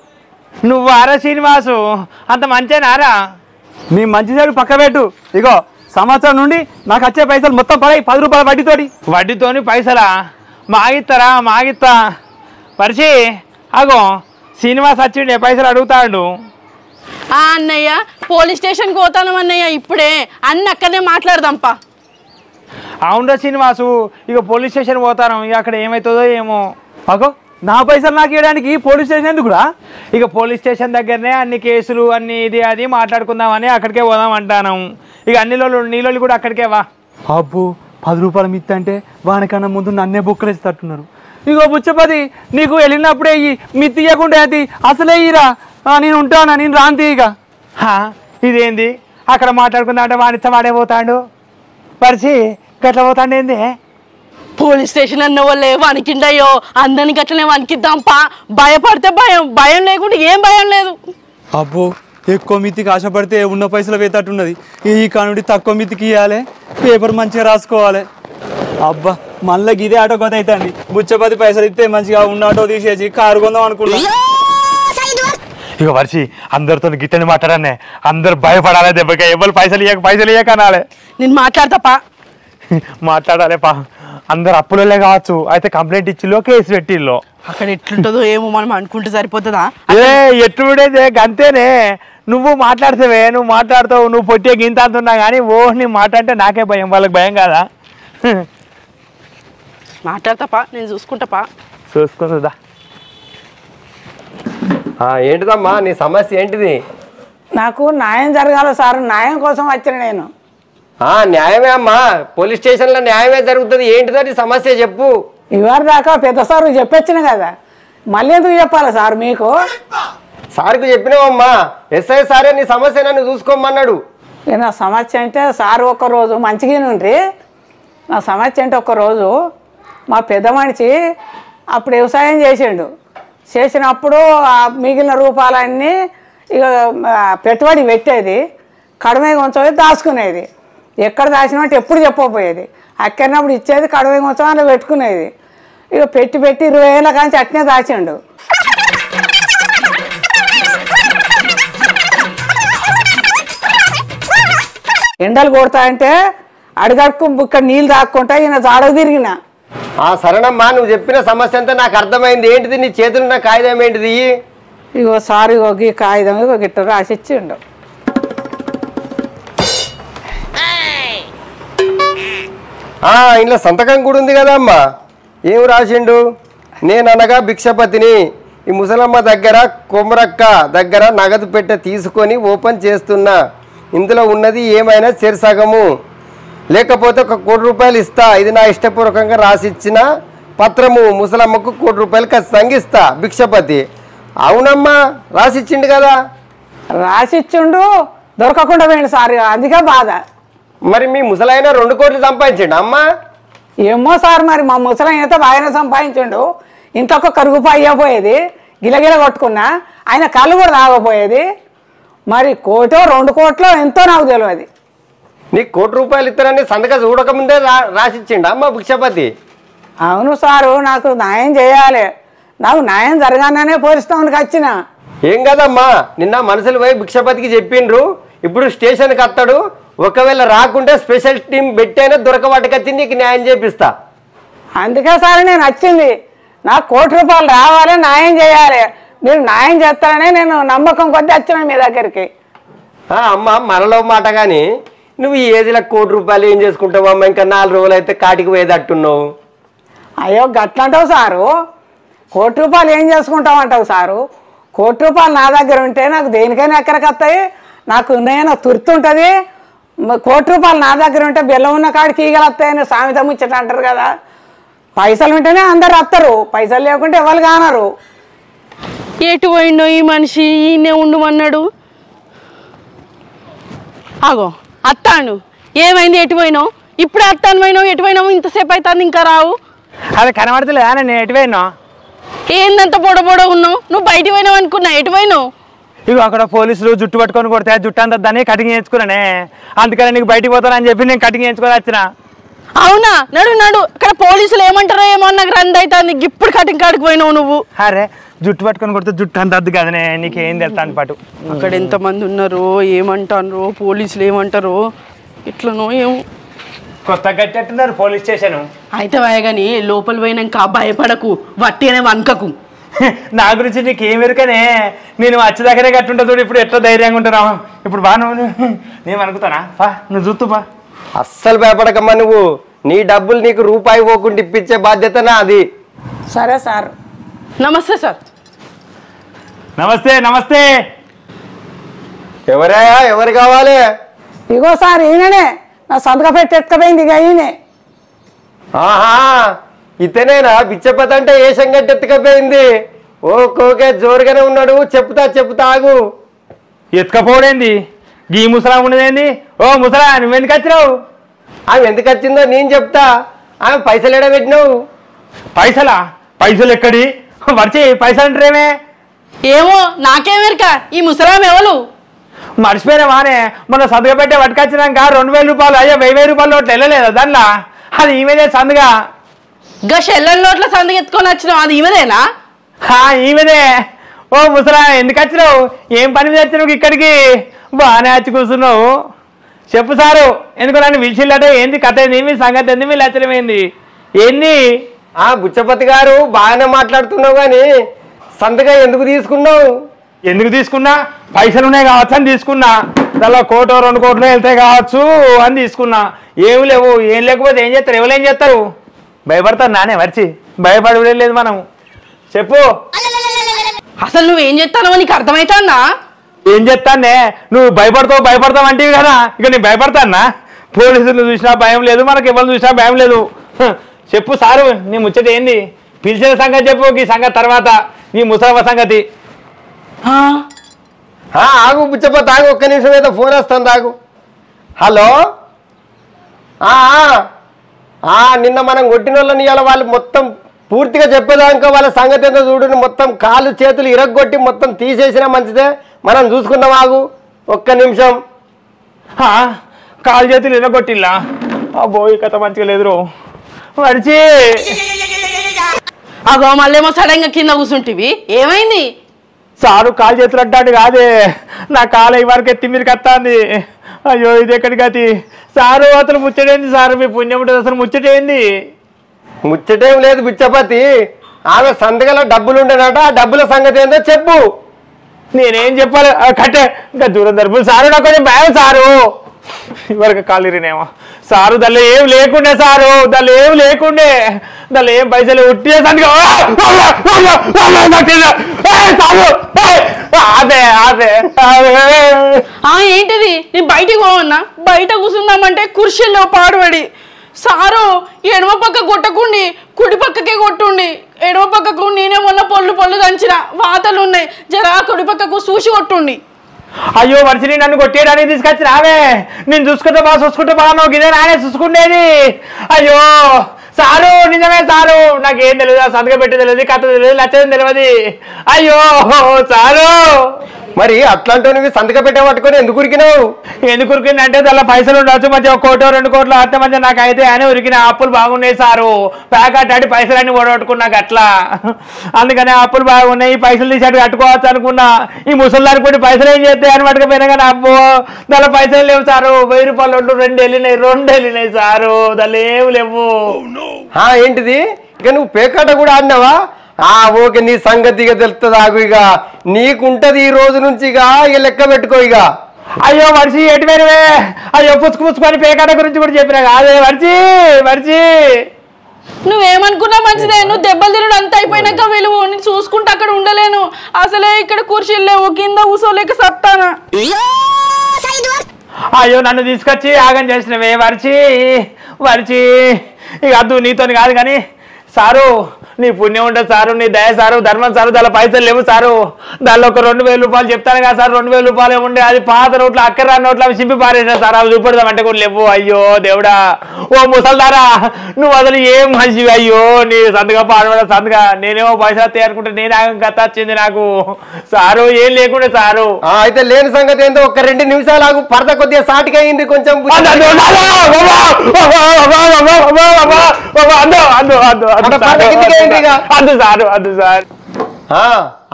నువ్వు. ఆరా శ్రీనివాసు అంత మంచేనారా? నీ మంచి సైడు పక్క పెట్టు. ఇగో సంవత్సరం నుండి నాకు వచ్చే పైసలు మొత్తం పడాయి 10 రూపాయల వడ్డీతోని పైసలా? మాగిస్తా పరిచి. అగో శ్రీనివాస్ వచ్చిండే పైసలు అడుగుతాడు. అన్నయ్య పోలీస్ స్టేషన్కి పోతాను అన్నయ్య. ఇప్పుడే అన్ని అక్కడనే మాట్లాడదాంపా. అవునా శ్రీనివాసు, ఇక పోలీస్ స్టేషన్ పోతాను. ఇక అక్కడ ఏమవుతుందో ఏమో. అగో నా పైసలు నాకు ఇవ్వడానికి పోలీస్ స్టేషన్ ఎందుకురా? ఇక పోలీస్ స్టేషన్ దగ్గరనే అన్ని కేసులు అన్ని ఇది అది మాట్లాడుకుందామని అక్కడికే పోదాం అంటాను. ఇక నీళ్ళు కూడా అక్కడికే వా. అబ్బో 10 రూపాయల మిత్తి అంటే వానికన్నా ముందు నన్నే బుక్కలేసి తట్టున్నారు. ఇగో బుచ్చపతి, నీకు వెళ్ళినప్పుడే ఈ మిత్తి ఇవ్వకుండా అది అసలే ఇరా. నేను ఉంటానా, నేను రాంతి. ఇక ఇదేంది అక్కడ మాట్లాడుకుందా అంటే వాడే పోతాడు. పరిచి గట్ల పోతాండి ఏంది? పోలీస్ స్టేషన్ అన్న వాళ్ళే వణికిండయ్యో. అందరికి అట్లనే వణికిద్దాంపా. భయపడితే భయం లేకుండా ఏం భయం లేదు. అబ్బో ఎక్కువ మితికి ఆశపడితే ఉన్న పైసలు వేతట్టున్నది. ఈ కానుడి తక్కువ మితికి ఇవ్వాలి, పేపర్ మంచిగా రాసుకోవాలి. అబ్బా మళ్ళీ ఇదే ఆటో కొత్త అవుతుంది. బుచ్చపతి పైసలు ఇస్తే మంచిగా ఉన్న ఆటో తీసేసి కారు కొందాం అనుకున్నా. ఇక వర్షి అందరితో గిట్టని మాట్లాడానే. అందరు భయపడాలి దెబ్బకి. ఎవరు పైసలు ఇయ్యక అనాలి. నేను మాట్లాడతాపా. మాట్లాడాలి పా. అందరు అప్పులే కావచ్చు. అయితే కంప్లైంట్ ఇచ్చిలో కేసు పెట్టిల్లో. అక్కడ ఎట్లుంటుందో ఏమో మనం అనుకుంటే సరిపోతుందా? ఎట్లుండేదే గంతేనే. నువ్వు మాట్లాడతావే, నువ్వు మాట్లాడతావు. నువ్వు పొట్టే గింత అంటున్నా కానీ నీ మాట్లాడితే నాకే భయం. వాళ్ళకి భయం కాదా? మాట్లాడతాపా, నేను చూసుకుంటాపా. చూసుకుంటుందా? ఏంటిదమ్మా నీ సమస్య ఏంటిది? నాకు న్యాయం జరగాలి సార్. న్యాయం కోసం వచ్చిన నేను. న్యాయమే అమ్మా. పోలీస్ స్టేషన్లో న్యాయమే జరుగుతుంది. ఏంటిదో నీ సమస్య చెప్పు. ఇవారి దాకా పెద్ద సార్ చెప్పొచ్చిన కదా, మళ్ళీ ఎందుకు చెప్పాలి సార్ మీకు? సార్కు చెప్పినావమ్మా. ఎస్ఐ సారే నీ సమస్య నన్ను చూసుకోమన్నాడు. నా సమస్య అంటే సార్ ఒక్కరోజు మంచిగా ఉండ్రి. నా సమస్య అంటే ఒక్కరోజు మా పెద్ద మనిషి అప్పుడు వ్యవసాయం చేసినప్పుడు మిగిలిన రూపాయలన్నీ ఇక పెట్టుబడి పెట్టేది, కడమే కొంచెం దాచుకునేది. ఎక్కడ దాచినట్టు ఎప్పుడు చెప్పకపోయేది. అక్కడినప్పుడు ఇచ్చేది, కడమే కొంచెం అలా పెట్టుకునేది. ఇక పెట్టి 20,000 కానీ అట్నే దాచిండు. ఎండలు కొడతా అంటే అడిగడుకు ఇక్కడ నీళ్ళు తాక్కుంటా ఈయన జాడకు తిరిగిన. సరేనమ్మా, నువ్వు చెప్పిన సమస్య అంతా నాకు అర్థమైంది. ఏంటిది నీ చేతులున్న కాగితం ఏంటిది? ఇగో సార్, ఇగో ఈ కాగితం ఇగో గిట్ట రాసిచ్చిండు. ఇంట్లో సంతకం కూడా ఉంది కదా అమ్మా. ఏం రాసిండు? నేననగా భిక్షపతిని ఈ ముసలమ్మ దగ్గర కొమరక్క దగ్గర నగదు పెట్టె తీసుకొని ఓపెన్ చేస్తున్నా. ఇందులో ఉన్నది ఏమైనా చెరసగము. లేకపోతే 1 కోటి రూపాయలు ఇస్తా. ఇది నా ఇష్టపూర్వకంగా రాసిచ్చిన పత్రము. ముసలమ్మకు 1 కోటి రూపాయలు ఖచ్చితంగా ఇస్తా భిక్షపతి. అవునమ్మా రాసిచ్చిండు కదా. రాసిచ్చిండు దొరకకుండా పోయింది సార్, అందుకే బాధ. మరి మీ ముసలైన 2 కోట్లు సంపాదించండి అమ్మా. ఏమో సార్, మరి మా ముసలాయన అయితే బాగానే సంపాదించిండు. ఇంట్లో కరుగుపాయి అయ్యపోయేది, గిలగిల కొట్టుకున్నా. ఆయన కళ్ళు కూడా తాగపోయేది. మరి 1 కోటో 2 కోట్లో ఎంతో నాకు తెలియదు. నీకు 1 కోటి రూపాయలు ఇస్తారని సంతకం చూడకముందే రాసిచ్చిండు అమ్మ భిక్షపతి. అవును సారు, నాకు న్యాయం చేయాలి. నాకు న్యాయం జరగానే పోలీస్ స్టేషన్కి వచ్చిన. ఏం కదమ్మా, నిన్న మనుషులు పోయి భిక్షపతికి చెప్పిండ్రు. ఇప్పుడు స్టేషన్కి వస్తాడు. ఒకవేళ రాకుంటే స్పెషల్ టీం పెట్టైనా దొరకబట్టుకొచ్చి నీకు న్యాయం చేపిస్తా. అందుకే సార్ నేను వచ్చింది. నాకు 1 కోటి రూపాయలు రావాలి, న్యాయం చేయాలి. మీరు న్యాయం చేస్తారనే నేను నమ్మకం కొద్దీ వచ్చిన మీ దగ్గరికి. అమ్మ మనలో మాట కానీ నువ్వు ఈ ఏజ్లో 1 కోటి రూపాయలు ఏం చేసుకుంటావు అమ్మ? ఇంకా 4 రోజులు అయితే కాటికి పోయేటట్టున్నావు. అయ్యో గట్లంటావు సారు. 1 కోటి రూపాయలు ఏం చేసుకుంటావు అంటావు సారు. 1 కోటి రూపాయలు నా దగ్గర ఉంటే నాకు దేనికైనా ఎక్కడికి వస్తాయి. నాకు నేను తుర్తుంటుంది. 1 కోటి రూపాయలు నా దగ్గర ఉంటే బెల్లం ఉన్న కాడికి ఈగలు వస్తాయని సామెత ముచ్చట అంటారు కదా. పైసలు ఉంటేనే అందరు వస్తారు, పైసలు లేకుంటే ఎవరు కానరు. ఎటు పోయిండో ఈ మనిషి, ఈయనే ఉండమన్నాడు. ఆగో అత్తాను, ఏమైంది? ఎటు పోయినావు? ఇప్పుడే అత్తాను పోయినావు, ఎటు పోయినావు? ఇంతసేపు అవుతాను ఇంకా రావు. అది కనబడతలేదా నేను ఎటు పోయినా? ఏందంత పొడ ఉన్నావు? నువ్వు బయట పోయినావు అనుకున్నా, ఎటు పోయినావు? ఇగో అక్కడ పోలీసులు జుట్టు పట్టుకొని కొడితే జుట్టు అంతా దాన్ని కటింగ్ చేయించుకున్నానే. అందుకని నీకు బయటికి పోతానని చెప్పి నేను కటింగ్ చేయించుకొని వచ్చిన. అవునా? నడు అక్కడ పోలీసులు ఏమంటారో ఏమో, నాకు రంది అవుతుంది. ఇప్పుడు కటింగ్ కాడికి పోయినావు నువ్వు. అరే జుట్టు పట్టుకొని కొడితే జుట్టు అంత అద్దు కదనే, నీకేం తెలుస్తాను పాటు. అక్కడ ఎంతమంది ఉన్నారో ఏమంటారో, పోలీసులు ఏమంటారో, ఇట్లనో ఏమో. కొత్త కట్టేట్టున్నారు పోలీస్ స్టేషన్. అయితే కానీ లోపల పోయినాక భయపడకు, వట్టినే వనకకు. నా గురించి నీకేం ఎరుకనే, నేను వచ్చే దగ్గరే కట్టుంటా. ఇప్పుడు ఎట్లా ధైర్యంగా ఉంటున్నావు? ఇప్పుడు బా నువ్వు నేను అనుకుతానా? పా నువ్వు చూస్తూ పా. అస్సలు భయపడకమ్మా నువ్వు. నీ డబ్బులు నీకు రూపాయి పోకుండా ఇప్పించే బాధ్యత నాది. సరే సార్. నమస్తే సార్. నమస్తే నమస్తే. ఎవరయ్యా, ఎవరు కావాలి? ఇగో సార్ ఈయననే, నా సంతకం పెట్టి ఎత్తుకపోయింది. ఇక ఈయనే. ఆహా ఇతనేనా బిచ్చపతి అంటే? ఏ సంగతి ఎత్తుకపోయింది? ఓకే జోరుగానే ఉన్నాడు. చెప్తా ఆగు. ఎత్తుకపోవడేంది? గీ ముసలా ఉండదేంది? ఓ ముసలా నువ్వెందుకు వచ్చినావు? ఆమె ఎందుకు వచ్చిందో నేను చెప్తా. ఆమె పైసలు ఎడబెట్టినావు. పైసలా? పైసలు ఎక్కడి? మర్చి పైసలు అంటారేమే? ఏమో నాకేమెరక. ఈ ముసలాం ఎవరు? మర్చిపోయినా వానే మొన్న సందుగా పెట్టే పట్టుకొచ్చినాక 2000 రూపాయలు అయ్యా 1000 రూపాయల నోట్లు వెళ్ళలేదా దానిలో? అది ఈమెదే సందుగా. ఇంకా షెల్లెల నోట్ల సందుగా ఎత్తుకొని వచ్చినావు, అది ఈమెదేనా? ఈమెదే. ఓ ముసలా ఎందుకు వచ్చినావు? ఏం పని మీద వచ్చినావు ఇక్కడికి? బాగానే వచ్చి కూర్చున్నావు. చెప్పు సారు, ఎందుకు నన్ను పిలిచిల్లట? ఏంది కథ? ఏంది మీ సంగతి? ఏంది మీ లచ్చలమైంది ఏంది? బుచ్చపతి గారు బాగానే మాట్లాడుతున్నావు కానీ సంతగా ఎందుకు తీసుకున్నావు? ఎందుకు తీసుకున్నా? పైసలు ఉన్నాయి కావచ్చు అని తీసుకున్నా. దానిలో 1 కోటో 2 కోట్లు వెళ్తాయి కావచ్చు అని తీసుకున్నా. ఏమి లేవు. ఏం లేకపోతే ఏం చేస్తారు? ఎవరు ఏం చేస్తారు? భయపడతారు నానే మర్చి. భయపడలేదు లేదు మనం. చెప్పు అసలు నువ్వేం చేస్తానో నీకు అర్థమవుతుందా? ఏం చెప్తానే? నువ్వు భయపడతావు అంటేవి కదా. ఇక నేను భయపడతానా? పోలీసులు చూసినా భయం లేదు, మనకి ఎవరు చూసినా భయం లేదు. చెప్పు సారు, నీ ముచ్చట ఏంది? పిలిచిన సంగతి చెప్పు. ఈ సంగతి తర్వాత నీ ముసలమ్మ సంగతి. ఆగు బుచ్చపతి ఆగు, ఒక్క నిమిషం ఏదో ఫోన్ వస్తుంది ఆగు. హలో. నిన్న మనం కొట్టిన వాళ్ళని ఇవాళ వాళ్ళు మొత్తం పూర్తిగా చెప్పేదాకా వాళ్ళ సంగతి ఏందో చూడు. మొత్తం కాళ్ళు చేతులు ఇరగొట్టి మొత్తం తీసేసినా మంచిదే, మనం చూసుకుందాం. ఆగు ఒక్క నిమిషం. కాలు చేతులు ఇరగొట్టిల్లా? అబ్బో ఈ కథ మంచిగా లేదు మరిచి. అగో మళ్ళేమో సడన్గా కింద కూర్చుంటివి, ఏమైంది? సారు కాలు చేతులు అంటాడు కాదే, నా కాలు ఈ వరకు ఎత్తి మీరు కత్తాంది. అయ్యో ఇది ఎక్కడి గతి సారు? అసలు ముచ్చటేంది సారు? మీ పుణ్యం ఉంటుంది. అసలు ముచ్చటేంది? ముచ్చటేం లేదు బిచ్చపతి. ఆమె సంతకలో డబ్బులు ఉండేనట, ఆ డబ్బుల సంగతి ఏందో చెప్పు. నేనేం చెప్పాలి? కట్టే ఇంకా దూరం దరుపులు సారు. నాకు కొంచెం భయం సారు. ఇవరకు కాలు ఇరినేమో సారు. దానిలో ఏం లేకుండే సారు, దానిలో ఏం లేకుండే. దానిలో ఏం పైసలు ఉట్టి అదే అదే ఏంటిది నేను బయటికి పోవన్నా బయట కూర్చుందామంటే కుర్చీల్లో పాడుపడి సారు ఎడమ పక్క కొట్టకుండి కుడి పక్కకే కొట్టుండి ఎడమ పక్కకు నేనే మొన్న పొల్లు దంచిన వాతలు ఉన్నాయి జరా కుడి పక్కకు చూసి కొట్టుండి అయ్యో వర్షిని నన్ను కొట్టేయడానికి తీసుకొచ్చి రావే నేను చూసుకుంటే బాగా నువ్వు గిదే నానే చూసుకునేది అయ్యో సారు నిజమే సారు నాకేం తెలియదు సంతకం పెట్టి తెలియదు కథ తెలియదు లచ్చదని తెలియదు అయ్యో సారు మరి అట్లాంటి సంతకం పెట్టే పట్టుకొని ఎందుకు ఉరికినావు? ఎందుకు ఉరికింది అంటే దానిలో పైసలు ఉండొచ్చు మంచిగా 1 కోటి 2 కోట్లు అత్త మంచిగా నాకైతే అని ఉరికిన అప్పులు బాగున్నాయి సారు ప్యాకెట్ ఆడి పైసలన్నీ ఓడగొట్టుకున్నాక అట్లా అందుకని అప్పులు బాగున్నాయి పైసలు తీసాడు కట్టుకోవచ్చు అనుకున్నా ఈ ముసలిదానికి కూడా పైసలు ఏం చేస్తాయి అని పట్టుకపోయినా కానీ అబ్బో దానిలో పైసలు లేవు సారు 1000 రూపాయలు ఉంటూ 2 వెళ్ళినాయి సారు దానిలో ఏమి లేవు. ఏంటిది ఇక నువ్వు పేకాట కూడా ఆడినావా? ఓకే నీ సంగతిగా తెలుస్తుంది ఆగు ఇక నీకుంటది ఈ రోజు నుంచి ఇక లెక్క పెట్టుకో ఇక. అయ్యో మనిషి ఎటువైనవే అయ్యో పుచ్చుకొని పేకాట గురించి కూడా చెప్పినా కాదే మనిషి నువ్వేమనుకున్నా మంచిదే నువ్వు దెబ్బలు తినడు అంత అయిపోయినాక వెలువు నేను చూసుకుంటే అక్కడ ఉండలేను అసలే ఇక్కడ కుర్చీలు లేవు కింద కూసోలేక సత్తానా. అయ్యో నన్ను తీసుకొచ్చి ఆగం చేసినవే వరిచి ఇక అద్దు నీతోని కాదు కానీ సారు నీ పుణ్యం ఉంటుంది సారు నీ దయ సారు ధర్మం సారు దానిలో పైసలు లేవు సారు దానిలో ఒక 2000 రూపాయలు చెప్తాను కదా సార్ 2000 రూపాయలు ఉండే అది పాత నోట్లు అక్కర నోట్లు అవి చింపి పారేసిన సార్ అవి చూపెడదామంటే కూడా లేవు. అయ్యో దేవుడా ఓ ముసల్దారా నువ్వు అసలు ఏం మనిషివి అయ్యో నీ సంతగా పాడబడ సంతగా నేనేమో పైసలు తయారుకుంటే నేను ఆగం కథ వచ్చింది నాకు సారు ఏం లేకుండా సారు. అయితే లేని సంగతి ఏందో ఒక 2 నిమిషాలు ఆగు పరద కొద్దిగా సాటికి అయింది కొంచెం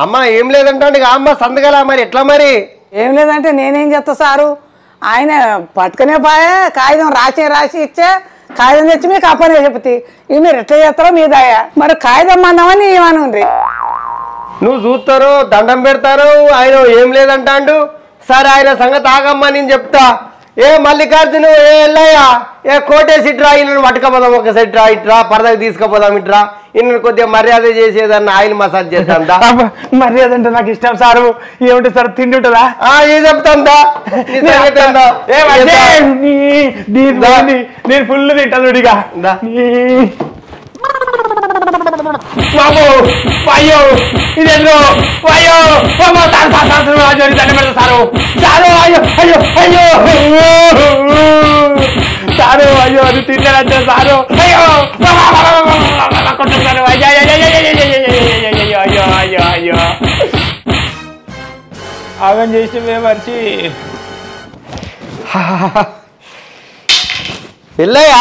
అమ్మా ఏం లేదంటే అమ్మ సంతకాల మరి ఎట్లా మరి ఏం లేదంటే నేనేం చేస్తా సారు ఆయన పట్టుకునే పాయే కాగితం రాసి ఇచ్చే కాగితం తెచ్చి మీకు అప్పనే చెప్తే ఇవి మీరు ఎట్లా చేస్తారో మీ దయ మరి కాగితం అన్నామని ఏమనుండ్రి నువ్వు చూస్తారు దండం పెడతారు ఆయన ఏం లేదంటాడు సరే ఆయన సంగతి ఆగమ్మా నేను చెప్తా. ఏ మల్లికార్జున ఏ ఎల్లయ్య ఏ కోటేసి ఇట్రా ఈయనను పట్టుకపోదాం ఒక సెట్ రా ఇట్రా పరదకి తీసుకుపోదాం ఇట్రా ఈయన కొద్దిగా మర్యాద చేసేదన్న ఆయిల్ మసాజ్ చేద్దా మర్యాద అంటే నాకు ఇష్టం సారు ఏమిటి సార్ తిండి ఉంటుందా ఏ చెప్తాందా నేను ఫుల్ తింటాను ఇక బాబు అయ్యో ఇదేందో అయ్యో సారు అయ్యో అయ్యో అయ్యో సారు అయ్యో అది తిన్నాడంటే సారు అయ్యో కొట్టుకున్నాను అయ్యో అయ్యో అయ్యో అయ్యో అయ్యో ఆగం చేసినవే మర్చి ఎల్లయ్య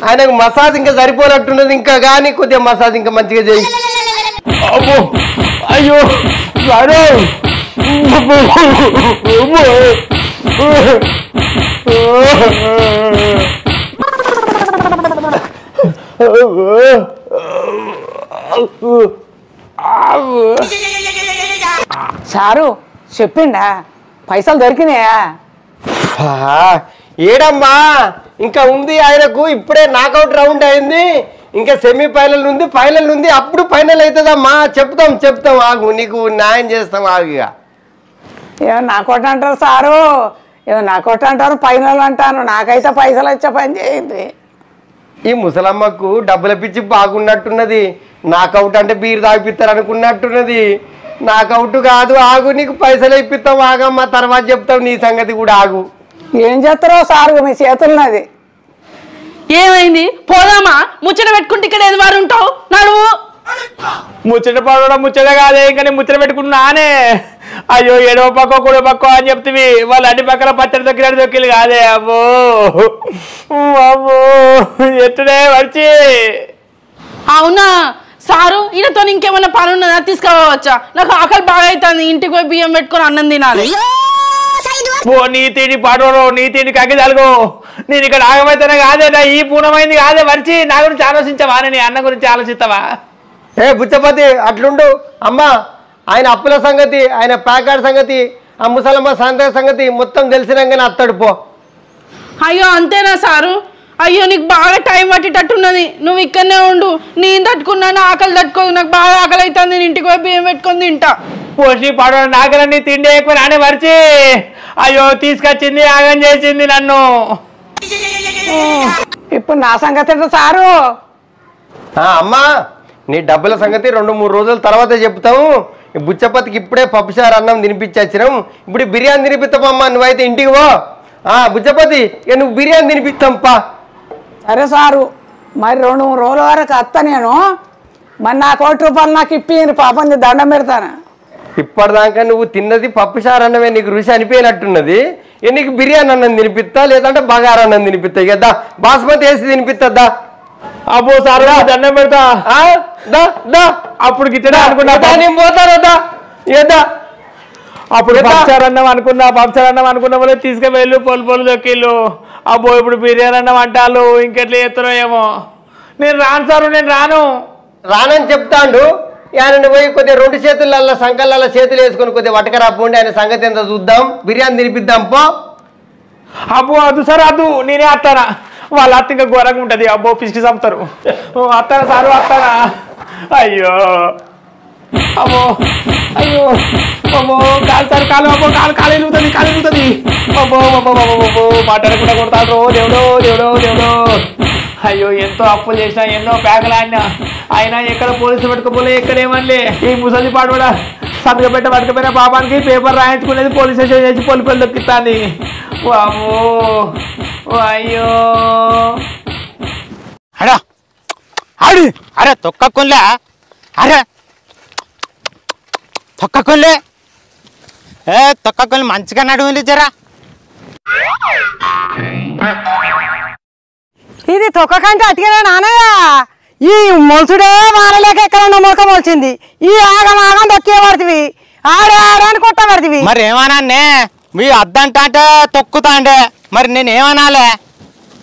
ఆయనకు మసాజ్ ఇంకా సరిపోనట్టున్నది ఇంకా కానీ కొద్దిగా మసాజ్ ఇంకా మంచిగా చేయి. అబ్బో అయ్యో సారు సారు చెప్పిండా పైసలు దొరికినాయా? ఏడమ్మా ఇంకా ఉంది ఆయనకు ఇప్పుడే నాకౌట్ రౌండ్ అయింది ఇంకా సెమీఫైనల్ ఉంది ఫైనల్ ఉంది అప్పుడు ఫైనల్ అవుతుందమ్మా చెప్తాం ఆగు నీకు న్యాయం చేస్తాం ఆగు. ఇక ఏమో నాకోట అంటారు సారు ఏమో నాకోట అంటారు ఫైనల్ అంటాను నాకైతే పైసలు వచ్చే పని చేయండి. ఈ ముసలమ్మకు డబ్బుల పిచ్చి బాగున్నట్టున్నది నాకౌట్ అంటే బీర్ తాగిపిస్తారు అనుకున్నట్టున్నది నాకౌట్ కాదు ఆగు నీకు పైసలు ఇప్పిస్తాం ఆగమ్మా తర్వాత చెప్తావు నీ సంగతి కూడా ఆగు. ఏం చేస్తారో సారు మీ చేతున్నది ఏమైంది పోదామా ముచ్చట పెట్టుకుంటే ఇక్కడ ఏది వారు ఉంటావు నడువు ముచ్చట పడడం ముచ్చట కాదే ఇంకా నేను ముచ్చట పెట్టుకున్నానే అయ్యో ఏడవ పక్కో కూడో పక్కో అని చెప్తివి వాళ్ళు అన్ని పక్కల పచ్చడి దొక్కినట్టు దొక్కిలు కాదే అబ్బో అబ్బో ఎట్టుడే వచ్చి అవునా సారు ఈయనతో ఇంకేమైనా పని ఉన్నదా తీసుకోవచ్చా నాకు ఆకలి బాగా అవుతుంది ఇంటికి పోయి బియ్యం పెట్టుకొని అన్నం తినాలి. నీ తిండి పడవరు నీ తిండి కగ్గి తలుగు నేను ఇక్కడ ఆగమైతేనే కాదే ఈ పూర్ణమైంది కాదే మరిచి నా గురించి ఆలోచించవా నీ అన్న గురించి ఆలోచిస్తావా? బుచ్చపతి అట్లుండు అమ్మా ఆయన అప్పుల సంగతి ఆయన ప్యాకెట్ సంగతి ఆ ముసలమ్మ సంగతి మొత్తం తెలిసినాకనే అత్తడు పో. అయ్యో అంతేనా సారు అయ్యో నీకు బాగా టైం పట్టేటట్టున్నది నువ్వు ఇక్కడనే ఉండు నేను తట్టుకున్నాను ఆకలి తట్టుకోదు నాకు బాగా ఆకలి అవుతుంది నేను ఇంటికి పోయి బియ్యం పెట్టుకొని తింటా. పోషి పడ నాగలన్నీ తిండి ఎక్కువ నానే మరిచి అయ్యో తీసుకొచ్చింది ఆగం చేసింది నన్ను. ఇప్పుడు నా సంగతి ఏంటో సారు? అమ్మా నీ డబ్బుల సంగతి 2-3 రోజుల తర్వాత చెప్తాము. బుచ్చపతికి ఇప్పుడే పప్పుచారు అన్నం తినిపించచ్చినాం. ఇప్పుడు బిర్యానీ తినిపిస్తామమ్మా. నువ్వైతే ఇంటికి పో. బుచ్చపతి ఇక నువ్వు బిర్యానీ తినిపిస్తాంపా. సరే సారు, మరి 2-3 రోజుల వరకు వస్తా నేను. మరి నా ₹1 నాకు ఇప్పి పాపం దండం పెడతాను. ఇప్పటిదాకా నువ్వు తిన్నది పప్పుచారు అన్నమే నీకు రుచి అనిపోయినట్టున్నది. నీకు బిర్యానీ అన్నం తినిపిస్తా, లేదంటే బగారా అన్నం తినిపిస్తా. ఇక బాస్మతి వేసి తినిపిస్తా. అబ్బో సార్ దండం పెడతా. అప్పుడు గిట్టడా అనుకున్నా నేను పోతానదా ఏదా అప్పుడు పప్పుచారు అన్నం అనుకున్న వాళ్ళే తీసుకువెళ్ళు పొలు దొక్కిళ్ళు. అబ్బో ఇప్పుడు బిర్యానీ అన్నం అంటారు, ఇంకెట్లా చేస్తారో ఏమో. నేను రాను సారు, నేను రానని చెప్తాండు. ఆయన పోయి కొద్దిగా 2 చేతులలో సంకల్లో చేతులు వేసుకొని కొద్దిగా వటకరాపోండి. ఆయన సంగతి ఎంత చూద్దాం, బిర్యానీ తినిపిద్దాం పో. అబ్బో అద్దు సార్ అద్దు, నేనే వస్తానా. వాళ్ళ అత్త ఇంకా ఘోరంగా ఉంటుంది. అబ్బో పిసికి చంపుతారు. వస్తానా సారు వస్తానా. అయ్యో అబ్బో అయ్యో అబ్బో కాలు సార్ కాలు. అబ్బో కాలు ఎలుగుతుంది. అబ్బో అబ్బో మాట్లాడకుండా కొడతాడు. దేవుడో. అయ్యో ఎంతో అప్పులు చేసినా, ఎన్నో ప్యాకలు ఆడినా, అయినా ఎక్కడ పోలీసులు పట్టుకోపోలే, ఎక్కడేమనలే. ఈ ముసలి పాటు కూడా సంతకం పట్టుకపోయిన పాపానికి పేపర్ రాయించుకునేది పోలీస్ స్టేషన్ చేసి పొలి దొక్కిస్తాను. అమ్మో అయ్యో అరే తొక్కలే తొక్కలు మంచిగా నడువులు జరా. ఇది తొక్క కంటే అతికినా నానయ్య. ఈ మొలుసుడే మానలేక ఎక్కడ మొలక మొలిచింది. ఈ ఆగం తొక్కే పడుతుంది, ఆడని కొట్ట పడుతుంది. మరి ఏమన్నా మీ అద్దంటే తొక్కుతాండే, మరి నేను ఏమనాలే?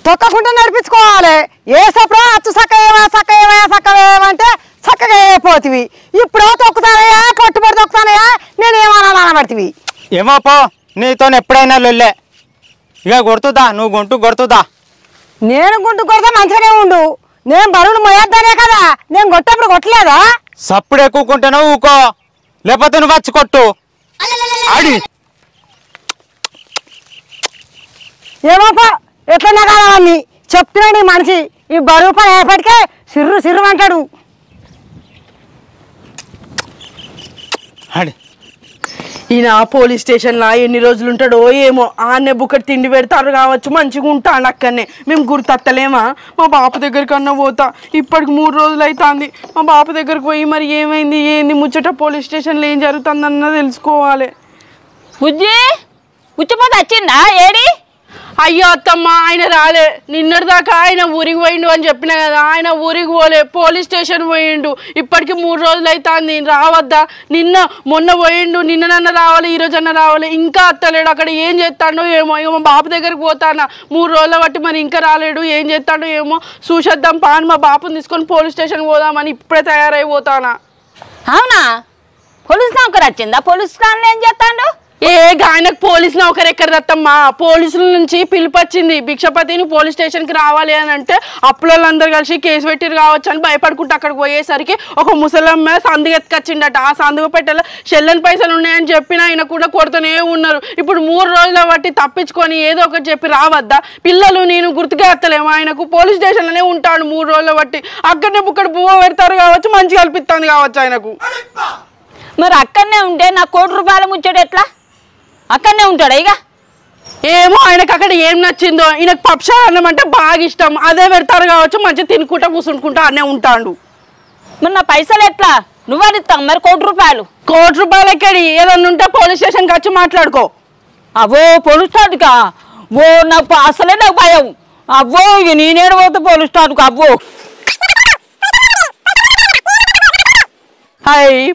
తొక్కకుండా నడిపించుకోవాలి. వేసేప్పుడు అచ్చు చక్కవేమంటే చక్కగా అయిపోతుంది. ఇప్పుడు తొక్కుతానయ్యా, పొట్టుపడి తొక్కుతానయ్యా, నేనేమన్నా అనబడుతుంది. ఏమో పో, నీతో ఎప్పుడైనా లొల్లే. ఇక కొడుతుందా, నువ్వు కొడుతుందా? నేను గుంటు కొడితే మంచిగానే ఉండు. నేను బరువులు మోయొద్దానే కదా, నేను కొట్టప్పుడు కొట్టలేదా? సప్పుడు ఎక్కువకుంటేనో ఊకో, లేకపోతే నువ్వు వచ్చి కొట్టు. ఏమోపో ఎట్లన్నా కావాలని చెప్తున్నాడు ఈ మనిషి. ఈ బరువు పని ఏపటికే సిర్రు అంటాడు. ఈయన పోలీస్ స్టేషన్లో ఎన్ని రోజులు ఉంటాడో ఏమో. ఆనే బుక్కటి తిండి పెడతారు కావచ్చు, మంచిగా ఉంటాను అక్కడనే. మేము గుర్తత్తలేమా? మా బాపు దగ్గరికి అన్న పోతా. ఇప్పటికి 3 రోజులు అవుతుంది. మా బాపు దగ్గరికి పోయి మరి ఏమైంది ఏంది ముచ్చట, పోలీస్ స్టేషన్లో ఏం జరుగుతుందన్న తెలుసుకోవాలి. ఉచ్చిపోతే వచ్చిందా ఏడి? అయ్యో అత్తమ్మ, ఆయన రాలే. నిన్నటిదాకా ఆయన ఊరికి పోయిండు అని చెప్పిన కదా, ఆయన ఊరికి పోలే, పోలీస్ స్టేషన్ పోయిండు. ఇప్పటికి 3 రోజులు అవుతుంది. రావద్దా? మొన్న పోయిండు. నిన్ననన్నా రావాలి, ఈరోజన్నా రావాలి, ఇంకా అత్తలేడు. అక్కడ ఏం చేస్తాడో ఏమో. ఇక మా బాపు దగ్గరికి పోతానా 3 రోజుల బట్టి, మరి ఇంకా రాలేడు. ఏం చేస్తాడో ఏమో చూసేద్దాం పాని. మా బాపుని తీసుకొని పోలీస్ స్టేషన్ పోదామని ఇప్పుడే తయారైపోతానా. అవునా? పోలీస్ నౌకరు వచ్చిందా? పోలీస్ స్టేషన్లో ఏం చేస్తాడు? ఆయనకు పోలీస్ నౌకరు ఎక్కడ దత్తమ్మా? పోలీసుల నుంచి పిలిపొచ్చింది. భిక్షపతిని పోలీస్ స్టేషన్కి రావాలి అని అంటే అప్పులందరూ కలిసి కేసు పెట్టిరు కావచ్చు అని భయపడుకుంటూ అక్కడికి పోయేసరికి ఒక ముసలమ్మ సందుకు ఎత్తుకొచ్చిండట. ఆ సందుకు పెట్టేలా చెల్లని పైసలు ఉన్నాయని చెప్పిన ఆయన కూడా కొడుతూనే ఉన్నారు. ఇప్పుడు 3 రోజుల బట్టి తప్పించుకొని ఏదో ఒకటి చెప్పి రావద్దా? పిల్లలు నేను గుర్తుగా ఎత్తలేము. ఆయనకు పోలీస్ స్టేషన్లోనే ఉంటాడు 3 రోజుల బట్టి. అక్కడనే బుక్కడ పువ్వు పెడతారు కావచ్చు, మంచిగా కల్పిస్తుంది కావచ్చు ఆయనకు. మరి అక్కడనే ఉంటే నా ₹1 ముచ్చాడు ఎట్లా? అక్కడనే ఉంటాడా ఇక? ఏమో ఆయనకు అక్కడ ఏం నచ్చిందో. ఈయనకు పప్షాలు అన్నం అంటే బాగా ఇష్టం, అదే పెడతారు కావచ్చు. మంచిగా తినుకుంటా కూర్చుంటా అనే ఉంటాడు. మరి నా పైసలు ఎట్లా? నువ్వు అడుగుతావు మరి ₹1 ఎక్కడి? ఏదన్నా ఉంటే పోలీస్ స్టేషన్కి వచ్చి మాట్లాడుకో. అవో పోలీస్ స్టార్ట్కా? నాకు అసలే నాకు భయం. అవ్వో ఇక నేనేడు పోతే పోలీస్ స్టార్ట్కు. అవ్వో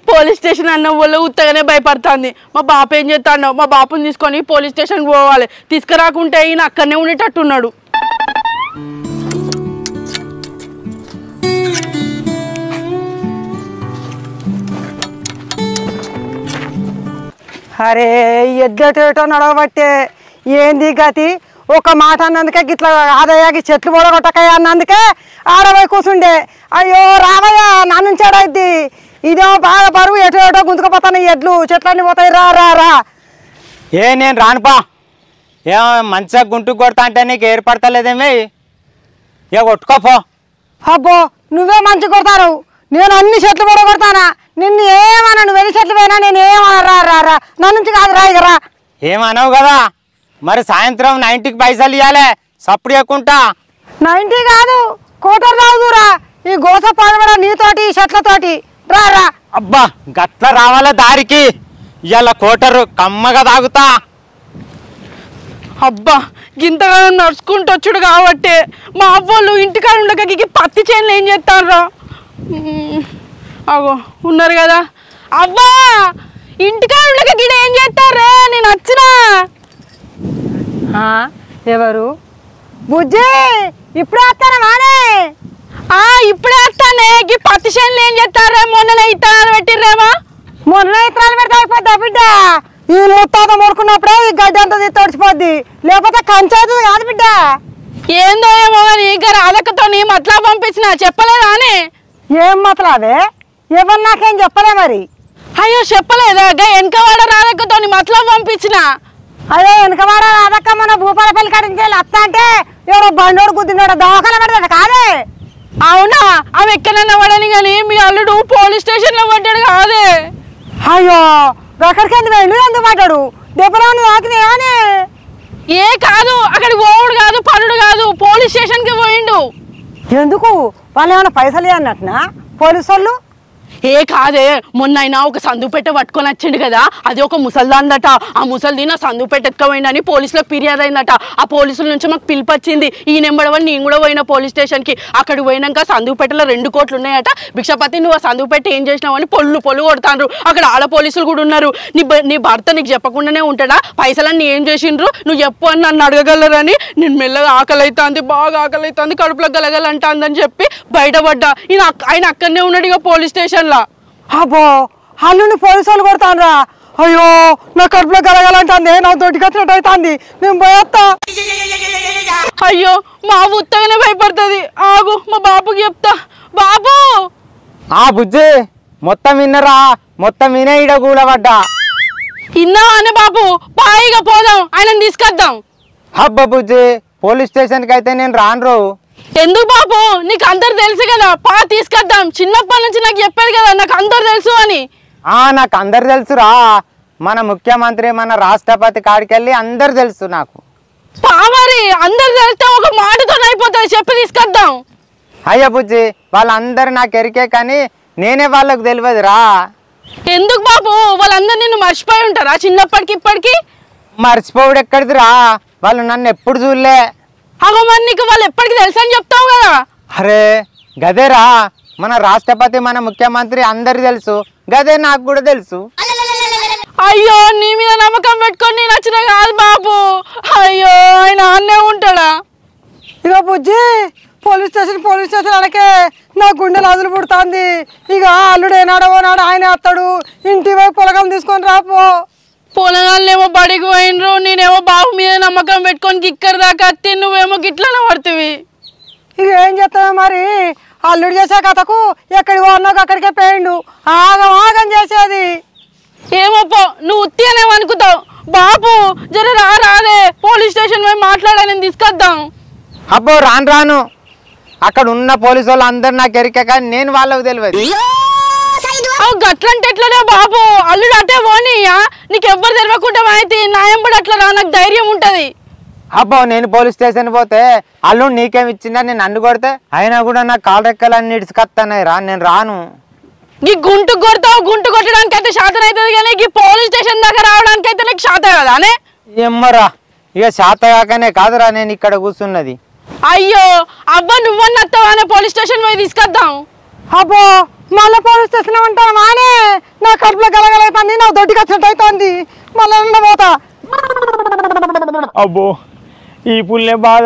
పోలీస్ స్టేషన్ అన్న వాళ్ళు ఉత్తగానే భయపడుతుంది. మా బాపు ఏం చేస్తాడో, మా బాపుని తీసుకొని పోలీస్ స్టేషన్కి పోవాలి. తీసుకురాకుంటే ఈయన అక్కడనే ఉండేటట్టున్నాడు. అరే ఎడ్లటేటో నడవబట్టే ఏంది గతి? ఒక మాట అన్నందుకే గిట్లా ఆదయ్యాకి చెట్లు కూడా కొట్టకయ్యా అన్నందుకే ఆడబోయి కూర్చుండే. అయ్యో రావయ్యా నా నుంచి ఆడైద్ది. ఇదేమో బాగా బరువు ఎటో ఎటో గుంతుకుపోతాను ఎడ్లు చెట్లన్నీ పోతాయి రా రా రా. ఏ నేను రానుపా. ఏమో మంచిగా గుంటు కొడతా అంటే నీకు ఏర్పడతలేదేమి, ఇక కొట్టుకోపో. అబ్బో నువ్వే మంచి కొడతారు, నేను అన్ని చెట్లు కూడా కొడతానా. నిన్ను ఏమన్నా నువ్వు ఎన్ని చెట్లు పోయినా నేను ఏమన్నా రా రా రా నా నుంచి కాదు రా ఇక రా. ఏమనవు కదా మరి, సాయంత్రం 90కి పైసలు ఇవ్వాలి సప్పుడు ఎక్కుంటా. 90 కాదు కోటర్ తాగుదురా ఈ గోస పడబడ నీతోటి ఈ చెట్లతోటి రా రా. అబ్బా గట్ల రావాలా దారికి, ఇవాళ కోటరు కమ్మగా తాగుతా. అబ్బా గింతగా నడుచుకుంటూ వచ్చుడు కాబట్టి మా అవ్వలు ఇంటికాడ ఉండక పత్తి చేనులు ఏం చేస్తారా. అగో ఉన్నారు కదా అవ్వా, ఇంటికాడ ఉండక గిడ ఏం చేస్తారే, నేను వచ్చినా. ఎవరు బుజ్జి ఇప్పుడే వస్తానా మానే? ఇప్పుడే వస్తానే. ఈ పత్తి చేనులు ఏం చేస్తారా, మొన్ననే ఇత్తనాలు పెట్టిర్రేమో. మొన్న ఇత్తనాలు పెడితే అయిపోద్దా బిడ్డ, ఈ ముత్తాత మొడుకున్నప్పుడే ఈ గడ్డి అంతా తడిచిపోద్ది, లేకపోతే కంచె అవుతుంది కాదు బిడ్డ. ఏందో ఏమో కానీ ఇక రాధక్కతో మట్లా పంపించిన చెప్పలేదా అని. ఏం మతలాదే, ఎవరు నాకేం చెప్పలే మరి. అయ్యో చెప్పలేదా, వెనకవాడ రాధక్కతో మట్లా పంపించిన. అదే వెనకవాడ రాధక్క మన భూపాలపల్లి కాడించి అత్త అంటే ఎవరో బండోడు గుద్దినోడు దవాఖాన పెడతాడు కాదే. అవునా, ఆమె ఎక్కడన్నా పడని కానీ మీ అల్లుడు పోలీస్ స్టేషన్ లో పడ్డాడు కాదే. అయ్యో ఎక్కడికి ఎందుకు పోయిండు, ఎందుకు పడ్డాడు, దెబ్బలో తాకినాయని? ఏ కాదు, అక్కడికి పోవుడు కాదు పనుడు కాదు, పోలీస్ స్టేషన్ కి పోయిండు. ఎందుకు వాళ్ళు ఏమైనా పైసలు అన్నట్టునా పోలీసు వాళ్ళు? ఏ కాదే, మొన్న ఒక సందుపెట్ట పట్టుకొని వచ్చిండు కదా, అది ఒక ముసల్దాందట. ఆ ముసల్ది నా సందుపెట్ట ఎత్తుకపోయిందని పోలీసులకు ఫిర్యాదు అయిందట. ఆ పోలీసుల నుంచి మాకు పిలుపు వచ్చింది. ఈ నెంబర్ వన్ నేను కూడా పోయినా పోలీస్ స్టేషన్కి. అక్కడికి పోయినాక సందుపెట్టలో 2 కోట్లు ఉన్నాయట. భిక్షపతి నువ్వు ఆ సందుపెట్ట ఏం చేసినావు అని పొల్లు కొడతాండ్రు. అక్కడ ఆడ పోలీసులు కూడా ఉన్నారు. నీ భర్త నీకు చెప్పకుండానే ఉంటాడా, పైసలన్నీ ఏం చేసిండ్రు నువ్వు చెప్పు అని నన్ను అడగగలరని నేను మెల్లగా ఆకలి అవుతుంది, బాగా ఆకలి అవుతుంది, కడుపులో గలగలంటాందని చెప్పి బయటపడ్డా. ఆయన అక్కడనే ఉన్నాడు ఇక పోలీస్ స్టేషన్. అబ్బో అల్లుని పోలీసు వాళ్ళు కొడతానరా. అయ్యో నా కడుపులో గలగలంటుంది, నా తోటికి వచ్చినట్టు అవుతుంది, నేను పోయేస్తా. అయ్యో మా ఉత్తగానే భయపడుతుంది, ఆగు మా బాబుకి చెప్తా. బాబు బుజ్జి మొత్తం విన్నరా, మొత్తం వినే ఈడ కూడబడ్డా. ఇన్నావా అనే బాబు, పాయిగా పోదాం, ఆయనను తీసుకొద్దాం. హబ్బ బుజ్జి పోలీస్ స్టేషన్కి అయితే నేను రాను. ఎందుకు బాబు, నీకు అందరు తెలుసు కదా, తీసుకొద్దాం. చిన్నప్పటి నుంచి నాకు చెప్పేది కదా నాకు అందరు తెలుసు అని. నాకు అందరు తెలుసురా, మన ముఖ్యమంత్రి మన రాష్ట్రపతి కాడికెళ్ళి అందరు తెలుసు నాకు. మరి అందరు తెలిస్తే ఒక మాటతో అయిపోతుంది, చెప్పి తీసుకొద్దాం. అయ్యా బుజ్జి వాళ్ళందరూ నాకు ఎరికే కానీ నేనే వాళ్ళకు తెలియదురా. ఎందుకు బాబు, వాళ్ళందరూ నిన్ను మర్చిపోయి ఉంటారా చిన్నప్పటికి ఇప్పటికి? మర్చిపోవుడు ఎక్కడిదిరా, వాళ్ళు నన్ను ఎప్పుడు చూడలే. అగో మరి నీకు వాళ్ళు ఎప్పటికి తెలుసు అని చెప్తావు కదా. అరే గదేరా, మన రాష్ట్రపతి మన ముఖ్యమంత్రి అందరు తెలుసు, గదే నాకు కూడా తెలుసు. అయ్యో నీ మీద నమ్మకం పెట్టుకొని నేను వచ్చిన కాదు బాబు. అయ్యో ఆయన అన్నే ఉంటాడా? ఇక బుజ్జి పోలీస్ స్టేషన్ అనకే నా గుండెలు అదులు పుడుతుంది. ఇక అల్లుడు ఏనాడో నాడు ఆయన వస్తాడు, ఇంటి వైపు పొలగం తీసుకొని రాపో. పొలగాళ్ళేమో బడికి పోయినరు, నేనేమో బాబు మీద నమ్మకం పెట్టుకొని గిక్కర్ దాకా అత్తి, నువ్వేమో గిట్లనే పడుతుంది. ఇక ఏం చేస్తావే మరి, అల్లుడు చేసే కథకు ఎక్కడికి పోన్నావు అక్కడికే పోయిండు, ఆగం చేసేది. ఏమో పో, నువ్వు ఉత్తి అనేమనుకుతావు. బాబు జర రాదే, పోలీస్ స్టేషన్ పోయి మాట్లాడా, నేను తీసుకొద్దాం. అబ్బో రాను, అక్కడ ఉన్న పోలీసు వాళ్ళు అందరు నాకు ఎరికే కానీ నేను వాళ్ళకు తెలియదు. గట్లంటే ఎట్లనే బాబు, అల్లుడు అటే పోనీయా, నీకు ఎవ్వరు తెలవకుండా అయితే నాయంబడి అట్లా రా, నాకు ధైర్యం ఉంటది. అబ్బో నేను పోలీస్ స్టేషన్ పోతే అల్లుడు నీకేం ఇచ్చిందా, నేను నన్ను కొడితే అయినా కూడా నా కాలు రెక్కలన్నీ ఇడుచుకొస్తున్నాయి రా, నేను రాను. ఈ గుంటు కొడతావు, గుంటు కొట్టడానికి అయితే శాతం అవుతుంది కానీ ఈ పోలీస్ స్టేషన్ దాకా రావడానికి అయితే నీకు శాతం కదా అనే. ఏమ్మరా ఇక శాత కాకనే కాదురా నేను ఇక్కడ కూర్చున్నది. అయ్యో అబ్బా నువ్వన్న వస్తావానే, పోలీస్ స్టేషన్ పోయి తీసుకొద్దాం. అబ్బో మళ్ళీ పోలీస్ స్టేషన్ ఉంటాను మానే, నా కడుపులో గలగలవుతుంది, నా దొడ్డికి వచ్చినట్టు అవుతుంది, మళ్ళీ పోతా. అబ్బో ఈ పుల్లే బాగా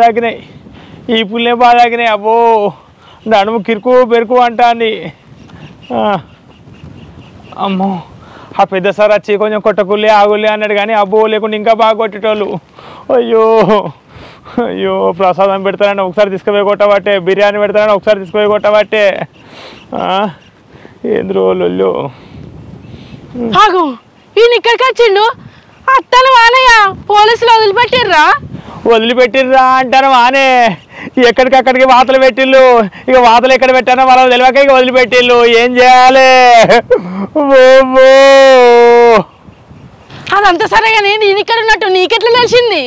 తాకినాయి, అబ్బో నడుము కిరుకు బెరుకు అంటాంది. అమ్మో ఆ పెద్ద సార్ వచ్చి కొంచెం కొట్టకుల్లే ఆగులే అన్నాడు కానీ అబ్బో లేకుండా ఇంకా బాగా కొట్టేటోళ్ళు. అయ్యో ప్రసాదం పెడతానని ఒకసారి తీసుకుపోయి కొట్టబట్టే, బిర్యానీ పెడతానని ఒకసారి తీసుకుపోయి కొట్టబట్టే, ఏంద్రో లొల్లు. ఆగు ఈయన ఇక్కడికి వచ్చిండు. అత్తలు వానయ్య పోలీసులు వదిలిపెట్టిర్రా అంటారు వానే. ఎక్కడికక్కడికి వాతలు పెట్టిళ్ళు. ఇక వాతలు ఎక్కడ పెట్టానో వాళ్ళు తెలియక ఇక వదిలిపెట్టిళ్ళు. ఏం చేయాలి? అదంతా సరే కానీ నేను ఇక్కడ ఉన్నట్టు నీకెట్లా తెలిసింది?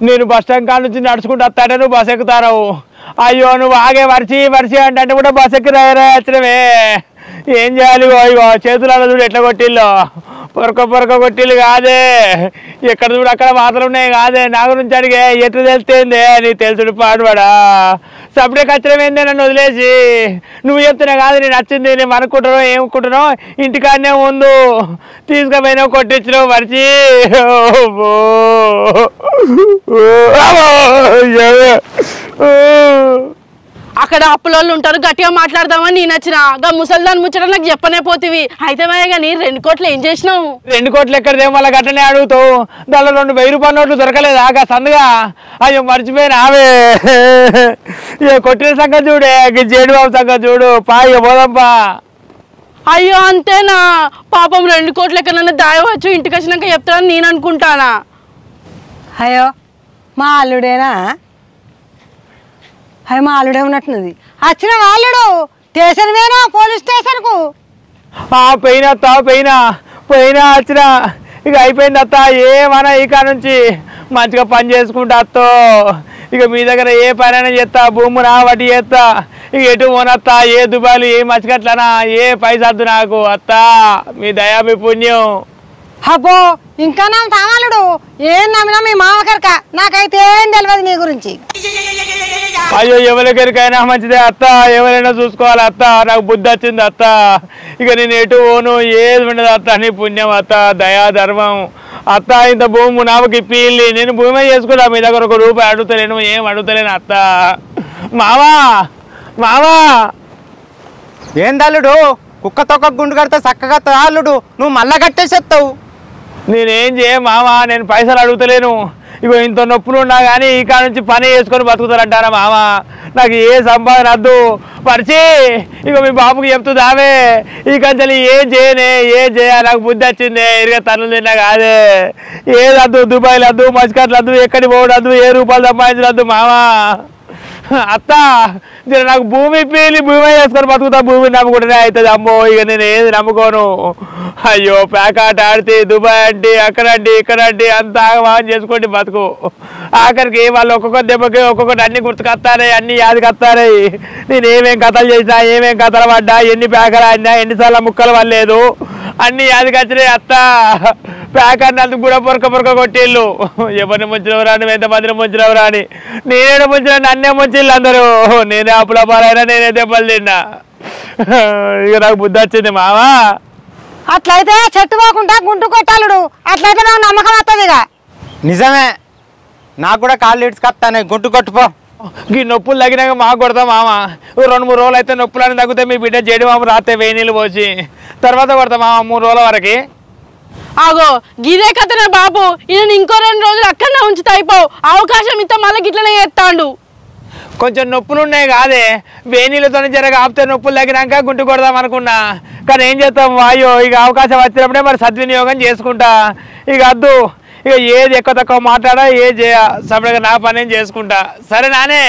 నేను బస్ స్టాండ్ కాడ నుంచి నడుచుకుంటూ వస్తాడే నువ్వు బస్ ఎక్కుతావు. అయ్యో నువ్వు ఆగే వరిచి అంటే కూడా బస్ ఎక్కి రాయరాచడమే. ఏం చేయాలి? అయ్యో చేతులు చూడు ఎట్లా కొట్టిళ్ళు. పొరక కొట్టిళ్ళు కాదే. ఎక్కడ చూడు అక్కడ వాతలు ఉన్నాయి కాదే. నా గురించి అడిగే ఎట్లా తెలితేందే? నీకు తెలుసుడు పాడువాడా? సపరేట్ ఖచ్చితమైందే నన్ను వదిలేసి. నువ్వు చెప్తున్నా కాదు నేను నచ్చింది. నేను అనుకుంటున్నావు ఏమనుకుంటున్నావు? ఇంటికాడనే ఉండు. తీసుకుపోయినావు కొట్టించినావు మరిచి. అక్కడ అప్పులోళ్ళు ఉంటారు గట్టిగా మాట్లాడదామని నేను వచ్చిన గా ముసల్దాన్ ముచ్చట నాకు చెప్పనే పోతివి. అయితే కానీ 2 కోట్లు ఏం చేసినావు? 2 కోట్లు ఎక్కడదే మళ్ళీ గట్టనే అడుగుతావు. దానిలో 2,000 రూపాయల నోట్లు దొరకలేదు ఆగా సందుగా. అయ్యో మర్చిపోయినా ఆమె. కొట్టిన సంగతి చూడే జేడు బాబు సంగతి చూడు. పాయ పోదంపా. అయ్యో అంతేనా? పాపం 2 కోట్లు ఎక్కడన్నా దాయవచ్చు ఇంటికి వచ్చినాక చెప్తానని నేను అనుకుంటానా. అయ్యో మా అల్లుడేనా? అయ్యో మా అల్లుడే ఉన్నట్టున్నది. వచ్చిన వాళ్ళుడు స్టేషన్ వేనా పోలీస్ స్టేషన్కు? పోయినా వచ్చిన. ఇక అయిపోయింది అత్త. ఏమన్నా ఇక నుంచి మంచిగా పని చేసుకుంటా అత్తో. ఇక మీ దగ్గర ఏ పనైనా చేస్తా. భూమునా వడ్డీ చేస్తా. ఇక ఎటు పోనత్తా. ఏ దుబాయలు ఏ మచ్చికట్లనా ఏ పైసద్దు నాకు అత్త. మీ దయా మీ పుణ్యం. అబ్బో ఇంకా నా తామాలుడు ఏం నమ్మినా మీ మామకరక. నాకైతే ఏం తెలియదు నీ గురించి. అయ్యో ఎవరికైనా మంచిదే అత్త. ఎవరైనా చూసుకోవాలి అత్త. నాకు బుద్ధి వచ్చింది అత్త. ఇక నేను ఎటు పోను ఏది ఉండదు అత్త. నీ పుణ్యం అత్త. దయా ధర్మం అత్త. ఇంత భూమి నాకు ఇప్పిల్లి. నేను భూమి చేసుకున్నా. మీ దగ్గర 1 రూపాయి అడుగుతలేను. ఏం అడుగుతలేను అత్త. మావా ఏందల్లుడు కుక్క తొక్క గుండు కడితే చక్కగా అల్లుడు నువ్వు మళ్ళా కట్టేసేస్తావు. నేనేం చేయ మావా. నేను పైసలు అడుగుతలేను. ఇగో ఇంత నొప్పులు ఉన్నా కానీ ఈ కాడ నుంచి పని చేసుకొని బతుకుతారంటారా మామ. నాకు ఏ సంపాదన వద్దు పరిచి. ఇక మీ బాబుకి చెప్తుంది ఆమె. ఈ కంచెలు ఏం చేయ నాకు బుద్ధి వచ్చింది. ఇరుగా తనులు తిన్నా కాదే. ఏది వద్దు. దుబాయ్లు వద్దు, మస్కట్లు వద్దు, ఎక్కడికి పోవద్దు, ఏ రూపాయలు సంపాదించవద్దు మామా. అత్త నాకు భూమి పీలి భూమి వేసుకొని బతుకుతా. భూమి నమ్ముకుంటేనే అవుతుంది అమ్మో. ఇక నేను ఏది నమ్ముకోను. అయ్యో ప్యాకాట ఆడితే దుబాయ్ అంటే అక్కడంటే ఇక్కడంటే అంత ఆగమాగం చేసుకోండి బతుకు. ఆఖరికి వాళ్ళు ఒక్కొక్క దెబ్బకి ఒక్కొక్కటి అన్ని గుర్తుకొస్తారే, అన్ని యాదికొస్తారే. నేను ఏమేం కథలు చేసినా, ఏమేం కథలు పడ్డా, ఎన్ని ప్యాకలు ఆడినా, ఎన్నిసార్లు ముక్కలు పడలేదు, అన్ని యాదికొచ్చినాయి అత్త. ప్యాకర్ని అందుకు కూడా పొరక కొట్టిళ్ళు. ఎవరిని ముంచినవరా నువ్వు, ఎంతమందిని ముంచినవరా అని. నేనే ముంచిన నన్నే ముంచిళ్ళు అందరూ. నేనే అప్పుల పాలైనా, నేనే దెబ్బలు తిన్నా. ఇక నాకు బుద్ధి వచ్చింది మావా. అట్లయితే చెట్టు పోకుండా గుంటు కొట్టాలుడు. అట్లయితే నాకు నమ్మకం వస్తుంది. ఇక నిజమే. నాకు కూడా కాళ్ళు ఇడ్చుకొస్తాను. గుంటు కొట్టుపో. ఈ నొప్పులు తగ్గినాక మాకు కొడతా మామ. 2-3 రోజులు అయితే నొప్పులని తగ్గితే మీ బిడ్డ జడి మామ రాతే 1000 నీళ్ళు పోసి తర్వాత కొడతా మామ 3 రోజుల వరకు. ఆగో గిదే కథనే బాబు. ఈయన ఇంకో 2 రోజులు అక్కడనే ఉంచుతా అయిపోవు. అవకాశం ఇంత మళ్ళీ గిట్లనే చేస్తాడు. కొంచెం నొప్పులు ఉన్నాయి కాదే. వేణీలతో జరగ ఆపితే నొప్పులు తగ్గినాక గుంటు కొడదాం అనుకున్నా. కానీ ఏం చేస్తాం వాయో. ఇక అవకాశం వచ్చినప్పుడే మరి సద్వినియోగం చేసుకుంటా. ఇక వద్దు. ఇక ఏది ఎక్కువ తక్కువ మాట్లాడా ఏది చేయ సపరేట్గా నా పని నేను చేసుకుంటా. సరే నానే.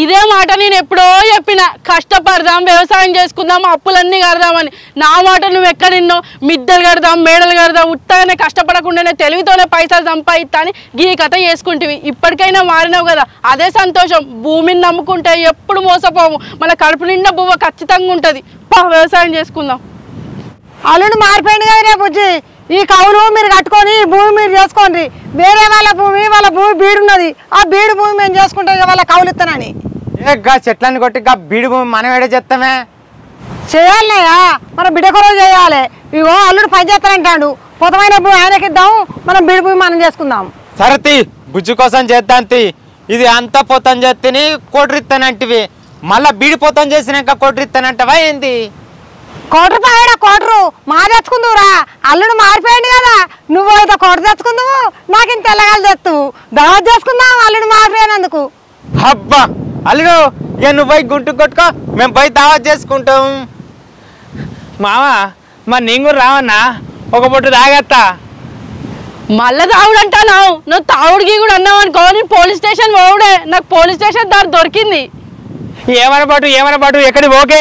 ఇదే మాట నేను ఎప్పుడో చెప్పిన. కష్టపడదాం, వ్యవసాయం చేసుకుందాం, అప్పులన్నీ కడదామని. నా మాట నువ్వు ఎక్కడ విన్నావు? మిద్దెలు కడదాం, మేడలు కడదాం, ఉత్తగానే కష్టపడకుండానే తెలివితోనే పైసలు సంపాదిస్తా అని గీ కథ చేసుకుంటేవి. ఇప్పటికైనా మారినావు కదా, అదే సంతోషం. భూమిని నమ్ముకుంటే ఎప్పుడు మోసపోము. మన కడుపు నిండా బువ్వ ఖచ్చితంగా ఉంటుంది. వ్యవసాయం చేసుకుందాం. అల్లుడు మారిపోయింది కదా రేపు వచ్చి. ఈ కవులు మీరు కట్టుకొని ఈ భూమి మీరు చేసుకోండి. వేరే వాళ్ళ భూమి బీడున్నది. ఆ బీడు భూమి మేము చేసుకుంటాం. వాళ్ళ కవులు ఇస్తానని చెట్లని కొట్టి బీడు భూమి మనం ఏడే చేస్తామే. చేయాలయ్యా. మన బిడ్డ కొరకు చేయాలి. ఇగో అల్లుడు పని చేస్తానంటాడు. పొతమైన భూమి ఆయనకి ఇద్దాం, మనం బీడు భూమి మనం చేసుకుందాం. సరతి బుజ్జు కోసం చేద్దాంతి. ఇది అంతా పొతం చేస్తేని కోటరిస్తానంటివి. మళ్ళా బీడి పొతం చేసినాక కోటరిస్తానంటవా ఏంది? కోటరు మా తెచ్చుకుందువురా. అల్లుడు మారిపోయాడు కదా. నువ్వు అయితే కోట తెచ్చుకుందువు, నాకు ఇంత తెల్లగాలు తెస్తావు. దావత్ చేసుకుందాం అల్లుడు మారిపోయినందుకు. అబ్బా అల్లుడు ఇక నువ్వు పోయి గుంటు కొట్టుకో, మేము పోయి దావత్ చేసుకుంటాం. మావా మరి నేను కూడా రావన్నా ఒక పొట్టు తాగేస్తా. మళ్ళా తాగుడు అంటావు నువ్వు తాగుడికి కూడా అన్నావు అనుకో నేను పోలీస్ స్టేషన్ పోవుడే నాకు పోలీస్ స్టేషన్ దారి దొరికింది. ఏమన్నా పాటు ఎక్కడికి ఓకే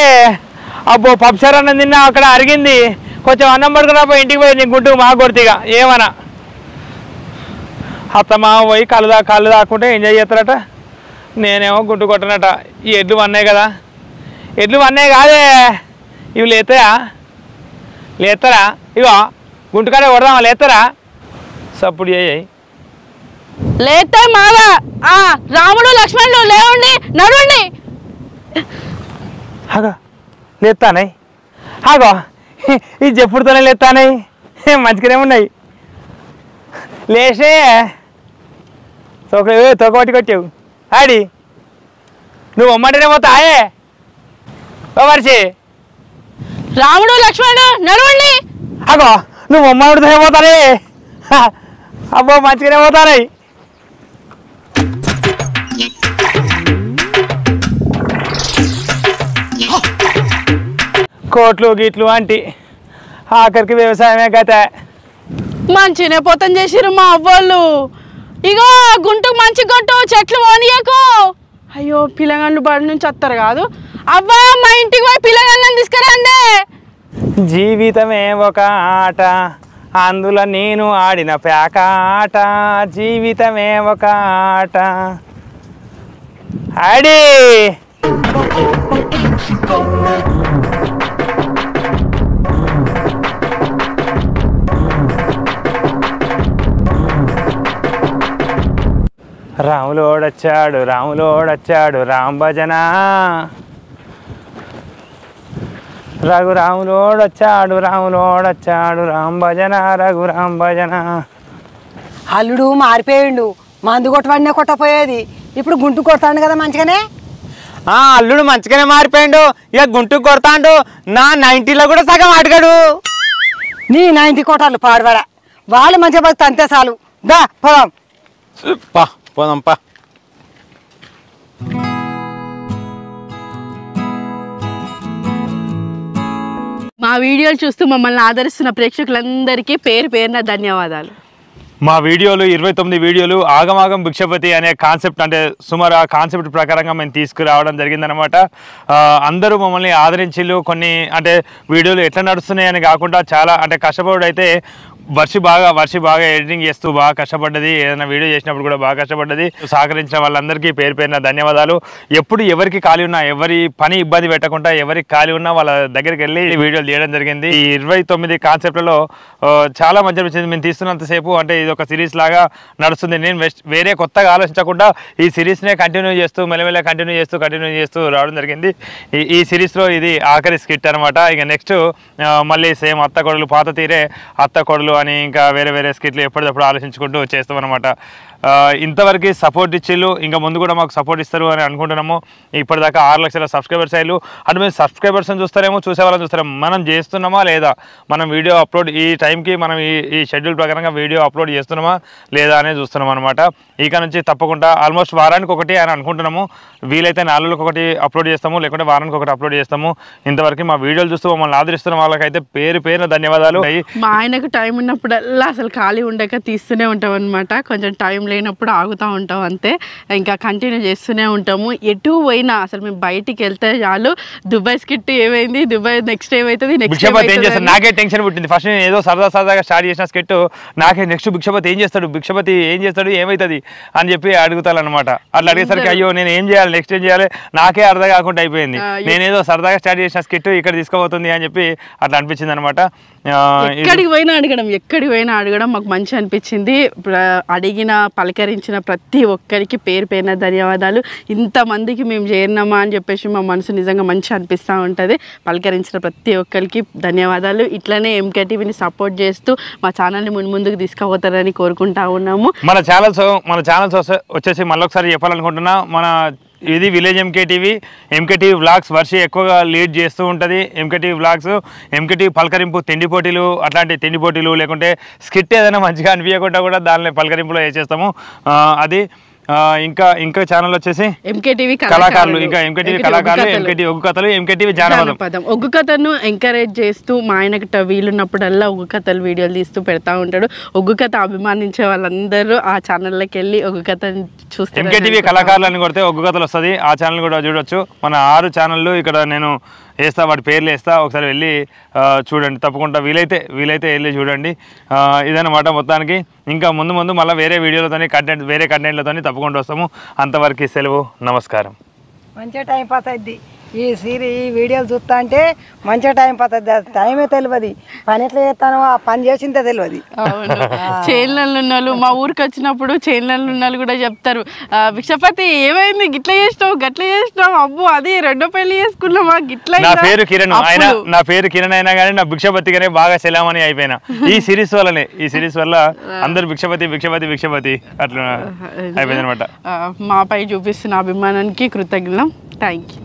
అబ్బో పప్సార్ అన్నం తిన్నా అక్కడ అరిగింది కొంచెం అన్నం పడుకున్నప్పుడు ఇంటికి పోయి నీకు గుంటు మా కొడుతిగా ఏమన్నా అత్త మామ పోయి కళ్ళు దాక్కుంటే ఎంజాయ్ చేస్తారట. నేనేమో గుంటు కొట్టనట. ఈ ఎడ్లు వన్నాయి కదా ఎడ్లు వన్నాయి కాదే ఇవి లేస్తారా ఇగో గుంటుకాడే కొడదామా లేస్తారా సప్పుడు చేయి లేతే మావా రాముడు లక్ష్మణుడు లేవండి నడవండి. ఆగో లేస్తానే ఆగో ఇది చెప్పుడుతోనే లేస్తానే మంచిగానే ఉన్నాయి లేచే తొక్క పట్టి కొట్టావు ఆడి నువ్వు అమ్మంటేనే పోతాయే మరిచి రాముడు లక్ష్మణుడు నడవండి. అగో నువ్వు అమ్మాడితోనే పోతానే అబ్బో మంచిగానే పోతానే. కోట్లు గీట్లు అంటే ఆఖరికి వ్యవసాయమే గత. మంచినే పోతం చేసిరు మా అవ్వాళ్ళు. ఇగో గుంటుకు మంచి కొట్టు చెట్లు పోనీయకు. అయ్యో పిల్లగాళ్ళు బడి నుంచి వస్తారు కాదు. అవ్వా మా ఇంటికి పోయి పిల్లగాళ్ళని తీసుకురండి. జీవితమే ఒక ఆట అందులో నేను ఆడిన పేక ఆట జీవితమే ఒక ఆట ఆడి. రాములోడొచ్చాడు రామ్ భజన రాములోడొచ్చాడు రామ్ భజన రామ్ భజన. అల్లుడు మారిపోయిండు మందు కొట్టబడినే కొట్టపోయేది ఇప్పుడు గుంటు కొడతాడు కదా మంచిగానే. అల్లుడు మంచిగానే మారిపోయిండు ఇక గుంటుకు కొడతాండు. నా 90లో కూడా సగం అడగడు. నీ 90 కోటాలు పాడబడా వాళ్ళు మంచిగా బతుకు అంతే చాలు. దా పోదాం పోదాంపా. మా వీడియోలు చూస్తూ మమ్మల్ని ఆదరిస్తున్న ప్రేక్షకులందరికీ పేరు పేరున ధన్యవాదాలు. మా వీడియోలు 29 వీడియోలు ఆగమాగం భిక్షపతి అనే కాన్సెప్ట్ అంటే సుమారు ఆ కాన్సెప్ట్ ప్రకారంగా మేము తీసుకురావడం జరిగిందనమాట. అందరూ మమ్మల్ని ఆదరించిళ్ళు. కొన్ని అంటే వీడియోలు ఎట్లా నడుస్తున్నాయి అని కాకుండా చాలా అంటే కష్టపడుడైతే వర్షి బాగా ఎడిటింగ్ చేస్తూ బాగా కష్టపడ్డది. ఏదైనా వీడియో చేసినప్పుడు కూడా బాగా కష్టపడ్డది. సహకరించిన వాళ్ళందరికీ పేరు పేరున ధన్యవాదాలు. ఎప్పుడు ఎవరికి ఖాళీ ఉన్నా ఎవరి పని ఇబ్బంది పెట్టకుండా ఎవరికి ఖాళీ ఉన్నా వాళ్ళ దగ్గరికి వెళ్ళి వీడియోలు తీయడం జరిగింది. ఈ 29 కాన్సెప్ట్లలో చాలా మంచి అనిపించింది. మేము తీస్తున్నంతసేపు అంటే ఇది ఒక సిరీస్ లాగా నడుస్తుంది. నేను వేరే కొత్తగా ఆలోచించకుండా ఈ సిరీస్నే కంటిన్యూ చేస్తూ మెల్లమెల్ల కంటిన్యూ చేస్తూ రావడం జరిగింది. ఈ సిరీస్లో ఇది ఆఖరి స్కిట్ అనమాట. ఇక నెక్స్ట్ మళ్ళీ సేమ్ అత్త కొడలు పాత తీరే అత్త కొడలు అని ఇంకా వేరే స్కిట్లు ఎప్పటికప్పుడు ఆలోచించుకుంటూ చేస్తాం అనమాట. ఇంతవరకు సపోర్ట్ ఇచ్చిళ్ళు ఇంకా ముందు కూడా మాకు సపోర్ట్ ఇస్తారు అని అనుకుంటున్నాము. ఇప్పటిదాకా 6 లక్షల సబ్స్క్రైబర్స్ అయ్యారు. అంటే మేము సబ్స్క్రైబర్స్ని చూస్తారేమో చూసే వాళ్ళని చూస్తారేమో మనం చేస్తున్నామా లేదా మనం వీడియో అప్లోడ్ ఈ టైంకి మనం ఈ షెడ్యూల్ ప్రకారంగా వీడియో అప్లోడ్ చేస్తున్నామా లేదా అనేది చూస్తున్నాం అనమాట. ఇక నుంచి తప్పకుండా ఆల్మోస్ట్ వారానికి ఒకటి అని అనుకుంటున్నాము. వీలైతే 4 రోజులకు ఒకటి అప్లోడ్ చేస్తాము లేకుంటే వారానికి ఒకటి అప్లోడ్ చేస్తాము. ఇంతవరకు మా వీడియోలు చూస్తూ మమ్మల్ని ఆదరిస్తున్న వాళ్ళకైతే పేరు పేరున ధన్యవాదాలు. మా ఆయనకు టైం ఉన్నప్పుడల్లా అసలు ఖాళీ ఉండక తీస్తూనే ఉంటాం అనమాట. కొంచెం టైం లేనప్పుడు ఆగుతూ ఉంటాం అంతే. ఇంకా కంటిన్యూ చేస్తూనే ఉంటాము. ఎటు పోయినా అసలు మేము బయటికి వెళ్తే చాలు దుబాయ్ స్కిట్ ఏమైంది దుబాయ్ నెక్స్ట్ ఏమవుతుంది నాకే టెన్షన్ పుట్టింది. ఫస్ట్ నేను ఏదో సరదాగా స్టార్ట్ చేసిన స్కిట్ నాకే నెక్స్ట్ భిక్షపతి ఏం చేస్తాడు ఏమవుతుంది అని చెప్పి అడుగుతాను అనమాట. అట్లా అడిగేసరికి అయ్యో నేను ఏం చేయాలి నెక్స్ట్ ఏం చేయాలి నాకే అర్థం కాకుండా అయిపోయింది. నేనేదో సరదాగా స్టార్ట్ చేసిన స్కిట్ ఇక్కడ తీసుకుపోతుంది అని చెప్పి అట్లా అనిపించింది అనమాట. ఎక్కడికి పోయినా అడగడం మాకు మంచి అనిపించింది. అడిగిన పలకరించిన ప్రతి ఒక్కరికి పేరు పేరున ధన్యవాదాలు. ఇంతమందికి మేము చేరినామా అని చెప్పేసి మా మనసు నిజంగా మంచి అనిపిస్తూ ఉంటుంది. పలకరించిన ప్రతి ఒక్కరికి ధన్యవాదాలు. ఇట్లనే ఎంకే టీవీని సపోర్ట్ చేస్తూ మా ఛానల్ని ముందుకు తీసుకుపోతారని కోరుకుంటా ఉన్నాము. మన ఛానల్స్ వచ్చేసి మళ్ళొకసారి చెప్పాలనుకుంటున్నా. ఇది విలేజ్ ఎంకేటీవీ వ్లాగ్స్ వర్షి ఎక్కువగా లీడ్ చేస్తూ ఉంటుంది. ఎంకేటీవీ వ్లాగ్స్ ఎంకేటీవీ పలకరింపు తిండి పోటీలు అట్లాంటి తిండి పోటీలు లేకుంటే స్కిట్ ఏదైనా మంచిగా అనిపించకుండా కూడా దానిని పలకరింపులో వేసేస్తాము. అది ఇంకా ఛానల్ వచ్చేసి ఎంకేటీవీ కళాకారులు, ఇంకా ఎంకేటీవీ కళాకారులు, ఎంకేటీవీ ఒగ్గు కథలు, ఎంకేటీవీ జానపదం. ఒగ్గు కథను ఎంకరేజ్ చేస్తూ మా ఆయనకు వీలున్నప్పుడల్లా ఒగ్గు కథలు వీడియోలు తీస్తూ పెడతా ఉంటాడు. ఒగ్గు కథ అభిమానించే వాళ్ళందరూ ఆ ఛానల్లోకి వెళ్ళి ఒగ్గు కథను చూస్తారు. ఎంకేటీవీ కళాకారులు అని కొడితే ఒగ్గు కథలు వస్తుంది. ఆ ఛానల్ కూడా చూడొచ్చు. మన 6 ఛానళ్ళు ఇక్కడ నేను వేస్తా, వాటి పేర్లు వేస్తా, ఒకసారి వెళ్ళి చూడండి తప్పకుండా. వీలైతే వెళ్ళి చూడండి. ఇదన్నమాట మొత్తానికి. ఇంకా ముందు మళ్ళీ వేరే వీడియోలతోని వేరే కంటెంట్లతోని తప్పకుండా వస్తాము. అంతవరకు సెలవు, నమస్కారం. మంచిగా టైం పాస్ అయింది ఈ వీడియోలు చూస్తా అంటే మంచిగా టైం పాస్ అవుతుంది. టైమే తెలియదు, పని ఎట్లా చేస్తానో ఆ పని చేసిందే తెలియదు. చేన్లలో ఉన్న వాళ్ళు మా ఊరికి వచ్చినప్పుడు చేన్లలో ఉన్న వాళ్ళు కూడా చెప్తారు, భిక్షపతి ఏమైంది గిట్ల చేసినావు గట్ల చేసినావు, అబ్బో అది రెండో పెళ్లి చేసుకున్నామా గిట్ల. నా పేరు కిరణ్ అయినా కానీ నా భిక్షపతిగానే బాగా సెలమని అయిపోయినా ఈ సిరీస్ వల్ల అందరు భిక్షపతి అట్లా అయిపోయింది అనమాట. మాపై చూపిస్తున్న అభిమానానికి కృతజ్ఞం. Thank you.